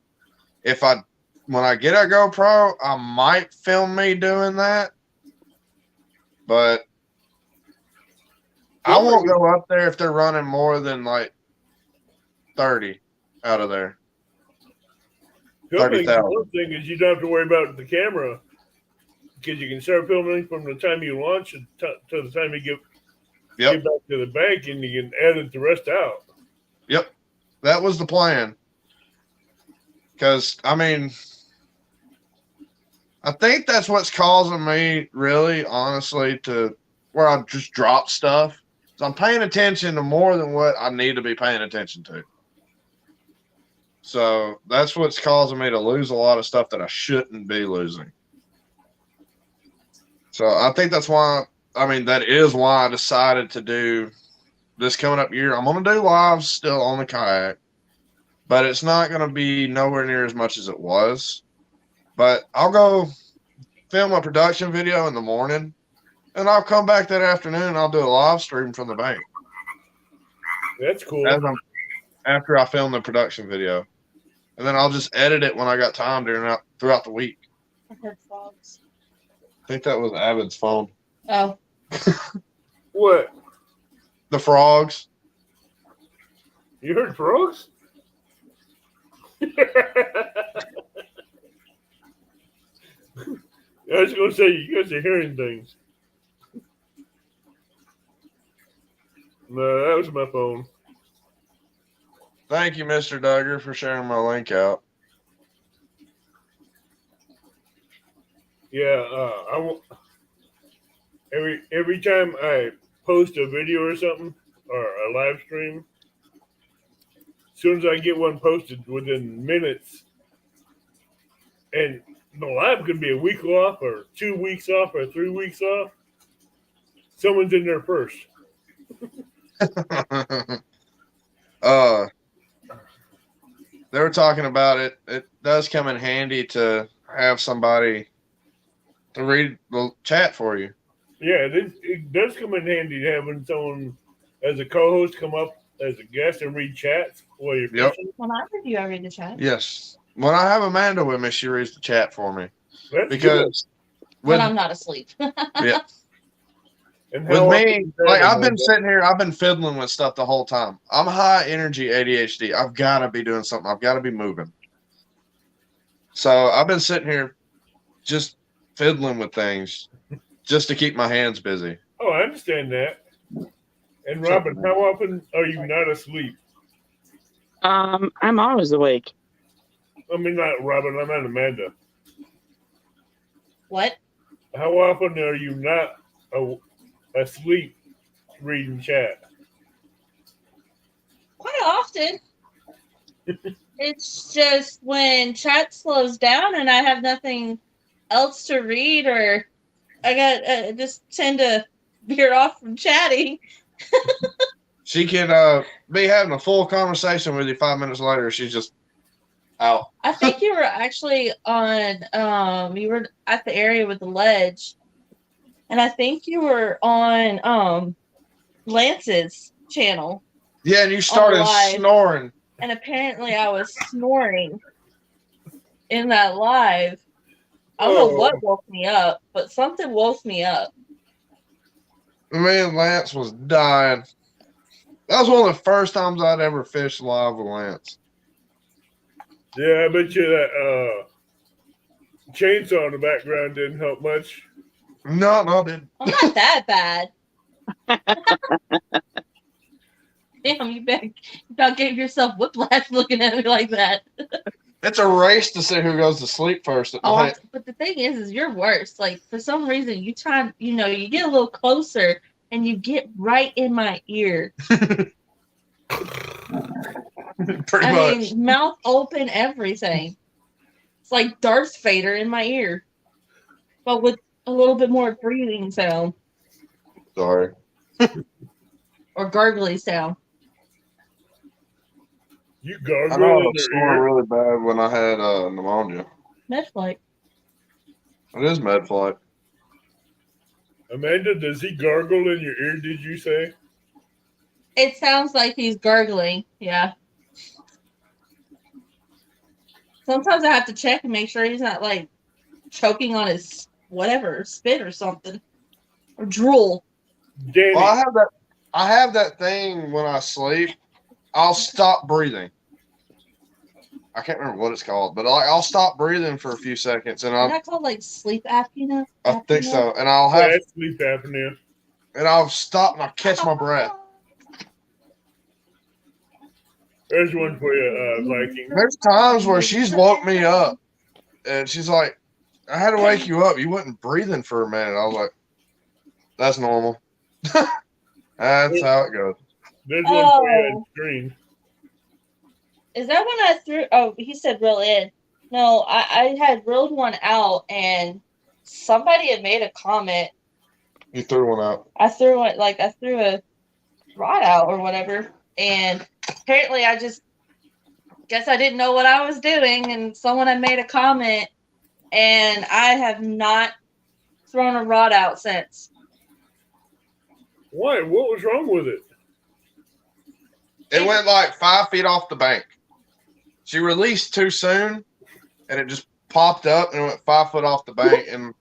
when I get a GoPro, I might film me doing that, but I won't go up there if they're running more than like 30 out of there. Filming, 30,000. one thing is you don't have to worry about the camera because you can start filming from the time you launch to the time you get back to the bank, and you can edit the rest out. Yep, that was the plan. Because, I mean, I think that's what's causing me, really, honestly, to where I just drop stuff. So I'm paying attention to more than what I need to be paying attention to. So that's what's causing me to lose a lot of stuff that I shouldn't be losing. So I think that's why, that is why I decided to do this coming up year. I'm going to do lives still on the kayak, but it's not going to be nowhere near as much as it was. But I'll go film a production video in the morning, and I'll come back that afternoon and I'll do a live stream from the bank. That's cool. After I film the production video. And then I'll just edit it when I got time throughout the week. I heard frogs. I think that was Avid's phone. Oh. What? The frogs. You heard frogs? I was going to say, you guys are hearing things. No, that was my phone. Thank you, Mr. Duggar, for sharing my link out. Yeah, every time I post a video or something, or a live stream, as soon as I get one posted within minutes, and the live could be a week off, or 2 weeks off, or 3 weeks off, someone's in there first. They were talking about it. It does come in handy to have somebody to read the chat for you. Yeah, it does come in handy having someone as a co-host come up as a guest and read chats while you're fishing. When I review, I read the chat. Yes. When I have Amanda with me, she reads the chat for me. That's Because when I'm not asleep. Yeah. And With me, like I've been sitting here, I've been fiddling with stuff the whole time. I'm high energy ADHD. I've got to be doing something. I've got to be moving. So I've been sitting here just fiddling with things just to keep my hands busy. Oh, I understand that. And Robin, how often are you not asleep? I'm always awake. I mean, not Robin, I meant Amanda. What? How often are you not asleep reading chat? Quite often. It's just when chat slows down and I have nothing else to read, or I just tend to veer off from chatting. She can be having a full conversation with you 5 minutes later. She's just out. I think you were actually on you were at the area with the ledge, and I think you were on Lance's channel. Yeah, and you started snoring. And apparently I was snoring in that live. I don't know what woke me up, but something woke me up. Me and Lance was dying. That was one of the first times I'd ever fished live with Lance. Yeah, I bet you that chainsaw in the background didn't help much. No, dude. I'm not that bad. Damn, you about gave yourself whiplash looking at me like that. It's a race to see who goes to sleep first at night. But the thing is you're worse. Like, for some reason, you get a little closer and you get right in my ear. Pretty I much. mean, mouth open, everything. It's like Darth Vader in my ear, but with a little bit more breathing sound Sorry. or gargly sound. You I gargle know I in was their snoring ear. really bad when I had pneumonia. Medflight. It is med flight. Amanda, does he gargle in your ear, did you say? It sounds like he's gargling. Yeah. Sometimes I have to check and make sure he's not like choking on his whatever, spit or something, or drool. Danny, Well, I have that thing when I sleep. I'll stop breathing. I can't remember what it's called, but I'll stop breathing for a few seconds, and Is that called like sleep apnea? I think so, and that's sleep apnea. I'll stop and I'll catch my breath. There's one for you, Viking. There's times where she's woke me up, and she's like, "I had to wake you up. You wasn't breathing for a minute." I was like, "That's normal. That's how it goes." There's one for you on screen. Is that when I threw? Oh, he said reel in. No, I had reeled one out, and somebody had made a comment. You threw one out. I threw a rod out or whatever, and apparently I just guess I didn't know what I was doing, and someone had made a comment, and I have not thrown a rod out since. Why? What was wrong with it? It went like 5 feet off the bank. She released too soon, and it just popped up and went 5 foot off the bank. And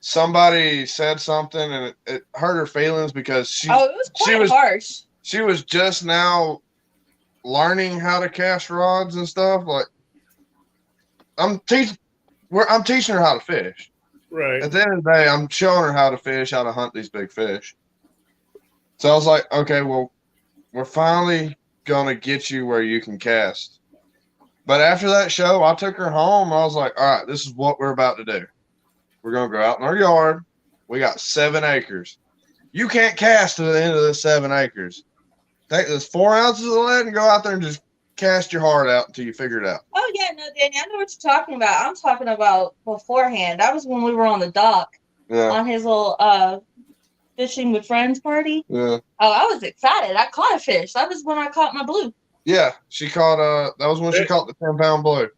somebody said something, and it hurt her feelings because it was quite harsh. She was just now learning how to cast rods and stuff. Like, I'm teaching her how to fish. Right. At the end of the day, I'm showing her how to fish, how to hunt these big fish. So I was like, okay, well, we're finally going to get you where you can cast. But after that show, I took her home. I was like, all right, this is what we're about to do. We're going to go out in our yard. We got 7 acres. You can't cast to the end of this 7 acres. Take this 4 ounces of lead and go out there and just cast your heart out until you figure it out. Oh, yeah, no, Danny, I know what you're talking about. I'm talking about beforehand. That was when we were on the dock on his little fishing with friends party. Yeah. Oh, I was excited. I caught a fish. That was when I caught my blue. Yeah, she caught that was when she caught the 10-pound blue.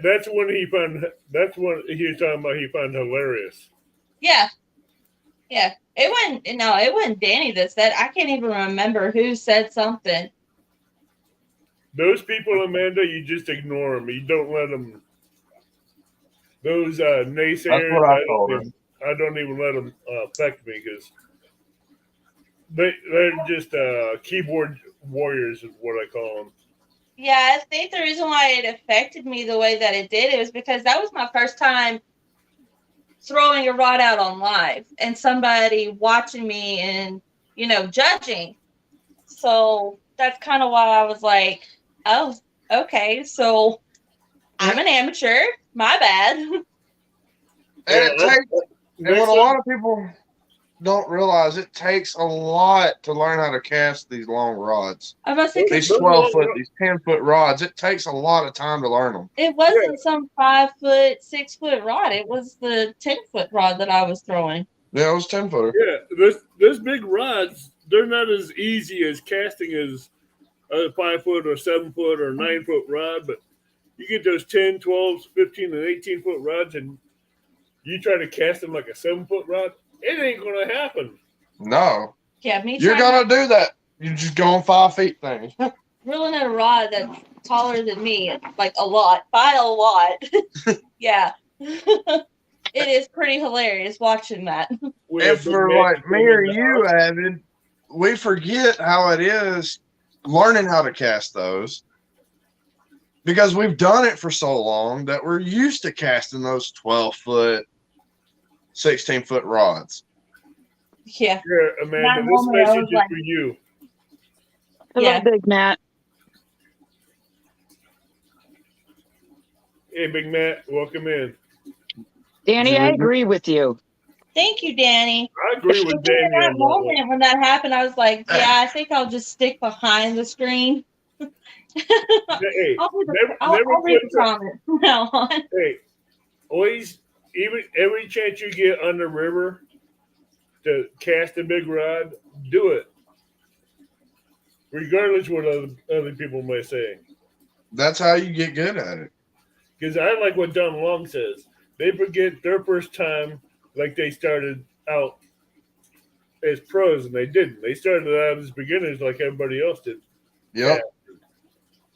That's when he found. That's what he was talking about. He found hilarious. Yeah. It wasn't Danny that said. I can't even remember who said something. Those people, Amanda, you just ignore them. You don't let them. Those naysayers. That's what I told her. I don't even let them affect me because they're just keyboard warriors is what I call them. Yeah, I think the reason why it affected me the way that it did was because that was my first time throwing a rod out on live and somebody watching me and, judging. So that's kind of why I was like, oh, okay, so I'm an amateur. My bad. And what a lot of people don't realize, it takes a lot to learn how to cast these long rods. I must say, these 12-foot, these 10-foot rods. It takes a lot of time to learn them. It wasn't some 5-foot, 6-foot rod. It was the 10-foot rod that I was throwing. Yeah, it was 10-footer. Yeah, those big rods, they're not as easy as casting as a 5-foot or 7-foot or 9-foot rod, but you get those 10, 12, 15, and 18-foot rods, and you try to cast them like a 7-foot rod, it ain't going to happen. No. Yeah, me too. You're going to do that. You're just going 5 feet thing. Reeling at a rod that's taller than me, like a lot. By a lot. Yeah. it is pretty hilarious watching that. We And have Big for Mac like to me come or in the you, house. Avid, we forget how it is learning how to cast those because we've done it for so long that we're used to casting those 12-foot, 16-foot rods. Yeah. Yeah, Amanda, That this moment, I message was is like- for you. Hello, Yeah. Big Matt. Hey, Big Matt, welcome in. Danny, I agree with you. Thank you, Danny. I agree with But then Danny in that on that one. moment when that happened, I was like, yeah, I think I'll just stick behind the screen. Hey, I'll never read quit. the comments from now on. Hey, always, even every chance you get on the river to cast a big rod, do it. Regardless what other people may say. That's how you get good at it. Because I like what Don Long says. They forget their first time like they started out as pros, and they didn't. They started out as beginners like everybody else did. Yep.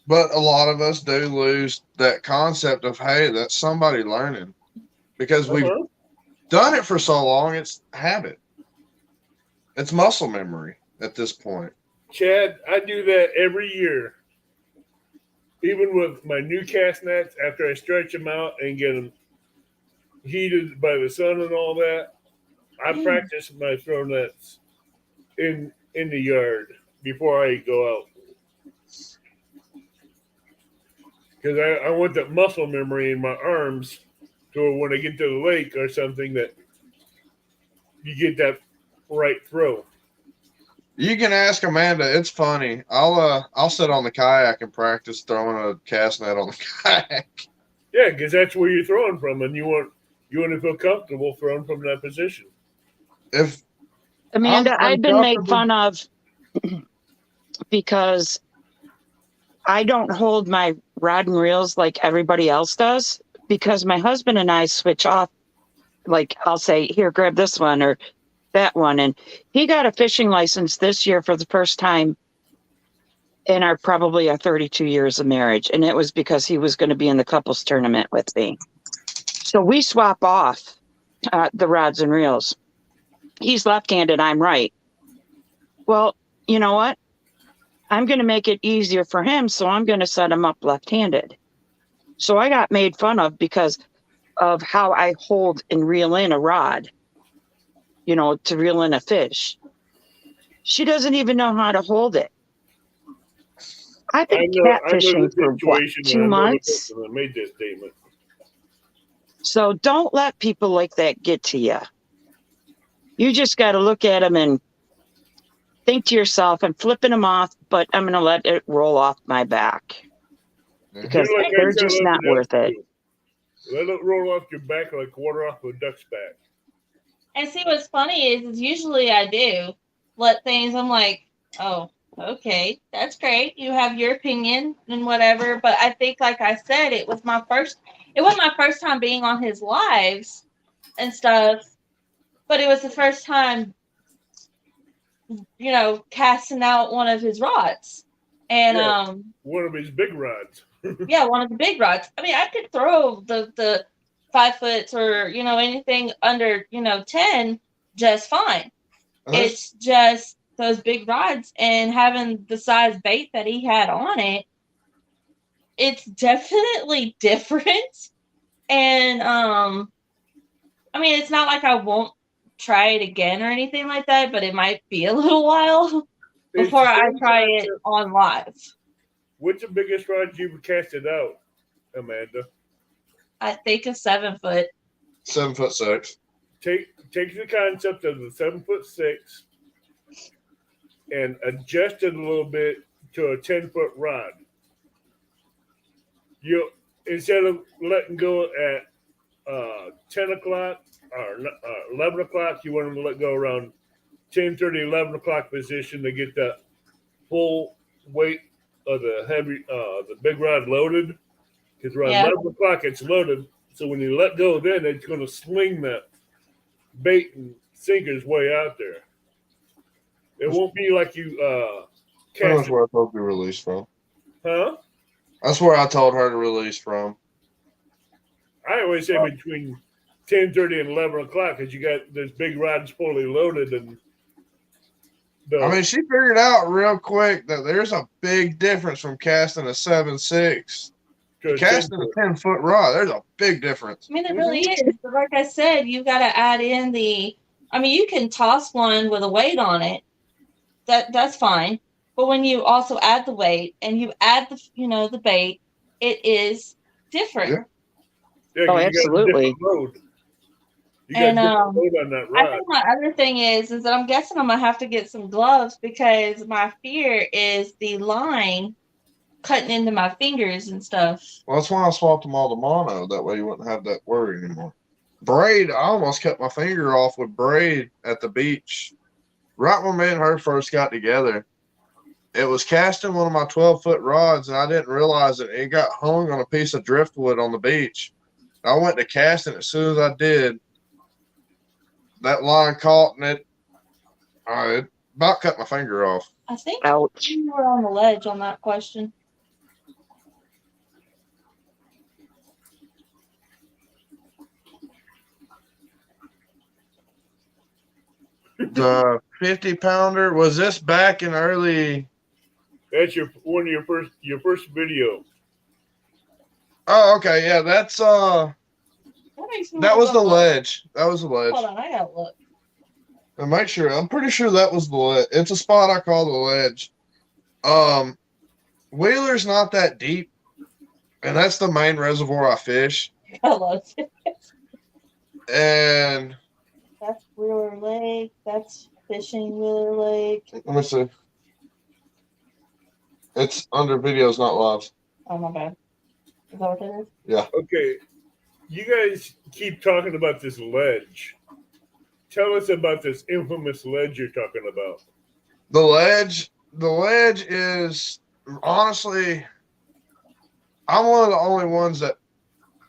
But a lot of us do lose that concept of, hey, that's somebody learning because we've Uh-huh. done it for so long. It's habit. It's muscle memory at this point. Chad, I do that every year. Even with my new cast nets, after I stretch them out and get them heated by the sun and all that, I practice my throw nets in the yard before I go out. Because I want that muscle memory in my arms to when I get to the lake or something that you get that right throw. You can ask Amanda. It's funny. I'll sit on the kayak and practice throwing a cast net on the kayak. Yeah, because that's where you're throwing from, and you want to feel comfortable throwing from that position. If Amanda, I'm I've been made uncomfortable- fun of because I don't hold my rod and reels like everybody else does because my husband and I switch off. Like I'll say, here, grab this one or that one. And he got a fishing license this year for the first time in our 32 years of marriage. And it was because he was going to be in the couples tournament with me. So we swap off the rods and reels. He's left-handed, I'm right. Well, you know what? I'm going to make it easier for him, so I'm going to set him up left-handed. So I got made fun of because of how I hold and reel in a rod, to reel in a fish. She doesn't even know how to hold it. I've been I know catfishing the for situation. 2 and I know the months. person that made that statement. So don't let people like that get to you. You just got to look at them and think to yourself, I'm flipping them off, but I'm going to let it roll off my back because Do like I they're tell just not everybody worth else it. to do. Let it roll off your back like water off a duck's back. And see, what's funny is usually I do let things, I'm like, oh, okay, that's great. You have your opinion and whatever. But I think, like I said, it wasn't my first time being on his lives and stuff, but it was the first time, casting out one of his rods. And, Yeah. One of his big rods. yeah, one of the big rods. I mean, I could throw the 5 foot or, anything under, 10 just fine. It's just those big rods and having the size bait that he had on it. It's definitely different. And, I mean, it's not like I won't try it again or anything like that, but it might be a little while before I try it on live. What's the biggest rod you've casted out, Amanda? I think a 7 foot. 7'6". Take the concept of the 7'6" and adjust it a little bit to a 10-foot rod. You instead of letting go at 10 o'clock or 11 o'clock, you want to let go around 10:30, 11 o'clock position to get that full weight of the big rod loaded. Because around 11 o'clock it's loaded, so when you let go, then it's going to sling that bait and sinkers way out there. It won't be like you That's cast it. where I told you to release from. Huh? That's where I told her to release from. I always say between 10:30 and 11 o'clock because you got this big rods fully loaded and. I mean, she figured out real quick that there's a big difference from casting a 7.6 to casting a 10-foot rod. There's a big difference. I mean, it really is. But like I said, you got to add in the. I mean, you can toss one with a weight on it. That's fine. But when you also add the weight and you add the bait, it is different. Yeah, Oh, you absolutely. got a different load. You got And a different load on that rod. I think my other thing is that I'm guessing I'm gonna have to get some gloves because my fear is the line cutting into my fingers and stuff. Well, that's why I swapped them all to mono. That way you wouldn't have that worry anymore. Braid, I almost cut my finger off with braid at the beach. Right when me and her first got together, it was casting one of my 12-foot rods, and I didn't realize it. It got hung on a piece of driftwood on the beach. I went to cast it. As soon as I did, that line caught, and it about cut my finger off. I think Ouch. you were on the ledge on that question. The 50-pounder, was this back in early? That's one of your first video. Oh, okay, yeah, that's That was the ledge. That was the ledge. Hold on, I gotta look. And make sure. I'm pretty sure that was the ledge. It's a spot I call the ledge. Wheeler's not that deep, and that's the main reservoir I fish. I love it. And That's Wheeler Lake. That's Fishing Wheeler Lake. let me see. It's under videos, not lives. Oh my bad. Is that what that is? Yeah. Okay, you guys keep talking about this ledge. Tell us about this infamous ledge you're talking about. The ledge is honestly, I'm one of the only ones that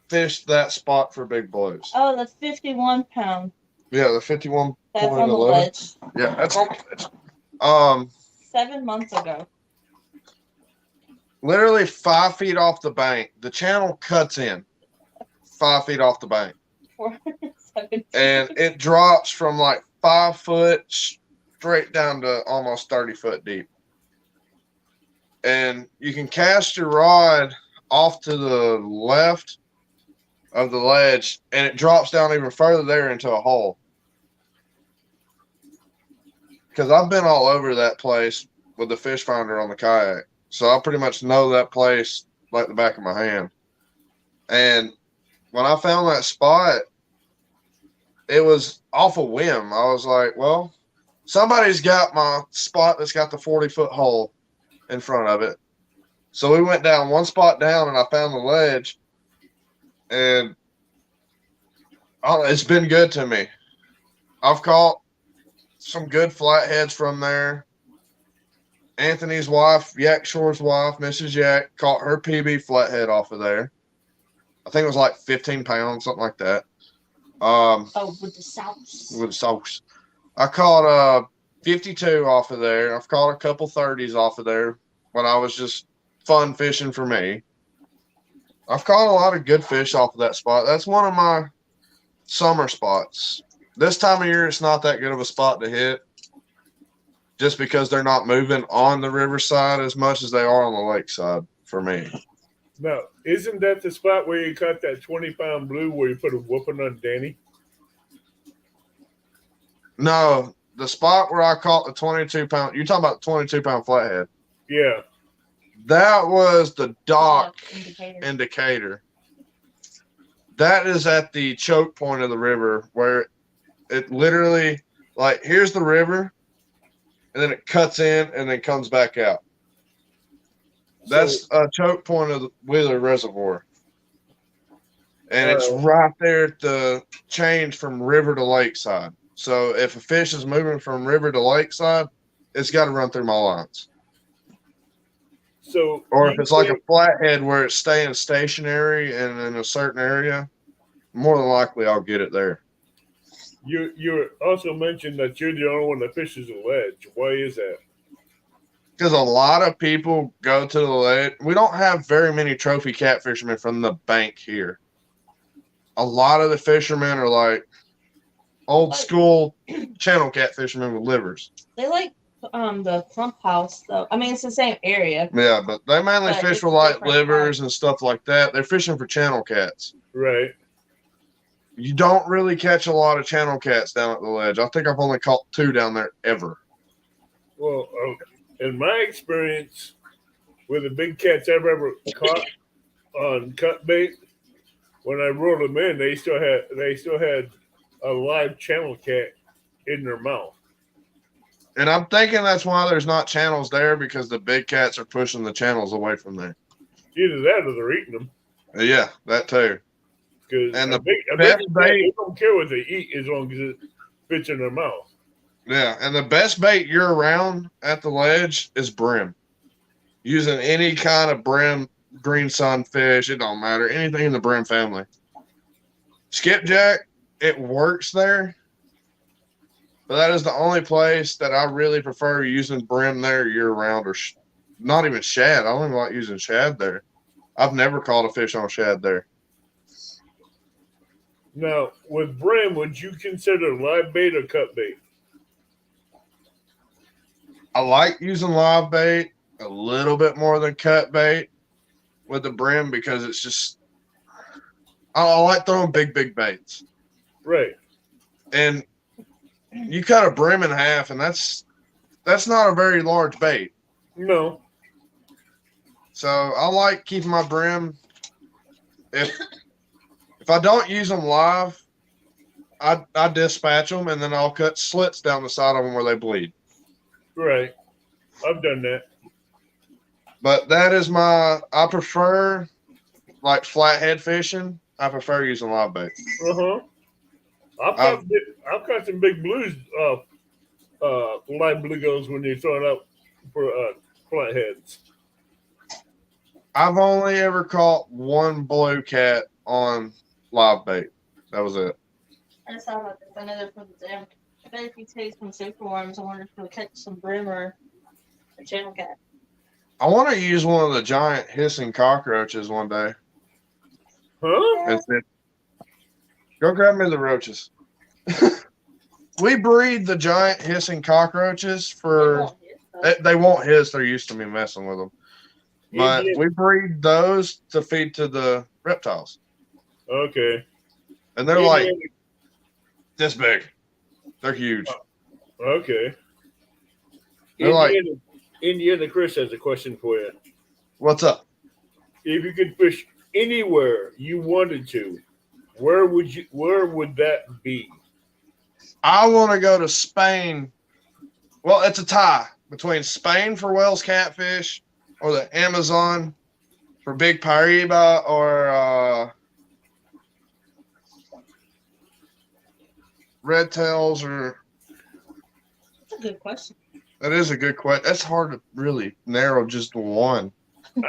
fished that spot for big blues. Oh, that's 51 pound. Yeah, the 51 That's point on the 11. ledge. Yeah, that's on the ledge. 7 months ago. Literally 5 feet off the bank. The channel cuts in 5 feet off the bank. 7. And it drops from like 5 foot straight down to almost 30 foot deep. And you can cast your rod off to the left of the ledge, and it drops down even further there into a hole. Because I've been all over that place with the fish finder on the kayak. So I pretty much know that place like the back of my hand. And when I found that spot, it was off a whim. I was like, well, somebody's got my spot that's got the 40-foot hole in front of it. So we went down one spot down, and I found the ledge. And it's been good to me. I've caught some good flatheads from there. Anthony's wife, Yak Shore's wife, Mrs. Yak, caught her PB flathead off of there. I think it was like 15 pounds, something like that. With the sauce. With sauce. I caught 52 off of there. I've caught a couple 30s off of there when I was just fun fishing for me. I've caught a lot of good fish off of that spot. That's one of my summer spots. This time of year, it's not that good of a spot to hit just because they're not moving on the riverside as much as they are on the lakeside for me. Now, isn't that the spot where you caught that 20-pound blue where you put a whooping on Danny? No, the spot where I caught the 22-pound, you're talking about the 22-pound flathead. Yeah. That was the dock Indicator. indicator. That is at the choke point of the river where it literally, like, here's the river, and then it cuts in and then comes back out. That's a choke point of the Wheeler Reservoir. And it's right there at the change from river to lakeside. So if a fish is moving from river to lakeside, it's got to run through my lines. So, or if it's like a flathead where it's staying stationary and in a certain area, more than likely I'll get it there. You also mentioned that you're the only one that fishes the ledge. Why is that? Because a lot of people go to the ledge. We don't have very many trophy catfishermen from the bank here. a lot of the fishermen are like old school channel cat fishermen with livers. They like the clump house though. I mean, it's the same area. Yeah, but they mainly But fish it's with like different livers and stuff like that. They're fishing for channel cats. Right. You don't really catch a lot of channel cats down at the ledge. I think I've only caught 2 down there ever. Well, in my experience with the big cats I've ever caught on cut bait, when I rolled them in, they still had a live channel cat in their mouth. And I'm thinking that's why there's not channels there, because the big cats are pushing the channels away from there. Either that or they're eating them. Yeah, that too. Because And a the big best cat, bait- they don't care what they eat as long as it fits in their mouth. Yeah, and the best bait year round at the ledge is brim. Using any kind of brim, green sunfish, it don't matter. Anything in the brim family. Skipjack, it works there. But that is the only place that I really prefer using brim there year round, or not even shad. I don't even like using shad there. I've never caught a fish on shad there. Now, with brim, would you consider live bait or cut bait? I like using live bait a little bit more than cut bait with the brim, because it's just, I like throwing big baits. Right. And you cut a brim in half, and that's not a very large bait. No. So I like keeping my brim. If I don't use them live, I dispatch them, and then I'll cut slits down the side of them where they bleed. Right. I've done that. But that is I prefer, like flathead fishing, I prefer using live bait. Uh-huh. I've caught some big blues, live bluegills when you're throwing out for flatheads. I've only ever caught 1 blue cat on live bait. That was it. I just thought about this. I know they're from the dam. I bet if you take some superworms, I wonder if you'll catch some brim or a channel cat. I want to use one of the giant hissing cockroaches one day. Huh? That's it. Go grab me the roaches. We breed the giant hissing cockroaches for. They won't hiss. They're used to me messing with them. But Indian- we breed those to feed to the reptiles. Okay. And they're like this big. They're huge. Okay. They're like, Indiana Chris has a question for you. what's up? If you could fish anywhere you wanted to, where would that be? I want to go to Spain. Well, it's a tie between Spain for Wales catfish or the Amazon for big pariba or red tails. Or That's a good question. that is a good question. That's hard to really narrow just to one.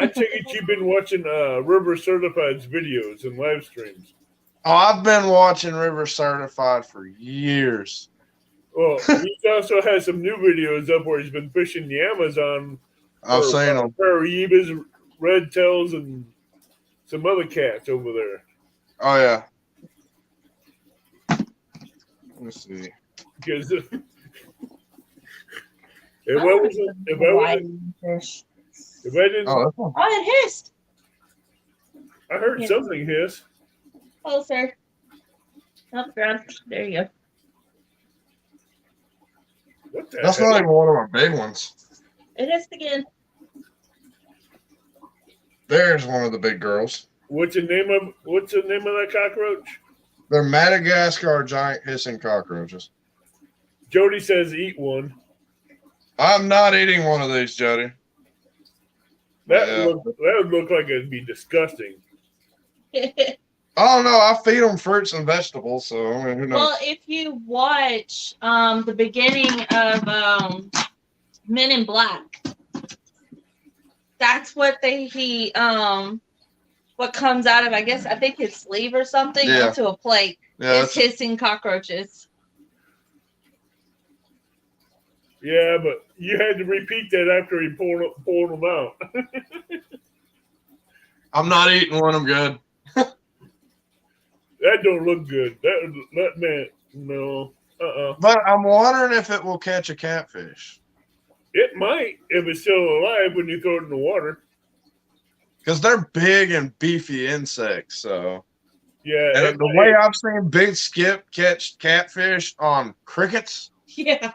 I take it you've been watching River Certified's videos and live streams. Oh, I've been watching River Certified for years. Well, he's also has some new videos up where he's been fishing the Amazon. I've seen them. Paraibas, red tails, and some other cats over there. Oh yeah. Let me see. Because if I didn't, Oh, that's one. Oh, it hissed. I heard Yeah. something hiss. Closer. Up, ground. There you go. What the That's heck? not even one of my big ones. It hissed again. There's one of the big girls. What's the name of that cockroach? They're Madagascar giant hissing cockroaches. Jody says eat one. I'm not eating one of these, Jody. That Yeah. would look like it'd be disgusting. Oh no, I feed them fruits and vegetables, so I mean, who knows? Well, if you watch the beginning of Men in Black, that's what what comes out of, I think his sleeve or something, Yeah. onto a plate. Yeah, It's hissing cockroaches. Yeah, but you had to repeat that after he pulled them out. I'm not eating one. I'm good. That don't look good. That man, no. But I'm wondering if it will catch a catfish. It might if it's still alive when you throw it in the water. Because they're big and beefy insects. So, Yeah. and the way I've seen Big Skip catch catfish on crickets, Yeah.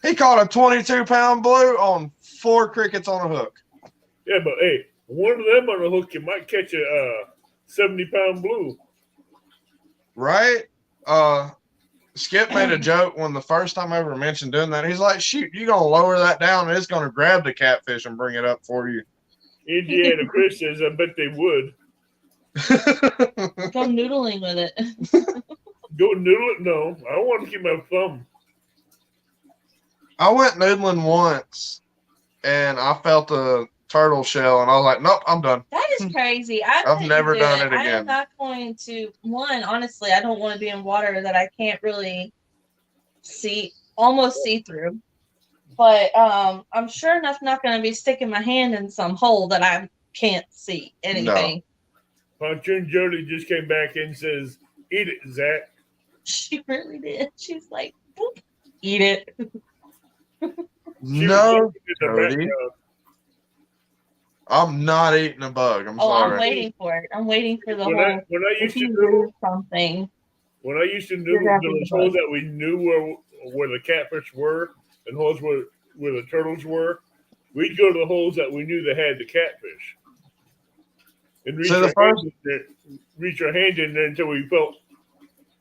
he caught a 22-pound blue on 4 crickets on a hook. Yeah, but hey, one of them on a hook, you might catch a 70-pound blue. Right? Skip made a joke when the first time I ever mentioned doing that. He's like, shoot, you're going to lower that down and it's going to grab the catfish and bring it up for you. Indiana Chris says, I bet they would. Go noodling with it. Go noodle it? No, I want to keep my thumb. I went noodling once and I felt a turtle shell and I was like, nope, I'm done. That is crazy. I've never done it I am again. not going to. One, honestly, I don't want to be in water that I can't really almost see through. But I'm sure enough not going to be sticking my hand in some hole that I can't see anything. Pontoon Jody just came back and says, eat it, Zach. She really did. She's like, boop, eat it. No, Jody. I'm not eating a bug. I'm sorry. I'm waiting for it. I'm waiting for the when hole. I used to do something. When I used to noodle those holes that we knew where the catfish were and holes where the turtles were, we'd go to the holes that we knew that had the catfish. And reach our hand in there until we felt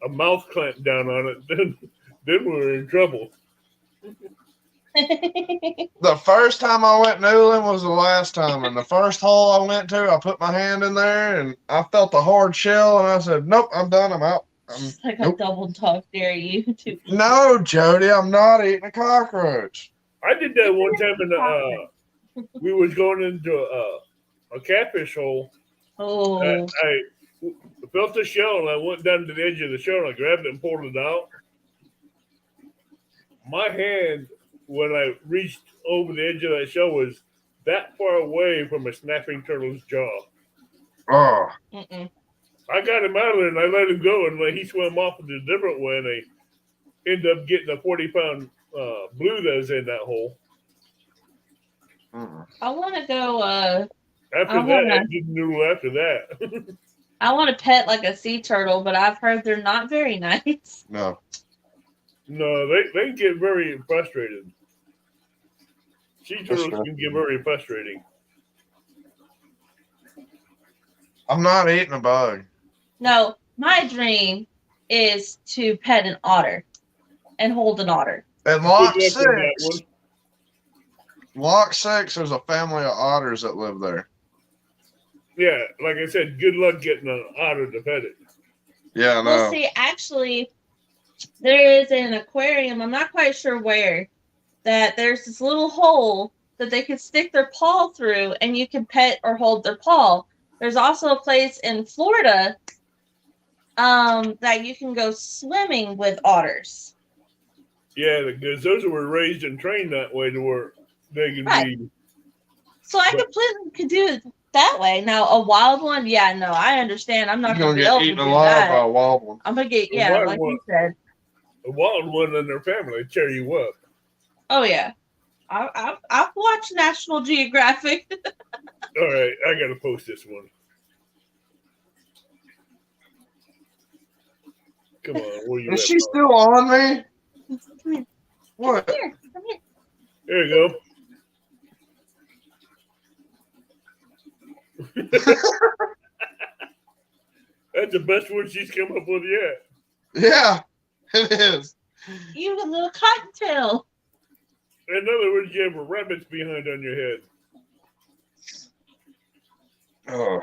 a mouth clamp down on it. Then we were in trouble. The first time I went noodling was the last time. And the first hole I went to, I put my hand in there and I felt a hard shell and I said, nope, I'm done. I'm out. Like a double dog dare you to. No, Jody, I'm not eating a cockroach. I did that one time we was going into a catfish hole. Oh. I felt the shell and I went down to the edge of the shell and I grabbed it and pulled it out. My hand, when I reached over the edge of that shell, was that far away from a snapping turtle's jaw. Oh. Mm-mm. I got him out of there and I let him go and he swam off in a different way and I ended up getting a 40-pound blue that was in that hole. I want to go. After that, I didn't noodle after that. I want to pet like a sea turtle, but I've heard they're not very nice. No. No, they get very frustrated. Sea turtles can get very frustrating. I'm not eating a bug. No, my dream is to pet an otter and hold an otter. And Lock 6, there's a family of otters that live there. Yeah, like I said, good luck getting an otter to pet it. Yeah, I know. Well, see, actually, there is an aquarium, I'm not quite sure where, that there's this little hole that they can stick their paw through and you can pet or hold their paw. There's also a place in Florida that you can go swimming with otters. Yeah, because those were raised and trained that way to where they can be. So I completely could do it that way. Now, a wild one, yeah, no, I understand. I'm not going to get eaten alive by a wild one. I'm going to get, like you said. A wild one in their family tear you up. Oh, yeah. I've watched National Geographic. All right, I got to post this one. Come on, where you Is she still on me? Come here. What? Come here. There you go. That's the best one she's come up with yet. Yeah, it is. You a little cottontail. In other words, you have a rabbit's behind on your head. Oh,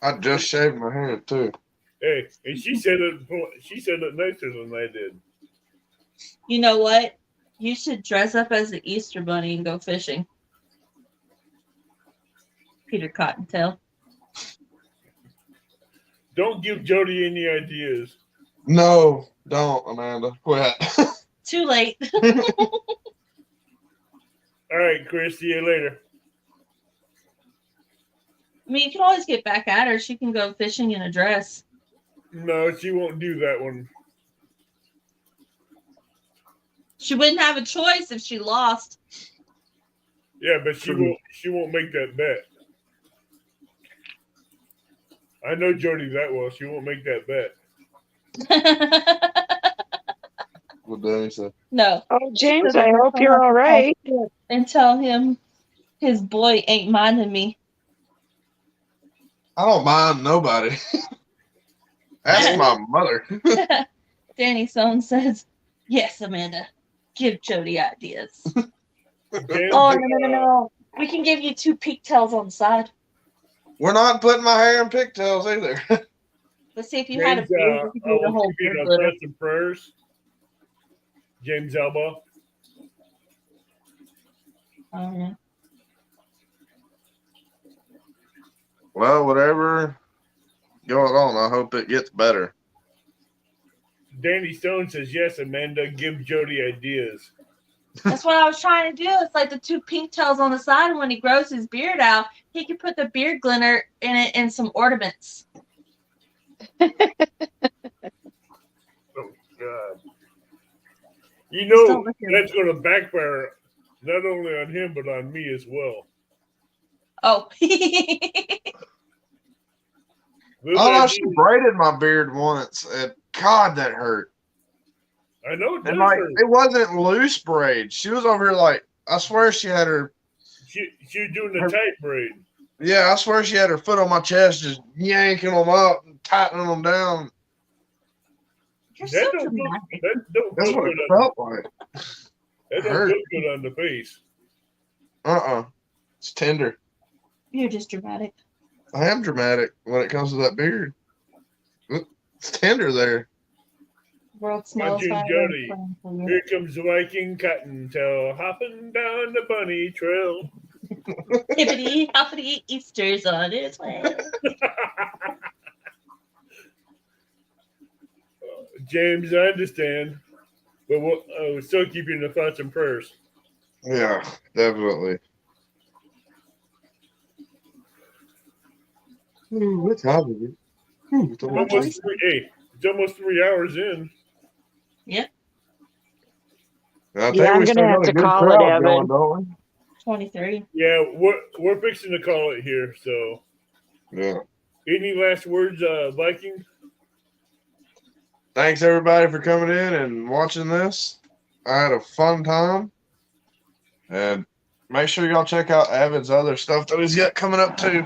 I just shaved my head too. Hey, and she said it nicer than I did. You know what? You should dress up as the Easter Bunny and go fishing. Peter Cottontail. Don't give Jody any ideas. No, don't, Amanda. Quit. Too late. All right, Chris. See you later. I mean, you can always get back at her. She can go fishing in a dress. No, she won't do that one. She wouldn't have a choice if she lost. Yeah, but she won't. She won't make that bet. I know Jody that well. She won't make that bet. What Danny said. No. Oh, James, I hope you're all right. And tell him his boy ain't minding me. I don't mind nobody. Ask my mother. Danny Stone says, "Yes, Amanda, give Jody ideas." James, Oh, no. We can give you 2 pigtails on the side. We're not putting my hair in pigtails either. Let's see if you had a James, beard. You could do the I'll whole keep you beard in glitter. thoughts and prayers. James Elba. Oh, yeah. Well, whatever going on, I hope it gets better. Danny Stone says, yes, Amanda, give Jody ideas. That's what I was trying to do. It's like the 2 pigtails on the side, and when he grows his beard out, he can put the beard glitter in it and some ornaments. Oh, God. You know, that's going to backfire not only on him, but on me as well. Oh. Oh, she braided my beard once, and God, that hurt. I know it does And like, hurt. it wasn't loose braid. She was over here like, I swear she had her. She was doing the tight braid. Yeah, I swear she had her foot on my chest, just yanking them up and tightening them down. You're That so don't feel, dramatic. that don't That's feel what it good on, felt like. that don't feel good on the face. It's tender. You're just dramatic. I am dramatic when it comes to that beard. It's tender there. World smells June fire. Jody. Here comes the Viking Cottontail hopping down the bunny trail. Hippity hoppity, Easter's on its way. James, I understand, but we'll still keep you in the thoughts and prayers. Yeah, definitely. What time is it? It's almost 3 hours in. Yep. I think Yeah, I'm we gonna still have got to a good call crowd it, Evan. going, don't 23. Yeah, we're fixing to call it here. So, we? Yeah. any last words, Viking? Thanks everybody for coming in and watching this. I had a fun time. And make sure y'all check out Evan's other stuff that he's got coming up too.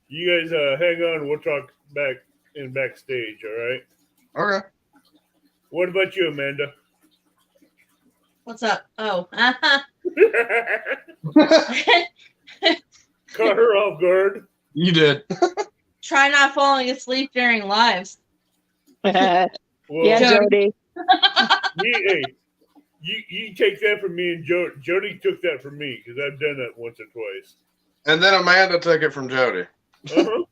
You guys hang on. We'll talk backstage. All right. Okay. What about you, Amanda? What's up? Oh. Caught her off guard. You did. Try not falling asleep during lives. Yeah, Well, Jody. you take that from me, and Jody took that from me because I've done that once or twice. And then Amanda took it from Jody. Uh-huh.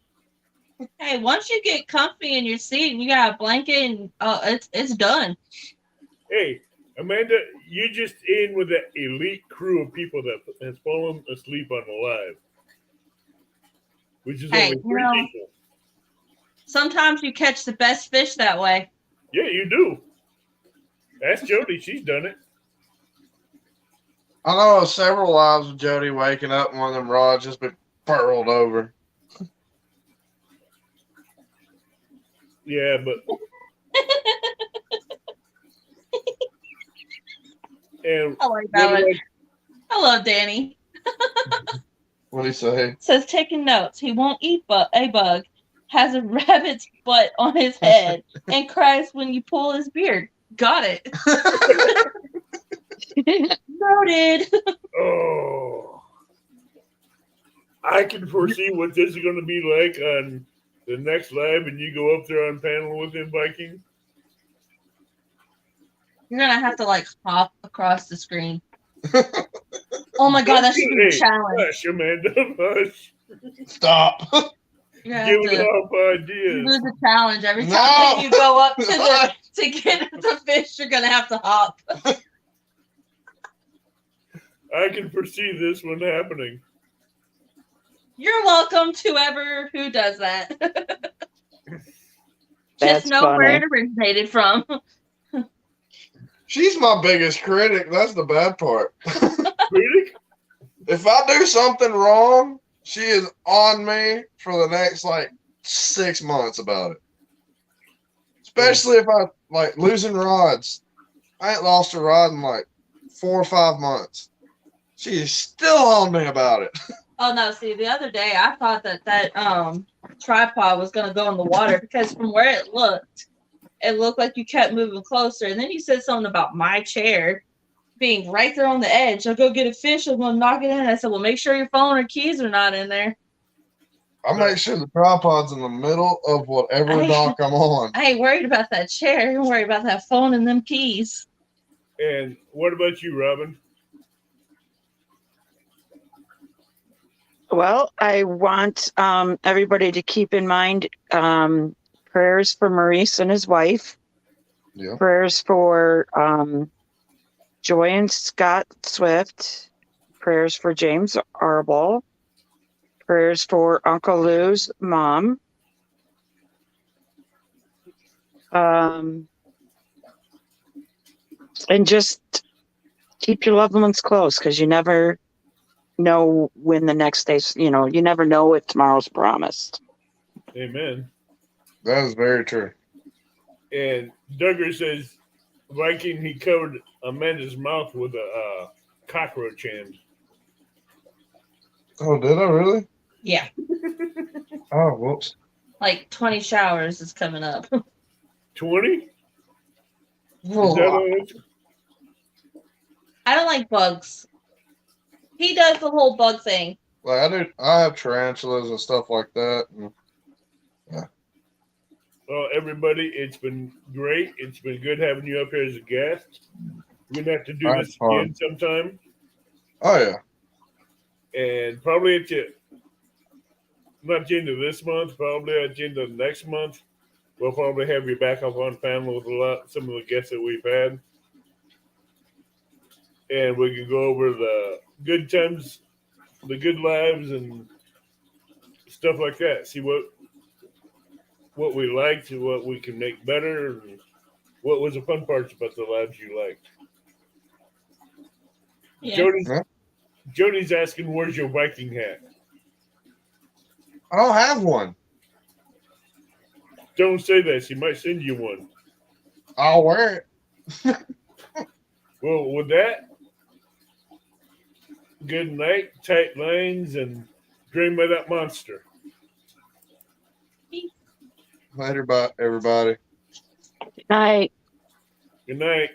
Hey, once you get comfy in your seat and you got a blanket and it's done. Hey, Amanda, you're just in with that elite crew of people that has fallen asleep on the live, which is only 3 people. Sometimes you catch the best fish that way. Yeah, you do. Ask Jody; she's done it. I know of several lives of Jody waking up and one of them rods just been furled over. Yeah, but and I like that one. Hello, Danny. What'd he say? Says taking notes. He won't eat a bug, has a rabbit's butt on his head, and cries when you pull his beard. Got it. Noted. oh, I can foresee what this is going to be like on the next live, and you go up there on panel with him, Viking. You're gonna have to like hop across the screen. Oh my god, that should be a challenge. Hush, Amanda, hush. Stop. You're gonna Giving have to off ideas. do the challenge every time No. that you go up to get the fish. You're gonna have to hop. I can foresee this one happening. You're welcome to who does that. That's Just know where funny. it originated from. She's my biggest critic. That's the bad part. Critic? If I do something wrong, she is on me for the next like 6 months about it. Especially if I like losing rods. I ain't lost a rod in like 4 or 5 months. She is still on me about it. Oh no! See, the other day I thought that tripod was gonna go in the water because from where it looked like you kept moving closer, and then you said something about my chair being right there on the edge. I'll go get a fish. I'm gonna knock it in. I said, well, make sure your phone or keys are not in there. I make sure the tripod's in the middle of whatever dock I'm on. I ain't worried about that chair. I'm worried about that phone and them keys. And what about you, Robin? Well, I want everybody to keep in mind prayers for Maurice and his wife. Yeah. Prayers for Joy and Scott Swift. Prayers for James Arbol. Prayers for Uncle Lou's mom. And just keep your loved ones close because you never know when the next day's, you never know if tomorrow's promised. Amen. That is very true. And Duggar says Viking, he covered Amanda's mouth with a cockroach hand. Oh, did I really? Yeah, Oh, whoops. like 20 showers is coming up. 20? Is that Oh, all it? I don't like bugs. He does the whole bug thing. like I have tarantulas and stuff like that. And Well, everybody, it's been great. It's been good having you up here as a guest. We're gonna have to do That's this fun. again sometime, oh yeah. and probably at the not the end of this month, probably at the end of next month. We'll probably have you back up on panel with some of the guests that we've had, and we can go over the good times, the good lives, and stuff like that. See what we liked and what we can make better, and what was the fun parts about the lives you liked. Yeah. Jody's asking, "Where's your Viking hat?" I don't have one. Don't say that. She might send you one. I'll wear it. Well, with that, good night, tight lines, and dream of that monster. Later, bye, everybody. Night. Good night.